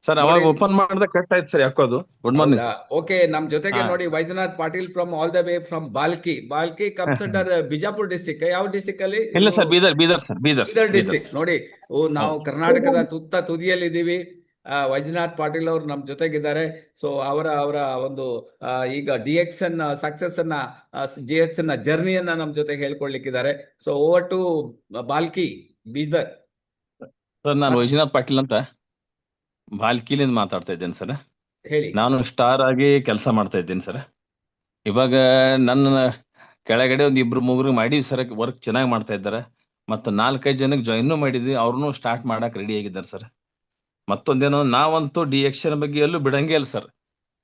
Sir ಅವಾಗ ಓಪನ್ ಮಾಡಿದ್ರೆ ಕಟ್ ಆಯ್ತು ಸರ್, ಯಾಕೋದು. Good morning. ಓಕೆ, ನಮ್ ಜೊತೆಗೆ ನೋಡಿ Vaidyanath Patil from all the way from Balki comes under Bijapur district. ಯಾವ ಡಿಸ್ಟ್ರಿಕ್ಟ್ ಅಲ್ಲಿ? ಇಲ್ಲ sir, Bidar sir. Bidar district. ನೋಡಿ, ನಾವು ಕರ್ನಾಟಕದ ತುದಿಯಲ್ಲಿ ಇದ್ದೀವಿ. ವೈದ್ಯನಾಥ್ ಪಾಟೀಲ್ ಅವರು ನಮ್ ಜೊತೆಗಿದ್ದಾರೆ. ಸೊ ಅವರ ಒಂದು ಈಗ DXN ಸಕ್ಸಸ್ ಅನ್ನ, DXN ಜರ್ನಿಯನ್ನ ನಮ್ ಜೊತೆಗೆ ಹೇಳ್ಕೊಳ್ಲಿಕ್ಕಿದ್ದಾರೆ. So over to Balki, Bidar. Sir ನಾನು ವೈಜನಾಥ್ ಪಾಟೀಲ್ ಅಂತ ಬಾಲ್ಕಿಲಿಂದ ಮಾತಾಡ್ತಾ ಇದ್ದೇನೆ ಸರ್. ಹೇಳಿ. ನಾನು ಸ್ಟಾರ್ ಆಗಿ ಕೆಲಸ ಮಾಡ್ತಾ ಇದ್ದೀನಿ ಸರ್. ಇವಾಗ ನನ್ನ ಕೆಳಗಡೆ ಒಂದು 2-3 ಮಾಡಿವಿ ಸರ್. ವರ್ಕ್ ಚೆನ್ನಾಗಿ ಮಾಡ್ತಾ ಇದ್ದಾರೆ. ಮತ್ತು 4-5 ಜನಕ್ಕೆ ಜಾಯಿನ್ ಮಾಡಿದ್ವಿ, ಅವ್ರನ್ನೂ ಸ್ಟಾರ್ಟ್ ಮಾಡಕ್ ರೆಡಿ ಆಗಿದ್ದಾರೆ ಸರ್. ಮತ್ತೊಂದೇನೋ, ನಾವಂತೂ DXN ಬಗ್ಗೆ ಎಲ್ಲೂ ಬಿಡಂಗೇ ಇಲ್ಲ ಸರ್.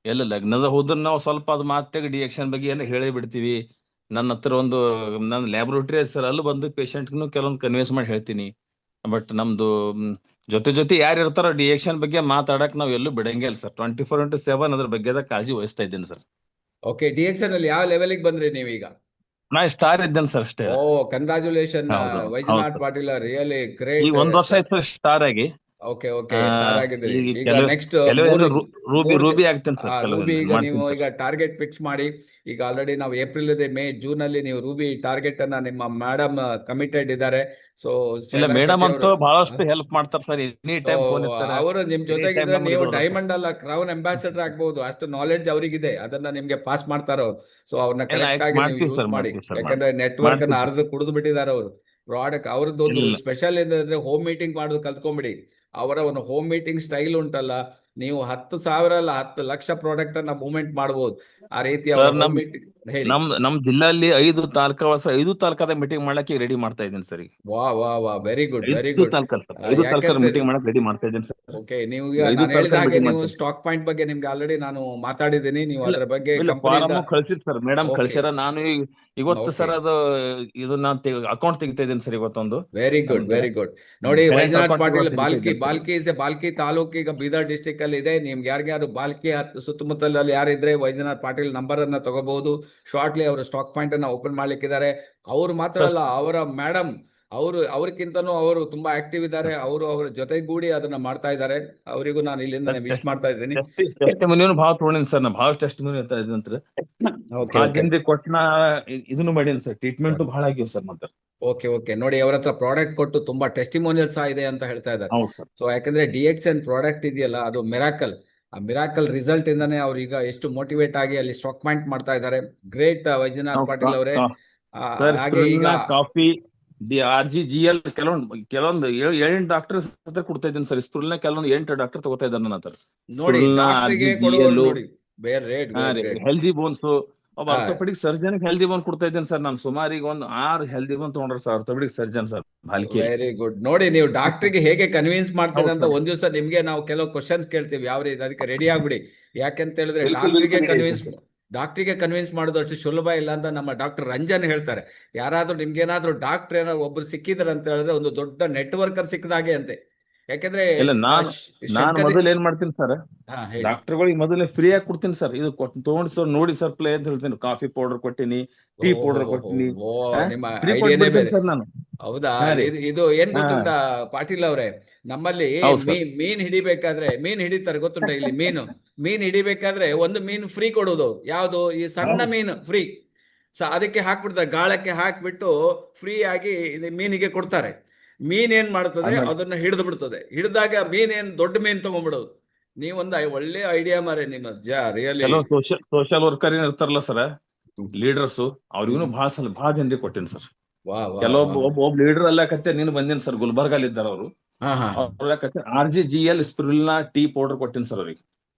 ಎಲ್ಲ ಲಗ್ನದ ಹೋದ್ರೆ ನಾವು ಸ್ವಲ್ಪ ಅದು ಮಾತಾಗಿ DXN ಬಗ್ಗೆ ಎಲ್ಲ ಹೇಳೇ ಬಿಡ್ತೀವಿ. ನನ್ನ ಹತ್ರ ನನ್ನ ಲ್ಯಾಬ್ರೋಟರಿ ಸರ್, ಅಲ್ಲಿ ಬಂದು ಪೇಷಂಟ್ಗೂ ಕೆಲವೊಂದು ಕನ್ವಿನ್ಸ್ ಮಾಡಿ ಹೇಳ್ತೀನಿ. ಬಟ್ ನಮ್ದು ಜೊತೆ ಯಾರು ಇರ್ತಾರೋ DXN ಬಗ್ಗೆ ಮಾತಾಡಕ್ ನಾವ್ ಎಲ್ಲೂ ಬಿಡಂಗೇ ಇಲ್ಲ ಸರ್. 24/7 ಅದ್ರ ಬಗ್ಗೆ ಕಾಳಜಿ ವಹಿಸ್ತಾ ಇದ್ದೀನಿ ಸರ್. ಓಕೆ, DXN ಅಲ್ಲಿ ಯಾವ ಲೆವೆಲ್ಗೆ ಬಂದ್ರಿ ನೀವೀಗ? ನಾ ಸ್ಟಾರ್ ಇದ್ದೇನೆ ಸರ್ ಅಷ್ಟೇ. Oh, congratulation Vaijanath Patil. Really great. ಈಗ 1 ವರ್ಷ ಆಯ್ತು ಸ್ಟಾರ್ ಆಗಿ. ಓಕೆ ಸ್ಟಾರ್ ಆಗಿದ್ರಿ. ಈಗ ನೆಕ್ಸ್ಟ್ ರೂಬಿ ಆಗ್ತೇನೆ ಸರ್. ರೂಬಿ ಈಗ ನೀವು ಈಗ ಟಾರ್ಗೆಟ್ ಫಿಕ್ಸ್ ಮಾಡಿ. ಈಗ ಆಲ್ರೆಡಿ ನಾವು ಏಪ್ರಿಲ್ ಇದೆ, ಮೇ, ಜೂನ್ ಅಲ್ಲಿ ನೀವು ರೂಬಿ ಟಾರ್ಗೆಟ್ ಅನ್ನ ನಿಮ್ಮ ಮೇಡಮ್ ಕಮಿಟೆಡ್ ಇದ್ದಾರೆ. ಸೊ ಮೇಡಮ್ ಅಂತೂ ಬಹಳಷ್ಟು ಹೆಲ್ಪ್ ಮಾಡ್ತಾರೆ ಸರ್. ಎನಿ ಟೈಮ್ ಫೋನ್ ಇರ್ತಾರೆ. ಅವರು ನಿಮ್ ಜೊತೆಗಿದ್ರೆ ನೀವು ಡೈಮಂಡ್ ಅಲ್ಲ ಕ್ರೌನ್ ಅಂಬಾಸಿಡರ್ ಆಗ್ಬಹುದು. ಅಷ್ಟು ನಾಲೆಡ್ಜ್ ಅವರಿಗಿದೆ, ಅದನ್ನ ನಿಮ್ಗೆ ಪಾಸ್ ಮಾಡ್ತಾರ ಅವ್ರು. ಸೊ ಅವ್ರನ್ನ ಕರೆಕ್ಟ್ ಆಗಿ ನೀವು ಯೂಸ್ ಮಾಡಿ. ಯಾಕಂದ್ರೆ ನೆಟ್ವರ್ಕ್ ಅನ್ನ ಅರ್ಧ ಕುಡಿದು ಬಿಟ್ಟಿದ್ದಾರೆ ಅವರು. ಪ್ರಾಡಕ್ಟ್ ಅವ್ರದ್ದು ಒಂದು ಸ್ಪೆಷಲ್ ಅಂದ್ರೆ ಹೋಮ್ ಮೀಟಿಂಗ್ ಮಾಡೋದು ಕಲ್ತ್ಕೊಂಡ್ಬಿಡಿ. ಅವರ ಒಂದು ಹೋಮ್ ಮೀಟಿಂಗ್ ಸ್ಟೈಲ್ ಉಂಟಲ್ಲ, ನೀವು 10,000 ಅಲ್ಲ 10 ಲಕ್ಷ ಪ್ರಾಡಕ್ಟ್ ಅನ್ನ ಮೂವ್ಮೆಂಟ್ ಮಾಡಬಹುದು. ಆ ರೀತಿ ನಮ್ ಜಿಲ್ಲೆಯಲ್ಲಿ 5 ತಾಲೂಕಾದ ಮೀಟಿಂಗ್ ಮಾಡಕ್ಕೆ ರೆಡಿ ಮಾಡ್ತಾ ಇದ್ದೀನಿ ಸರ್. ವಾ ವೆರಿ ಗುಡ್. ಮೀಟಿಂಗ್ ಮಾಡಕ್ ರೆಡಿ ಮಾಡ್ತಾ ಇದ್ದೀನಿ ಸರ್. ಓಕೆ, ನೀವು ನಾನು ಹೇಳಿದ ಹಾಗೆ ನೀವು ಸ್ಟಾಕ್ ಪಾಯಿಂಟ್ ಬಗ್ಗೆ ನಿಮ್ಗೆ ಆಲ್ರೆಡಿ ನಾನು ಮಾತಾಡಿದ್ದೀನಿ. ನೀವು ಅದರ ಬಗ್ಗೆ ಕಳ್ಸಿದ್ ಸರ್, ಮೇಡಮ್ ಕಳ್ಸ್ಯಾರ. ನಾನು ಇವತ್ತು ಸರ್ ಅದು ಇದನ್ನ ಅಕೌಂಟ್ ತೆಗಿತಾ ಇದ್ದೀನಿ ಸರ್ ಇವತ್ತೊಂದು. Very good. ನೋಡಿ, ವೈಜನಾಥ್ ಪಾಟೀಲ್ ಬಾಲ್ಕಿ ತಾಲೂಕು ಈಗ ಬೀದರ್ ಡಿಸ್ಟ್ರಿಕ್ಟ್ ಅಲ್ಲಿ ಇದೆ. ನಿಮ್ಗೆ ಯಾರು ಬಾಲ್ಕಿ ಸುತ್ತಮುತ್ತಲಲ್ಲಿ ಯಾರಿದ್ರೆ ವೈಜನಾಥ್ ಪಾಟೀಲ್ ನಂಬರ್ ಅನ್ನ ತಗೋಬಹುದು. ಶಾರ್ಟ್ಲಿ ಅವರು ಸ್ಟಾಕ್ ಪಾಯಿಂಟ್ ಅನ್ನ ಓಪನ್ ಮಾಡ್ಲಿಕ್ಕಿದ್ದಾರೆ. ಅವ್ರು ಮಾತ್ರ ಅಲ್ಲ, ಅವರ ಮೇಡಮ್ ಅವ್ರಕ್ಕಿಂತನೂ ಅವರು ತುಂಬಾ ಆಕ್ಟಿವ್ ಇದ್ದಾರೆ. ಅವ್ರ ಜೊತೆಗೂಡಿ ಅದನ್ನ ಮಾಡ್ತಾ ಇದ್ದಾರೆ. ಅವರಿಗೂ ನಾನು ಇಲ್ಲಿಂದ ವಿಶ್ ಮಾಡ್ತಾ ಇದ್ದೀನಿ. ಭಾಳ ತಗೊಂಡಿನಿ ಸರ್. ನಾ ಭಾಳ ಟೆಸ್ಟಿಮೋನಿ ಅಂತ ಇದ್ದೀನಿ. ಕೊಟ್ಟನ ಇದನ್ನು ಮಾಡೀನಿ ಸರ್. ಟ್ರೀಟ್ಮೆಂಟ್ ಬಹಳ ಆಗಿವೆ ಸರ್. ಮತ್ತೆ ಓಕೆ ನೋಡಿ, ಅವ್ರ ಹತ್ರ ಪ್ರಾಡಕ್ಟ್ ಕೊಟ್ಟು ತುಂಬಾ ಟೆಸ್ಟಿಮೋನಿಯಲ್ ಸಹ ಇದೆ ಅಂತ ಹೇಳ್ತಾ ಇದ್ದಾರೆ. ಸೊ ಯಾಕಂದ್ರೆ DXN ಪ್ರಾಡಕ್ಟ್ ಇದೆಯಲ್ಲ, ಅದು ಮಿರಾಕಲ್. ಆ ಮಿರಾಕಲ್ ರಿಸಲ್ಟ್ ಇಂದಾನೆ ಅವ್ರು ಈಗ ಎಷ್ಟು ಮೋಟಿವೇಟ್ ಆಗಿ ಅಲ್ಲಿ ಸ್ಟಾಕ್ ಪಾಯಿಂಟ್ ಮಾಡ್ತಾ ಇದ್ದಾರೆ. ಗ್ರೇಟ್ ವೈಜನಾಥ್ ಪಾಟೀಲ್ ಅವರೇ. ಹಾಗೆ ಈಗ ಕಾಫಿ RGGL ಕೆಲವೊಂದು 7 ಡಾಕ್ಟರ್ ಕೊಡ್ತಾ ಇದ್ದೀನಿ ಸರ್. ಸ್ಪುಲ್ನ ಕೆಲವೊಂದು 8 ಡಾಕ್ಟರ್ ತಗೋತಾ ಇದ್ದಾರೆ ನನ್ನ ಹತ್ರ. ನೋಡಿ, ಹೆಲ್ದಿ ಬೋನ್ಸ್, ಒಬ್ಬ ಆರ್ಥೋಪೆಡಿಕ್ ಸರ್ಜನ್ ಹೆಲ್ದಿ ಬೋನ್ ಕೊಡ್ತಾ ಇದ್ದೇನೆ ಸರ್. ನಾನು ಸುಮಾರು ಈಗ 6 ಹೆಲ್ದಿ ಬೋನ್ ತಗೊಂಡ್ರೆ sir orthopedic surgeon sir. Very good. ನೋಡಿ, ನೀವು ಡಾಕ್ಟರ್ಗೆ ಹೇಗೆ ಕನ್ವಿನ್ಸ್ ಮಾಡ್ತೀರಿ ಅಂತ ಒಂದ್ ದಿವಸ ನಿಮ್ಗೆ ನಾವು ಕೆಲವು ಕ್ವಶನ್ಸ್ ಕೇಳ್ತೀವಿ. ಯಾವ ರೀತಿ ಅದಕ್ಕೆ ರೆಡಿ ಆಗ್ಬಿಡಿ. ಯಾಕೆಂತ ಹೇಳಿದ್ರೆ ಡಾಕ್ಟರ್ಗೆ ಕನ್ವಿನ್ಸ್ ಮಾಡೋದು ಅಷ್ಟು ಸುಲಭ ಇಲ್ಲ ಅಂತ ನಮ್ಮ ಡಾಕ್ಟರ್ ರಂಜನ್ ಹೇಳ್ತಾರೆ. ಯಾರಾದ್ರೂ ನಿಮ್ಗೇನಾದ್ರೂ ಡಾಕ್ಟರ್ ಏನಾದ್ರು ಒಬ್ರು ಸಿಕ್ಕಿದಾರೆ ಅಂತ ಹೇಳಿದ್ರೆ ಒಂದು ದೊಡ್ಡ ನೆಟ್ವರ್ಕರ್ ಸಿಕ್ಕದಾಗೆ ಅಂತೆ. ಯಾಕಂದ್ರೆ ಇಲ್ಲ ನಾನು ಶಂಕರ್ ಮೊದಲು ಏನ್ ಮಾಡ್ತೀನಿ ಸರ್, ಹಾ ಹೇಳಿ. ಡಾಕ್ಟರ್ಗಳಿಗೆ ಮೊದಲೇ ಫ್ರೀ ಆಗಿ ಕೊಡ್ತೀನಿ ಸರ್. ಇದು ತಗೊಂಡ್ ಸರ್ ನೋಡಿ ಸರ್ ಪ್ಲೇ ಅಂತ ಹೇಳ್ತೀನಿ. ಕಾಫಿ ಪೌಡರ್ ಕೊಟ್ಟಿನಿ, ಟೀ ಪೌಡರ್ ಕೊಟ್ಟಿನಿ, ಓ ನಿಮ್ಮ ಫ್ರೀ ಐಡಿಯಾನೇ ಕೊಟ್ಬಿಡ್ತೀನಿ ಬೇರೆ. ಸರ್ ನಾನು. ಹೌದಾ? ಹಾ ರೀ. ಇದು ಏನ್ ಹಾ ಗೊತ್ತುಂಟಾ ಪಾಟೀಲ್ ಅವ್ರೆ, ನಮ್ಮಲ್ಲಿ ಹೌದು ಸರ್. ಮೀನ್ ಹಿಡಿಬೇಕಾದ್ರೆ ಮೀನ್ ಹಿಡಿತಾರೆ ಗೊತ್ತುಂಟ ಇಲ್ಲಿ. ಮೀನ್ ಹಿಡಿಬೇಕಾದ್ರೆ ಒಂದು ಮೀನು ಫ್ರೀ ಕೊಡೋದು. ಯಾವ್ದು? ಈ ಸಣ್ಣ ಮೀನು ಫ್ರೀ. ಅದಕ್ಕೆ ಹಾಕ್ಬಿಡ್ತಾರೆ, ಗಾಳಕ್ಕೆ ಹಾಕ್ಬಿಟ್ಟು ಫ್ರೀ ಆಗಿ ಮೀನಿಗೆ ಕೊಡ್ತಾರೆ. ಮೀನ್ ಏನ್ ಮಾಡ್ತದೆ, ಅದನ್ನ ಹಿಡಿದು ಬಿಡ್ತದೆ. ಹಿಡಿದಾಗ ಮೀನ್ ಏನ್ ದೊಡ್ಡ ಮೀನ್ ತಗೊಂಡ್ಬಿಡೋದು. ನೀವೊಂದು ಒಳ್ಳೆ ಐಡಿಯಾ ಮಾರೆ ನಿಮ್ಮ ರಿಯಲಿ. ಕೆಲವು ಸೋಷಿಯಲ್ ವರ್ಕರ್ ಏನ್ ಇರ್ತಾರಲ್ಲ ಸರ್, ಲೀಡರ್ಸ್, ಅವ್ರಿಗೂ ಬಹಳ ಜನರಿಗೆ ಕೊಟ್ಟಿನಿ ಸರ್. ವಾ ವಾ ಒಬ್ಬ ಲೀಡರ್ ಅಲ್ಲ ಕತ್ತೆ ನೀನು ಬಂದಿನಿ ಸರ್, ಗುಲ್ಬರ್ಗಲ್ಲಿ ಇದ್ದಾರ ಅವರು. ಅವ್ರ ಕತ್ತೆ RGGL ಸ್ಪಿರುಲಿನಾ ಟೀ ಪೌಡರ್ ಕೊಟ್ಟಿನಿ ಸರ್ ಅವ್ರಿಗೆ.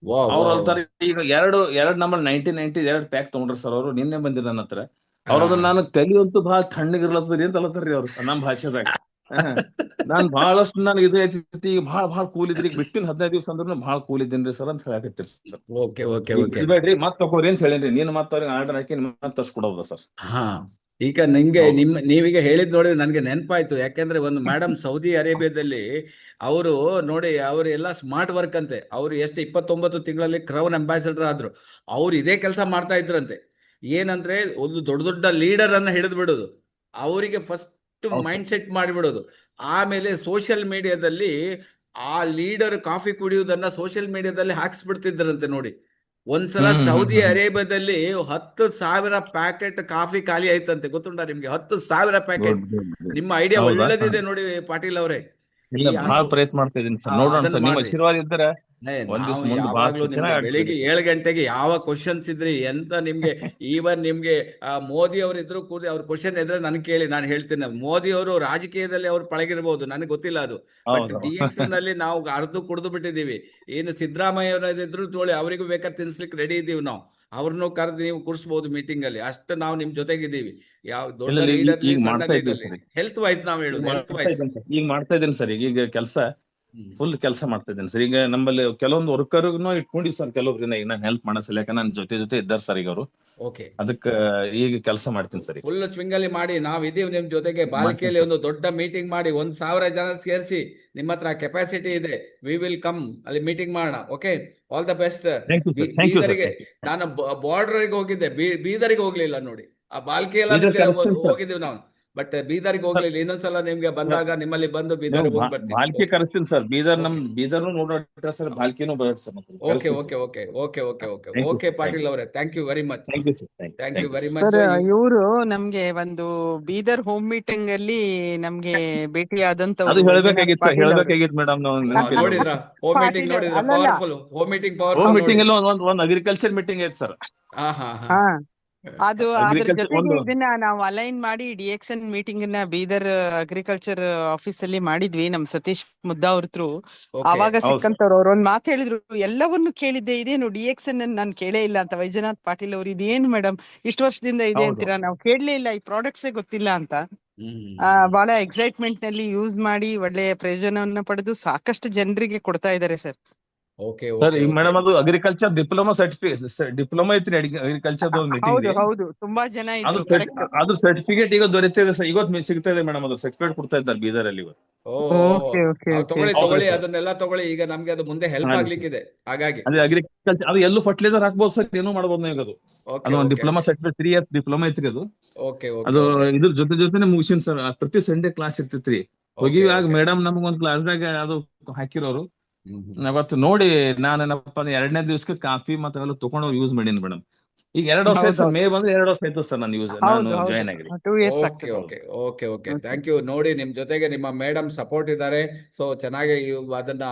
ಅವ್ರು ಅಲ್ತಾರೆ ಈಗ ಎರಡು ನಂಬರ್ 1990 2 ಪ್ಯಾಕ್ ತಗೊಂಡ್ರಿ ಸರ್ ಅವರು. ನಿನ್ನೆ ಬಂದಿರ ನನ್ನ ಹತ್ರ. ಅವ್ರದನ್ನ ನಾನು ತಲಿಯಂತೂ ಬಹಳ ತಣ್ಣಗಿರ್ಲತ್ತದ್ರಿ ಅಂತ ಅಲ್ಲತ್ತಾರ್ರಿ ಅವ್ರು ನಮ್ಮ ಭಾಷೆದಾಗ. ನಾನ್ ಬಹಳಷ್ಟು ನನಗೆ ಇದು ಐತಿ, ಈಗ ಬಹಳ ಕೂಲ್ ಇದ್ರಿ. ಈಗ ಬಿಟ್ಟಿನ 15 ದಿವಸ ಅಂದ್ರೂ ಬಹಳ ಕೂಲ್ ಇದ್ದೇನ್ರಿ ಸರ್ ಅಂತ ಹೇಳಕತ್ತೀರಿ ಸರ್. Okay okay okay. ಇಲ್ಬೇಡ್ರಿ ಮತ್ ತಗೋರಿ ಅಂತ ಹೇಳಿನ್ರಿ. ನೀನ್ ಮತ್ತ ಅವ್ರಿಗೆ ಆರ್ಡರ್ ಹಾಕಿ ಮತ್ ತರ್ಸ್ಕೊಡೋದ ಸರ್. ಹಾ, ಈಗ ನಿಮ್ಗೆ ನೀವೀಗ ಹೇಳಿದ್ ನೋಡಿ ನನ್ಗೆ ನೆನಪಾಯ್ತು. ಯಾಕಂದ್ರೆ ಒಂದು ಮೇಡಮ್ ಸೌದಿ ಅರೇಬಿಯಾದಲ್ಲಿ ಅವರು ನೋಡಿ, ಅವರು ಎಲ್ಲ ಸ್ಮಾರ್ಟ್ ವರ್ಕ್ ಅಂತೆ. ಅವ್ರು ಎಷ್ಟು 29 ತಿಂಗಳಲ್ಲಿ ಕ್ರೌನ್ ಅಂಬಾಸಿಡರ್ ಆದ್ರು. ಅವ್ರು ಇದೇ ಕೆಲಸ ಮಾಡ್ತಾ ಇದ್ರಂತೆ. ಏನಂದ್ರೆ ಒಂದು ದೊಡ್ಡ ದೊಡ್ಡ ಲೀಡರ್ ಅನ್ನ ಹಿಡಿದು ಬಿಡೋದು, ಅವರಿಗೆ ಫಸ್ಟ್ ಮೈಂಡ್ ಸೆಟ್ ಮಾಡಿಬಿಡೋದು. ಆಮೇಲೆ ಸೋಷಿಯಲ್ ಮೀಡಿಯಾದಲ್ಲಿ ಆ ಲೀಡರ್ ಕಾಫಿ ಕುಡಿಯುವುದನ್ನ ಸೋಷಿಯಲ್ ಮೀಡಿಯಾದಲ್ಲಿ ಹಾಕ್ಸ್ಬಿಡ್ತಿದ್ರಂತೆ ನೋಡಿ. ಒಂದ್ಸಲ ಸೌದಿ ಅರೇಬಿಯಾದಲ್ಲಿ 10,000 ಪ್ಯಾಕೆಟ್ ಕಾಫಿ ಖಾಲಿ ಆಯ್ತಂತೆ. ಗೊತ್ತುಂಟಾ ನಿಮ್ಗೆ? 10,000 ಪ್ಯಾಕೆಟ್. ನಿಮ್ಮ ಐಡಿಯಾ ಒಳ್ಳೇದಿದೆ ನೋಡಿ ಪಾಟೀಲ್ ಅವರೇ. ಇಲ್ಲ ಬಹಳ ಪ್ರಯತ್ನ ಮಾಡ್ತಾ ಇದೀನಿ ಸರ್. ನೋಡೋಣ ಸರ್, ನಿಮ್ಮ ಆಶೀರ್ವಾದ ಇದ್ರೆ ಒಂದ್ ದಿವಸ ಮುಂದೆ ಯಾವಾಗ್ಲೂ ನಿಮ್ಗೆ ಬೆಳಿಗ್ಗೆ 7 ಗಂಟೆಗೆ ಯಾವ ಕ್ವಶನ್ಸ್ ಇದ್ರಿ ಎಂತ ನಿಮ್ಗೆ ಈವನ್ ನಿಮ್ಗೆ ಮೋದಿ ಅವರು ಇದ್ರು ಕೂಡಿ ಅವ್ರ ಕ್ವಶನ್ ಇದ್ರೆ ನನ್ಗೆ ಕೇಳಿ, ನಾನು ಹೇಳ್ತೀನಿ. ಮೋದಿ ಅವರು ರಾಜಕೀಯದಲ್ಲಿ ಅವ್ರು ಪಳಗಿರ್ಬೋದು, ನನಗೆ ಗೊತ್ತಿಲ್ಲ ಅದು. ಬಟ್ DX ನಲ್ಲಿ ನಾವು ಅರ್ದು ಕುಡ್ದು ಬಿಟ್ಟಿದೀವಿ. ಏನು ಸಿದ್ದರಾಮಯ್ಯ ಇದ್ರು ತೋಳಿ, ಅವರಿಗೂ ಬೇಕಾದ್ರೆ ತಿನ್ಸ್ಲಿಕ್ಕೆ ರೆಡಿ ಇದೀವಿ ನಾವು. ಅವ್ರನ್ನು ಕರೆದು ನೀವು ಕೂರಿಸಬಹುದು ಮೀಟಿಂಗ್ ಅಲ್ಲಿ. ಅಷ್ಟು ನಾವು ನಿಮ್ ಜೊತೆಗಿದ್ದೀವಿ. ಯಾವ ದೊಡ್ಡ ಲೀಡರ್ ಸಣ್ಣ ಲೀಡರ್, ಹೆಲ್ತ್ ವೈಸ್ ನಾವು ಹೇಳುದು, ಹೆಲ್ತ್ ವೈಸ್ ಈಗ ಮಾಡ್ತಾ ಇದ್ದೀನಿ ಸರ್. ಈಗ ಕೆಲಸ ಫುಲ್ ಕೆಲಸ ಮಾಡ್ತಾ ಇದ್ದೀನಿ ಸರ್. ಈಗ ನಮ್ಮಲ್ಲಿ ಕೆಲವೊಂದು ವರ್ಕರ್ನು ಇಟ್ಕೊಂಡಿ ಸರ್, ಕೆಲವೊಬ್ರು ಈಗ ನಾನು ಹೆಲ್ಪ್ ಮಾಡೋ ಸಲಕ ನನ್ನ ಜೊತೆ ಇದ್ದಾರೆ ಸರ್ ಈಗ ಅವರು. ಓಕೆ, ಅದಕ್ಕೆ ಈಗ ಕೆಲಸ ಮಾಡ್ತೀನಿ ಸರ್. ಫುಲ್ ಸ್ವಿಂಗ್ ಅಲ್ಲಿ ಮಾಡಿ ನಾವು ಇದೀವಿ ನಿಮ್ ಜೊತೆಗೆ. ಬಾಲ್ಕಿಯಲ್ಲಿ ಒಂದು ದೊಡ್ಡ ಮೀಟಿಂಗ್ ಮಾಡಿ 1,000 ಜನ ಸೇರಿಸಿ, ನಿಮ್ಮ ಹತ್ರ ಕೆಪಾಸಿಟಿ ಇದೆ, ವಿ ವಿಲ್ ಕಮ್ ಅಲ್ಲಿ ಮೀಟಿಂಗ್ ಮಾಡೋಣ. Okay, all the best. ಬೀದರಿಗೆ ನಾನು ಬಾರ್ಡರ್ಗೆ ಹೋಗಿದ್ದೆ, ಬೀದರಿಗೆ ಹೋಗ್ಲಿಲ್ಲ ನೋಡಿ. ಆ ಬಾಲ್ಕಿ ಎಲ್ಲ ಹೋಗಿದ್ದೀವಿ ನಾವು, ಬಟ್ ಬೀದರ್ಗೆ ಹೋಗ್ಲಿಲ್ಲ. ಇನ್ನೊಂದ್ಸಲ ನಿಮ್ಗೆ ಬಂದಾಗ ನಿಮ್ಮಲ್ಲಿ ಬಂದು ಬೀದರ್ ಹೋಗಿ ಬರ್ತೀನಿ. ಬಾಲ್ಕಿ ಕರೆಸ್ತೀನಿ ಸರ್. ಬೀದರ್ ನೋಡೋಣ ಸರ್, ಬಾಲ್ಕಿನೂ ಬರುತ್ತೆ sir. Okay okay okay okay okay okay okay Patil ಅವರೇ, thank you very much. Thank you very much. ಇವರು ನಮ್ಗೆ ಒಂದು ಬೀದರ್ ಹೋಮ್ ಮೀಟಿಂಗ್ ಅಲ್ಲಿ ನಮ್ಗೆ ಭೇಟಿ ಆದಂತ ಹೇಳ್ಬೇಕಾಗಿತ್ತು ಮೇಡಮ್. ನೋಡಿದ್ರ ಹೋಮ್ ಮೀಟಿಂಗ್ ನೋಡಿದ್ರ? Powerful home meeting, powerful meeting ಅಲ್ಲಿ ಒಂದು ಅಗ್ರಿಕಲ್ಚರ್ ಮೀಟಿಂಗ್ ಐತೆ ಸರ್. ಅದು ಅದ್ರ ಜೊತೆಗೆ ಇದನ್ನ ನಾವು ಅಲೈನ್ ಮಾಡಿ DXN ಮೀಟಿಂಗ್ ನ ಬೀದರ್ ಅಗ್ರಿಕಲ್ಚರ್ ಆಫೀಸ್ ಅಲ್ಲಿ ಮಾಡಿದ್ವಿ. ನಮ್ ಸತೀಶ್ ಮುದ್ದಾ ಅವ್ರ ಥ್ರೂ. ಅವಾಗ ಸಿಕ್ಕಂತವ್ರು ಅವ್ರು ಒಂದ್ ಮಾತು ಹೇಳಿದ್ರು, ಎಲ್ಲವನ್ನು ಕೇಳಿದ್ದೆ, ಇದೇನು DXN ನಾನು ಕೇಳೇ ಇಲ್ಲ ಅಂತ. ವೈಜನಾಥ್ ಪಾಟೀಲ್ ಅವ್ರು, ಇದೇನು ಮೇಡಮ್ ಇಷ್ಟು ವರ್ಷದಿಂದ ಇದೆ ಅಂತೀರಾ, ನಾವು ಕೇಳಲೇ ಇಲ್ಲ, ಈ ಪ್ರಾಡಕ್ಟ್ಸೇ ಗೊತ್ತಿಲ್ಲ ಅಂತ. ಬಹಳ ಎಕ್ಸೈಟ್ಮೆಂಟ್ ನಲ್ಲಿ ಯೂಸ್ ಮಾಡಿ ಒಳ್ಳೆಯ ಪ್ರಯೋಜನವನ್ನ ಪಡೆದು ಸಾಕಷ್ಟು ಜನರಿಗೆ ಕೊಡ್ತಾ ಇದ್ದಾರೆ ಸರ್. ಸರ್ ಈಗ ಮೇಡಮ್ ಅದು ಅಗ್ರಿಕಲ್ಚರ್ ಡಿಪ್ಲೊಮಾ ಡಿಪ್ಲೊಮಾ ಐತ್ರಿ ಅಗ್ರಿಕಲ್ಚರ್ ಹೌದು, ತುಂಬಾ ಜನ ಅದು ಸರ್ಟಿಫಿಕೇಟ್ ಈಗ ದೊರೆತಿದೆ ಸರ್. ಇವತ್ತು ಸಿಗ್ತಾ ಇದೆ ಮೇಡಮ್. ಅದು ಸರ್ಟಿಫಿಕೇಟ್ ಕೊಡ್ತಾ ಇದ್ದಾರೆ ಬೀದರ್ ಅಲ್ಲಿ. ತಗೊಳ್ಳಿ ಅದನ್ನೆಲ್ಲ ತಗೊಳ್ಳಿ. ಈಗ ನಮ್ಗೆ ಅದು ಮುಂದೆ ಹೆಲ್ಪ್ ಆಗ್ಲಿಕ್ಕಿದೆ. ಹಾಗಾಗಿ ಅದೇ ಅಗ್ರಿಕಲ್ಚರ್ ಅದು ಎಲ್ಲೂ ಫರ್ಟಿಲೈಸರ್ ಹಾಕ್ಬೋದು ಸರ್, ಏನೋ ಮಾಡ್ಬೋದು ನೀವು. ಅದು ಒಂದು ಡಿಪ್ಲೊಮಾ ಸರ್ಟಿಫಿಕೇಟ್ 3 years ಡಿಪ್ಲೊಮಾ ಐತ್ರಿ ಅದು. ಅದು ಇದ್ರ ಜೊತೆನೆ ಮುಗಿಸಿನ್ ಸರ್. ಪ್ರತಿ ಸಂಡೇ ಕ್ಲಾಸ್ ಇರ್ತಿತ್ರಿ. ಹೋಗಿವಾಗ ಮೇಡಮ್ ನಮಗೊಂದು ಕ್ಲಾಸ್ದಾಗ ಅದು ಹಾಕಿರೋರು. ಅವತ್ತು ನೋಡಿ ನಾನೇನಪ್ಪ 2ನೇ ದಿವಸಕ್ಕೆ ಕಾಫಿ ಮತ್ತೆ ಅವೆಲ್ಲ ತಗೊಂಡು ಯೂಸ್ ಮಾಡೀನಿ ಮೇಡಮ್. ಈಗ 2 ವರ್ಷ ಆಯ್ತು ಸರ್. ಮೇ ಬಂದ್ರೆ 2 ವರ್ಷ ಆಯ್ತು ಸರ್ ನಾನು ಜಾಯ್ನ್ ಆಗಿ. Okay okay thank you. ನೋಡಿ ನಿಮ್ ಜೊತೆಗೆ ನಿಮ್ಮ ಮೇಡಮ್ ಸಪೋರ್ಟ್ ಇದ್ದಾರೆ. ಸೊ ಚೆನ್ನಾಗಿ ಅದನ್ನ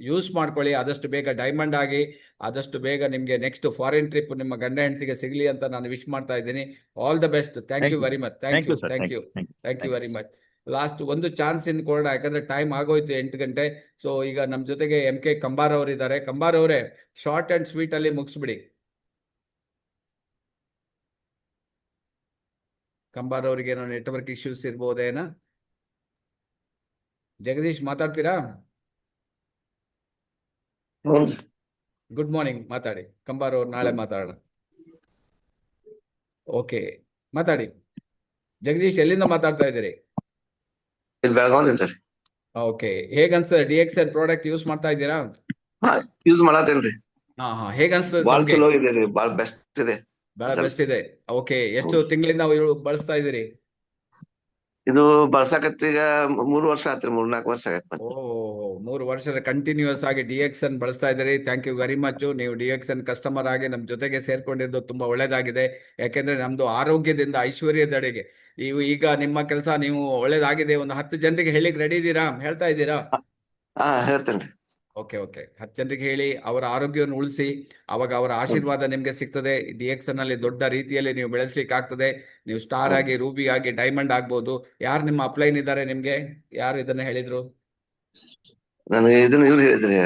ಯೂಸ್ ಮಾಡ್ಕೊಳ್ಳಿ. ಆದಷ್ಟು ಬೇಗ ಡೈಮಂಡ್ ಆಗಿ, ಆದಷ್ಟು ಬೇಗ ನಿಮ್ಗೆ ನೆಕ್ಸ್ಟ್ ಫಾರಿನ್ ಟ್ರಿಪ್ ನಿಮ್ಮ ಗಂಡ ಹೆಂಡತಿಗೆ ಸಿಗ್ಲಿ ಅಂತ ನಾನು ವಿಶ್ ಮಾಡ್ತಾ ಇದ್ದೀನಿ. All the best. Thank you very much. Thank you very much. Last ಒಂದು ಚಾನ್ಸ್ ಇನ್ ಕೊಡೋಣ, ಯಾಕಂದ್ರೆ ಟೈಮ್ ಆಗೋಯ್ತು 8 ಗಂಟೆ. ಸೊ ಈಗ ನಮ್ ಜೊತೆಗೆ MK ಕಂಬಾರ್ ಅವರು ಇದ್ದಾರೆ. ಕಂಬಾರ್ ಅವರೇ, ಶಾರ್ಟ್ ಅಂಡ್ ಸ್ವೀಟ್ ಅಲ್ಲಿ ಮುಗಿಸ್ಬಿಡಿ. ಕಂಬಾರ್ ಅವರಿಗೆ ಏನೋ ನೆಟ್ವರ್ಕ್ ಇಶ್ಯೂಸ್ ಇರ್ಬೋದೇನಾ? ಜಗದೀಶ್ ಮಾತಾಡ್ತೀರಾ? ಗುಡ್ ಮಾರ್ನಿಂಗ್, ಮಾತಾಡಿ. ಕಂಬಾರ್ ಅವ್ರು ನಾಳೆ ಮಾತಾಡೋಣ. ಓಕೆ, ಮಾತಾಡಿ. ಜಗದೀಶ್, ಎಲ್ಲಿಂದ ಮಾತಾಡ್ತಾ ಇದ್ದೀರಿ? ಬೆಳಗಾವಿಯಿಂದ. ಓಕೆ, ಹೇಗನ್ಸ್ತದೆ DXN ಪ್ರಾಡಕ್ಟ್ ಯೂಸ್ ಮಾಡ್ತಾ ಇದ್ದೀರಾ? ಯೂಸ್ ಮಾಡತ್ತೇನ್ರಿ. ಹಾ ಹೇಗನ್ಸ್ತದೆ ಬಾಳ್ ತಮ್ಗೆ? ಚಲೋ ಇದೆ ರೀ, ಬಾಳ್ ಬೆಸ್ಟ್ ಇದೆ. ಬಹಳ ಬೆಸ್ಟ್ ಇದೆ. ಓಕೆ, ಎಷ್ಟು ತಿಂಗಳಿಂದ ಬಳಸ್ತಾ ಇದ್ದೀರಿ? ಇದು ಬಳಸಾಕತ್ತೀಗ 3 ವರ್ಷ ಆತ್ರಿ, 3-4 ವರ್ಷ ಆಗತ್ತೆ. ಓ, 3 ವರ್ಷದ ಕಂಟಿನ್ಯೂಸ್ ಆಗಿ DXN ಬಳಸ್ತಾ ಇದ್ದೀರಿ. Thank you very much. ನೀವು DXN ಕಸ್ಟಮರ್ ಆಗಿ ನಮ್ಮ ಜೊತೆಗೆ ಸೇರ್ಕೊಂಡಿದ್ದು ತುಂಬಾ ಒಳ್ಳೇದಾಗಿದೆ. ಯಾಕೆಂದ್ರೆ ನಮ್ದು ಆರೋಗ್ಯದಿಂದ ಐಶ್ವರ್ಯದೆಡೆಗೆ ಈಗ ನಿಮ್ಮ ಕೆಲಸ ನೀವು ಒಳ್ಳೇದಾಗಿದೆ. ಒಂದು 10 ಜನರಿಗೆ ಹೇಳಿಕ್ ರೆಡಿ ಇದ್ದೀರಾ? ಹೇಳ್ತಾ ಇದ್ದೀರಾ? ಹೇಳ್ತೇನ್ರಿ. ಓಕೆ, 10 ಜನರಿಗೆ ಹೇಳಿ ಅವರ ಆರೋಗ್ಯವನ್ನು ಉಳಿಸಿ. ಅವಾಗ ಅವರ ಆಶೀರ್ವಾದ ನಿಮ್ಗೆ ಸಿಗ್ತದೆ. DXN ಅಲ್ಲಿ ದೊಡ್ಡ ರೀತಿಯಲ್ಲಿ ನೀವು ಬೆಳೆಸ್ಲಿಕ್ಕೆ ಆಗ್ತದೆ. ನೀವು ಸ್ಟಾರ್ ಆಗಿ, ರೂಬಿ ಆಗಿ, ಡೈಮಂಡ್ ಆಗ್ಬೋದು. ಯಾರು ನಿಮ್ಮ ಅಪ್ಲೈನ್ ಇದ್ದಾರೆ ನಿಮ್ಗೆ? ಯಾರು ಇದನ್ನ ಹೇಳಿದ್ರು? ನನಗೆ ಇದನ್ನ ಇವ್ರು ಹೇಳಿದ್ರಿ,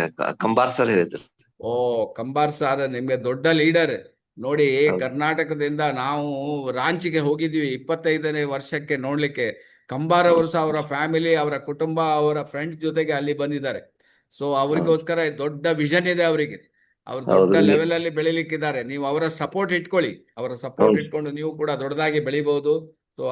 ಕಂಬಾರ್ ಸರ್ ಹೇಳಿದ್ರು. ಓ, ಕಂಬಾರ್ ಸಾರ್ ನಿಮ್ಗೆ ದೊಡ್ಡ ಲೀಡರ್ ನೋಡಿ. ಕರ್ನಾಟಕದಿಂದ ನಾವು ರಾಂಚಿಗೆ ಹೋಗಿದ್ವಿ 25ನೇ ವರ್ಷಕ್ಕೆ ನೋಡ್ಲಿಕ್ಕೆ. ಕಂಬಾರ್ ಅವರು ಸಹ ಅವರ ಫ್ಯಾಮಿಲಿ, ಅವರ ಕುಟುಂಬ, ಅವರ ಫ್ರೆಂಡ್ಸ್ ಜೊತೆಗೆ ಅಲ್ಲಿ ಬಂದಿದ್ದಾರೆ. ಸೊ ಅವರಿಗೋಸ್ಕರ ದೊಡ್ಡ ವಿಷನ್ ಇದೆ ಅವರಿಗೆ. ಅವ್ರು ದೊಡ್ಡ ಲೆವೆಲ್ ಅಲ್ಲಿ ಬೆಳಿಲಿಕ್ಕಿದ್ದಾರೆ. ನೀವು ಅವರ ಸಪೋರ್ಟ್ ಇಟ್ಕೊಳ್ಳಿ. ಅವರ ಸಪೋರ್ಟ್ ಇಟ್ಕೊಂಡು ನೀವು ಕೂಡ ದೊಡ್ಡದಾಗಿ ಬೆಳಿಬಹುದು. ಸೊ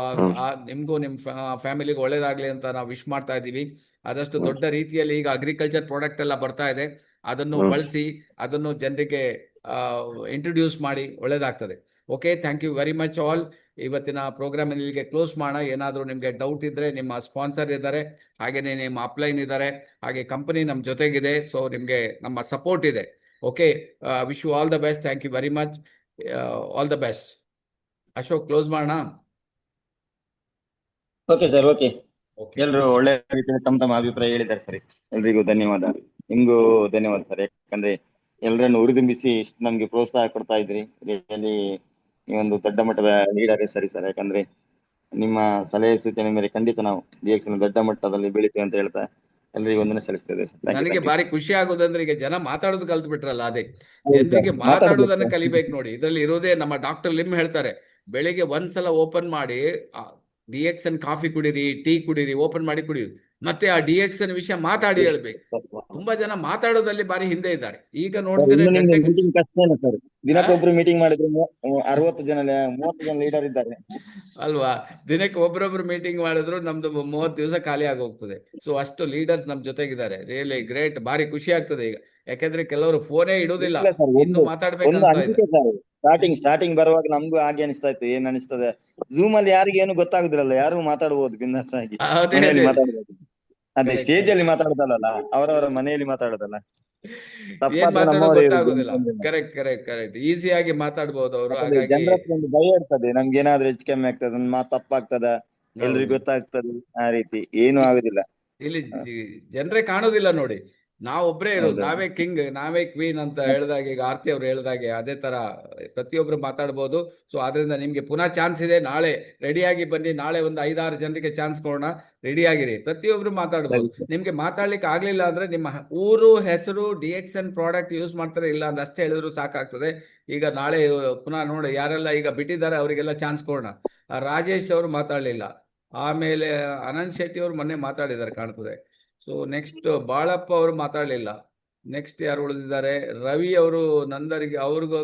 ನಿಮ್ಗೂ ನಿಮ್ ಫ್ಯಾಮಿಲಿಗೆ ಒಳ್ಳೇದಾಗ್ಲಿ ಅಂತ ನಾವು ವಿಶ್ ಮಾಡ್ತಾ ಇದ್ದೀವಿ. ಆದಷ್ಟು ದೊಡ್ಡ ರೀತಿಯಲ್ಲಿ ಈಗ ಅಗ್ರಿಕಲ್ಚರ್ ಪ್ರಾಡಕ್ಟ್ ಎಲ್ಲ ಬರ್ತಾ ಇದೆ. ಅದನ್ನು ಬಳಸಿ, ಅದನ್ನು ಜನರಿಗೆ ಇಂಟ್ರೊಡ್ಯೂಸ್ ಮಾಡಿ, ಒಳ್ಳೇದಾಗ್ತದೆ. Okay, thank you very much all. ಇವತ್ತಿನ ಪ್ರೋಗ್ರಾಮ್ ಇಲ್ಲಿಗೆ ಕ್ಲೋಸ್ ಮಾಡೋಣ. ಏನಾದರೂ ನಿಮಗೆ ಡೌಟ್ ಇದ್ರೆ ನಿಮ್ಮ ಸ್ಪಾನ್ಸರ್ ಇದ್ದಾರೆ, ಹಾಗೇನೆ ನಿಮ್ಮ ಅಪ್ಲೈನ್ ಇದ್ದಾರೆ, ಹಾಗೆ ಕಂಪನಿ ನಮ್ಮ ಜೊತೆಗಿದೆ. ಸೊ ನಿಮಗೆ ನಮ್ಮ ಸಪೋರ್ಟ್ ಇದೆ. Okay, wish you all the best. Thank you very much. All the best. Ashok, close ಮಾಡೋಣ? Okay sir, okay. ಎಲ್ರು ಒಳ್ಳೆ ರೀತಿಯಲ್ಲಿ ತಮ್ಮ ಅಭಿಪ್ರಾಯ ಹೇಳಿದ್ದಾರೆ ಸರ್. ಎಲ್ರಿಗೂ ಧನ್ಯವಾದ. ನಿಮ್ಗೂ ಧನ್ಯವಾದ ಸರ್. ಯಾಕಂದ್ರೆ ಎಲ್ಲರನ್ನು ಉರಿದುಂಬಿಸಿ ಇಷ್ಟು ನಮ್ಗೆ ಪ್ರೋತ್ಸಾಹ ಕೊಡ್ತಾ ಇದ್ರಿ. ರಿಯಲಿ ನೀವೊಂದು ದೊಡ್ಡ ಮಟ್ಟದ ಲೀಡರೇ ಸರಿ ಸರ್. ಯಾಕಂದ್ರೆ ನಿಮ್ಮ ಸಲಹೆ ಸೂಚನೆ ಮೇಲೆ ಖಂಡಿತ ನಾವು DXN ದೊಡ್ಡ ಮಟ್ಟದಲ್ಲಿ ಬೆಳಿತೀವಿ ಅಂತ ಹೇಳ್ತಾ ಎಲ್ರಿಗೂ ಒಂದನ್ನು ಸಲ್ಲಿಸ್ತೇವೆ ಸರ್. ನನಗೆ ಭಾರಿ ಖುಷಿ ಆಗೋದಂದ್ರೆ ಈಗ ಜನ ಮಾತಾಡೋದು ಕಲ್ತು ಬಿಟ್ರಲ್ಲ. ಅದೇ ಜನರಿಗೆ ಮಾತಾಡೋದನ್ನ ಕಲಿಬೇಕು ನೋಡಿ. ಇದರಲ್ಲಿ ಇರೋದೇ ನಮ್ಮ ಡಾಕ್ಟರ್ ಲಿಮ್ ಹೇಳ್ತಾರೆ, ಬೆಳಿಗ್ಗೆ ಒಂದ್ಸಲ ಓಪನ್ ಮಾಡಿ DXN ಕಾಫಿ ಕುಡೀರಿ, ಟೀ ಕುಡೀರಿ, ಓಪನ್ ಮಾಡಿ ಕುಡಿಯುದು. ಮತ್ತೆ ಆ DXN ವಿಷಯ ಮಾತಾಡಿ ಹೇಳ್ಬೇಕು. ತುಂಬಾ ಜನ ಮಾತಾಡೋದಲ್ಲಿ ಬಾರಿ ಹಿಂದೆ ಇದ್ದಾರೆ. ಈಗ ನೋಡಿದ್ರೆ ಮೀಟಿಂಗ್ ಕಷ್ಟನೇ ಸರ್. ದಿನಕ್ಕೊಬ್ರು ಮೀಟಿಂಗ್ ಮಾಡಿದ್ರೆ 60 ಜನ 30 ಜನ ಲೀಡರ್ ಇದ್ದಾರೆ ಅಲ್ವಾ? ದಿನಕ್ಕೆ ಒಬ್ರೊಬ್ರು ಮೀಟಿಂಗ್ ಮಾಡಿದ್ರು ನಮ್ದು 30 ದಿವಸ ಖಾಲಿ ಆಗೋಗ್ತದೆ. ಸೊ ಅಷ್ಟು ಲೀಡರ್ಸ್ ನಮ್ ಜೊತೆಗಿದ್ದಾರೆ. Really great. ಬಾರಿ ಖುಷಿ ಆಗ್ತದೆ ಈಗ. ಯಾಕಂದ್ರೆ ಕೆಲವರು ಫೋನೇ ಇಡೋದಿಲ್ಲ, ಇನ್ನು ಮಾತಾಡ್ಬೇಕು ಅನ್ಸ್ತಾ ಇದೆ. ಸ್ಟಾರ್ಟಿಂಗ್ ಬರುವಾಗ ನಮ್ಗೂ ಹಾಗೆ ಅನಿಸ್ತಾ ಇತ್ತು. ಏನ್ ಅನಿಸ್ತದೆ, ಝೂಮ್ ಅಲ್ಲಿ ಯಾರಿಗೆ ಏನು ಗೊತ್ತಾಗುದಿಲ್ಲ, ಯಾರು ಮಾತಾಡ್ಬೋದು ಬಿಂದಾಸ್ ಆಗಿ. ಮನೆಯಲ್ಲಿ ಮಾತಾಡ್ಬೋದು. ಅದೇ ಸ್ಟೇಜ್ ಅಲ್ಲಿ ಮಾತಾಡೋದಲ್ಲ, ಅವರವರ ಮನೆಯಲ್ಲಿ ಮಾತಾಡೋದಲ್ಲ. ಗೊತ್ತಾಗುದಿಲ್ಲ. ಕರೆಕ್ಟ್ ಈಸಿಯಾಗಿ ಮಾತಾಡ್ಬೋದು ಅವರು. ಹಾಗಾಗಿ ಜನರ ಒಂದು ಭಯ ಇರ್ತದೆ, ನಮ್ಗೆ ಏನಾದ್ರೂ ಹೆಚ್ಚು ಕಮ್ಮಿ ಆಗ್ತದೆ, ನನ್ನ ಮಾತು ತಪ್ಪಾಗ್ತದ, ಎಲ್ರಿಗೂ ಗೊತ್ತಾಗ್ತದೆ, ಆ ರೀತಿ ಏನು ಆಗುದಿಲ್ಲ. ಇಲ್ಲಿ ಜನರೇ ಕಾಣುದಿಲ್ಲ ನೋಡಿ. ನಾವೊಬ್ರೇ ಇರೋದು, ನಾವೇ ಕಿಂಗ್, ನಾವೇ ಕ್ವೀನ್ ಅಂತ ಹೇಳಿದಾಗೆ, ಈಗ ಆರ್ತಿ ಅವ್ರು ಹೇಳಿದಾಗೆ ಅದೇ ತರ ಪ್ರತಿಯೊಬ್ರು ಮಾತಾಡ್ಬೋದು. ಸೊ ಆದ್ರಿಂದ ನಿಮ್ಗೆ ಪುನಃ ಚಾನ್ಸ್ ಇದೆ. ನಾಳೆ ರೆಡಿಯಾಗಿ ಬನ್ನಿ. ನಾಳೆ ಒಂದು 5-6 ಜನರಿಗೆ ಚಾನ್ಸ್ ಕೊಡೋಣ. ರೆಡಿಯಾಗಿರಿ, ಪ್ರತಿಯೊಬ್ರು ಮಾತಾಡ್ಬೋದು. ನಿಮ್ಗೆ ಮಾತಾಡ್ಲಿಕ್ಕೆ ಆಗ್ಲಿಲ್ಲ ಅಂದ್ರೆ ನಿಮ್ಮ ಊರು ಹೆಸರು, DXN ಪ್ರಾಡಕ್ಟ್ ಯೂಸ್ ಮಾಡ್ತಾರೆ ಇಲ್ಲ ಅಂತ ಅಷ್ಟೇ ಹೇಳಿದ್ರು ಸಾಕಾಗ್ತದೆ. ಈಗ ನಾಳೆ ಪುನಃ ನೋಡಿ ಯಾರೆಲ್ಲ ಈಗ ಬಿಟ್ಟಿದ್ದಾರೆ ಅವರಿಗೆಲ್ಲ ಚಾನ್ಸ್ ಕೊಡೋಣ. ರಾಜೇಶ್ ಅವರು ಮಾತಾಡ್ಲಿಲ್ಲ. ಆಮೇಲೆ ಅನಂತ್ ಶೆಟ್ಟಿ ಅವರು ಮೊನ್ನೆ ಮಾತಾಡಿದ್ದಾರೆ ಕಾಣ್ತದೆ. ಸೊ ನೆಕ್ಸ್ಟ್ ಬಾಳಪ್ಪ ಅವರು ಮಾತಾಡ್ಲಿಲ್ಲ. ನೆಕ್ಸ್ಟ್ ಯಾರು ಉಳಿದಿದ್ದಾರೆ? ರವಿ ಅವರು ನಂದರಿಗೆ, ಅವ್ರಿಗೂ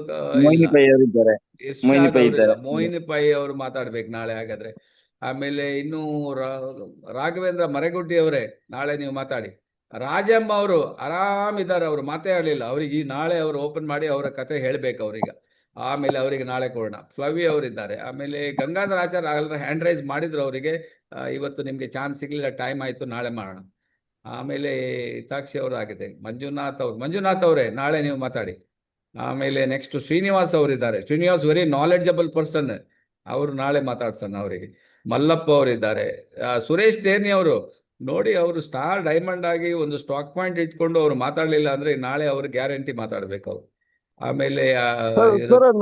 ಮೋಹಿನಿ ಪೈ ಅವರು ಮಾತಾಡ್ಬೇಕು ನಾಳೆ ಹಾಗಾದ್ರೆ. ಆಮೇಲೆ ಇನ್ನು ರಾಘವೇಂದ್ರ ಮರೆಗುಡ್ಡಿ ಅವರೇ, ನಾಳೆ ನೀವು ಮಾತಾಡಿ. ರಾಜಮ್ಮ ಅವರು ಆರಾಮಿದ್ದಾರೆ, ಅವರು ಮಾತಾಡಲಿಲ್ಲ. ಅವ್ರಿಗೆ ಈ ನಾಳೆ ಅವರು ಓಪನ್ ಮಾಡಿ ಅವರ ಕತೆ ಹೇಳ್ಬೇಕು ಅವ್ರಿಗೆ. ಆಮೇಲೆ ಅವರಿಗೆ ನಾಳೆ ಕೊಡೋಣ. ಫ್ಲವಿ ಅವರಿದ್ದಾರೆ. ಆಮೇಲೆ ಗಂಗಾಧರ ಆಚಾರ್ಯ ಹ್ಯಾಂಡ್ ರೈಸ್ ಮಾಡಿದ್ರು ಅವರಿಗೆ. ಇವತ್ತು ನಿಮ್ಗೆ ಚಾನ್ಸ್ ಸಿಗ್ಲಿಲ್ಲ, ಟೈಮ್ ಆಯ್ತು, ನಾಳೆ ಮಾಡೋಣ. ಆಮೇಲೆ ಹಿತಾಕ್ಷಿ ಅವರು ಆಗಿದೆ. ಮಂಜುನಾಥ್ ಅವರೇ ನಾಳೆ ನೀವು ಮಾತಾಡಿ. ಆಮೇಲೆ ನೆಕ್ಸ್ಟ್ ಶ್ರೀನಿವಾಸ್ ಅವರಿದ್ದಾರೆ. ಶ್ರೀನಿವಾಸ್ ವೆರಿ ನಾಲೆಡ್ಜಬಲ್ ಪರ್ಸನ್, ಅವರು ನಾಳೆ ಮಾತಾಡ್ತಾನೆ ಅವರಿಗೆ. ಮಲ್ಲಪ್ಪ ಅವರಿದ್ದಾರೆ. ಸುರೇಶ್ ತೇರ್ನಿ ಅವರು ನೋಡಿ, ಅವರು ಸ್ಟಾರ್ ಡೈಮಂಡ್ ಆಗಿ ಒಂದು ಸ್ಟಾಕ್ ಪಾಯಿಂಟ್ ಇಟ್ಕೊಂಡು ಅವ್ರು ಮಾತಾಡ್ಲಿಲ್ಲ ಅಂದ್ರೆ ನಾಳೆ ಅವ್ರು ಗ್ಯಾರಂಟಿ ಮಾತಾಡ್ಬೇಕು ಅವ್ರು. ಆಮೇಲೆ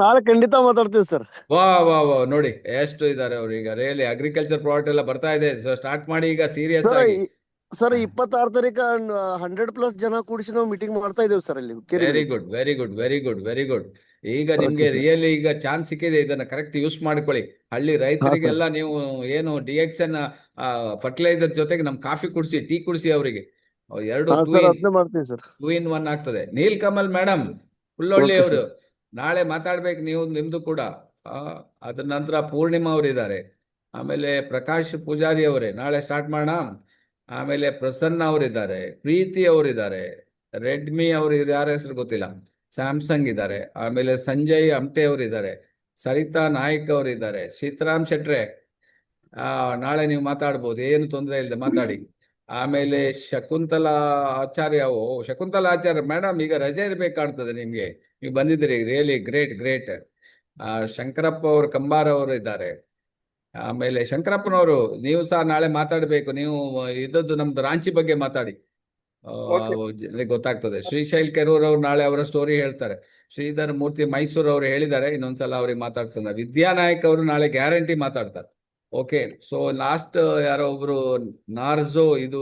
ನಾಳೆ ಖಂಡಿತ ಮಾತಾಡ್ತೀವಿ ಸರ್. ವಾ ನೋಡಿ ಎಷ್ಟು ಇದ್ದಾರೆ ಅವ್ರು. ಈಗ ರಿಯಲಿ ಅಗ್ರಿಕಲ್ಚರ್ ಪ್ರಾಡಕ್ಟ್ ಎಲ್ಲ ಬರ್ತಾ ಇದೆ. ಸ್ಟಾರ್ಟ್ ಮಾಡಿ ಈಗ ಸೀರಿಯಸ್ ಆಗಿ. ಸರ್ 26 ತಾರೀಕು 100+ ಜನ ಕೂಡಿಸಿ ನಾವು ಮೀಟಿಂಗ್ ಮಾಡ್ತಾ ಇದ್ದೇವೆ ಸರ್ ಅಲ್ಲಿ. Very good. ಈಗ ನಿಮ್ಗೆ ರಿಯಲಿ ಈಗ ಚಾನ್ಸ್ ಸಿಕ್ಕಿದೆ. ಇದನ್ನ ಕರೆಕ್ಟ್ ಯೂಸ್ ಮಾಡ್ಕೊಳ್ಳಿ. ಹಳ್ಳಿ ರೈತರಿಗೆಲ್ಲ ನೀವು ಏನು DXN ಫರ್ಟಿಲೈಸರ್ ಜೊತೆಗೆ ನಮ್ ಕಾಫಿ ಕುಡಿಸಿ, ಟೀ ಕುಡಿಸಿ ಅವರಿಗೆ. 2 in 1 ಆಗ್ತದೆ. ನೀಲ್ ಕಮಲ್ ಮೇಡಮ್ ಹುಲ್ಲೊಳ್ಳಿ ಅವರು ನಾಳೆ ಮಾತಾಡ್ಬೇಕು ನೀವು, ನಿಮ್ದು ಕೂಡ. ಅದ್ರ ನಂತರ ಪೂರ್ಣಿಮಾ ಅವರಿದ್ದಾರೆ. ಆಮೇಲೆ ಪ್ರಕಾಶ್ ಪೂಜಾರಿ ಅವರೇ ನಾಳೆ ಸ್ಟಾರ್ಟ್ ಮಾಡೋಣ. ಆಮೇಲೆ ಪ್ರಸನ್ನ ಅವರಿದ್ದಾರೆ, ಪ್ರೀತಿ ಅವರಿದ್ದಾರೆ, ರೆಡ್ಮಿ ಅವರು ಯಾರ ಹೆಸರು ಗೊತ್ತಿಲ್ಲ, ಸ್ಯಾಮ್ಸಂಗ್ ಇದ್ದಾರೆ, ಆಮೇಲೆ ಸಂಜಯ್ ಅಮ್ಟೆ ಅವರಿದ್ದಾರೆ, ಸರಿತಾ ನಾಯ್ಕ್ ಅವರಿದ್ದಾರೆ, ಸೀತಾರಾಮ್ ಶೆಟ್ರೆ ನಾಳೆ ನೀವು ಮಾತಾಡ್ಬೋದು, ಏನು ತೊಂದರೆ ಇಲ್ಲದೆ ಮಾತಾಡಿ. ಆಮೇಲೆ ಶಕುಂತಲಾ ಆಚಾರ್ಯ, ಶಕುಂತಲಾ ಆಚಾರ್ಯ ಮೇಡಮ್ ಈಗ ರಜೆ ಇರ್ಬೇಕಾಗ್ತದೆ ನಿಮ್ಗೆ, ನೀವು ಬಂದಿದ್ದೀರಿ, ರಿಯಲಿ ಗ್ರೇಟ್ ಗ್ರೇಟ್. ಶಂಕರಪ್ಪ ಅವರು ಕಂಬಾರ ಅವರು ಇದ್ದಾರೆ. ಆಮೇಲೆ ಶಂಕರಪ್ಪನವರು ನೀವು ಸಹ ನಾಳೆ ಮಾತಾಡ್ಬೇಕು, ನೀವು ಇದ್ದದ್ದು ನಮ್ದು ರಾಂಚಿ ಬಗ್ಗೆ ಮಾತಾಡಿ, ಜನರಿಗೆ ಗೊತ್ತಾಗ್ತದೆ. ಶ್ರೀಶೈಲ್ ಕೆರೂರ್ ಅವ್ರು ನಾಳೆ ಅವರ ಸ್ಟೋರಿ ಹೇಳ್ತಾರೆ. ಶ್ರೀಧರ್ ಮೂರ್ತಿ ಮೈಸೂರು ಅವರು ಹೇಳಿದ್ದಾರೆ, ಇನ್ನೊಂದ್ಸಲ ಅವ್ರಿಗೆ ಮಾತಾಡ್ತಾರೆ. ವಿದ್ಯಾನಾಯಕ್ ಅವರು ನಾಳೆ ಗ್ಯಾರಂಟಿ ಮಾತಾಡ್ತಾರೆ. ಓಕೆ, ಸೊ ಲಾಸ್ಟ್ ಯಾರೋ ಒಬ್ರು ನಾರ್ಜೋ, ಇದು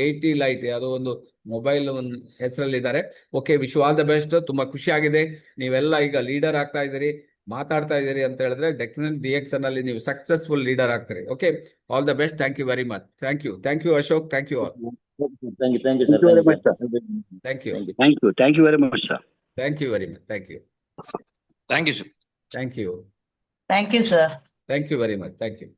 80 ಲೈಟ್ ಯಾವುದೋ ಒಂದು ಮೊಬೈಲ್ ಒಂದು ಹೆಸರಲ್ಲಿದ್ದಾರೆ. Okay, wish all the best. ತುಂಬಾ ಖುಷಿ ಆಗಿದೆ, ನೀವೆಲ್ಲ ಈಗ ಲೀಡರ್ ಆಗ್ತಾ ಇದ್ದೀರಿ, ಮಾತಾಡ್ತಾ ಇದ್ದೀರಿ ಅಂತ ಹೇಳಿದ್ರೆ ಡೆಫಿನೆಟ್ DXN ಅಲ್ಲಿ ನೀವು ಸಕ್ಸಸ್ಫುಲ್ ಲೀಡರ್ ಆಗ್ತೀರಿ. Okay, all the best. Thank you very much. Thank you Ashok. Thank you all. Thank you, sir. Thank you. Thank you very much, sir. Thank you very much. Thank you. Thank you, sir. Thank you. Thank you, sir. Thank you very much. Thank you.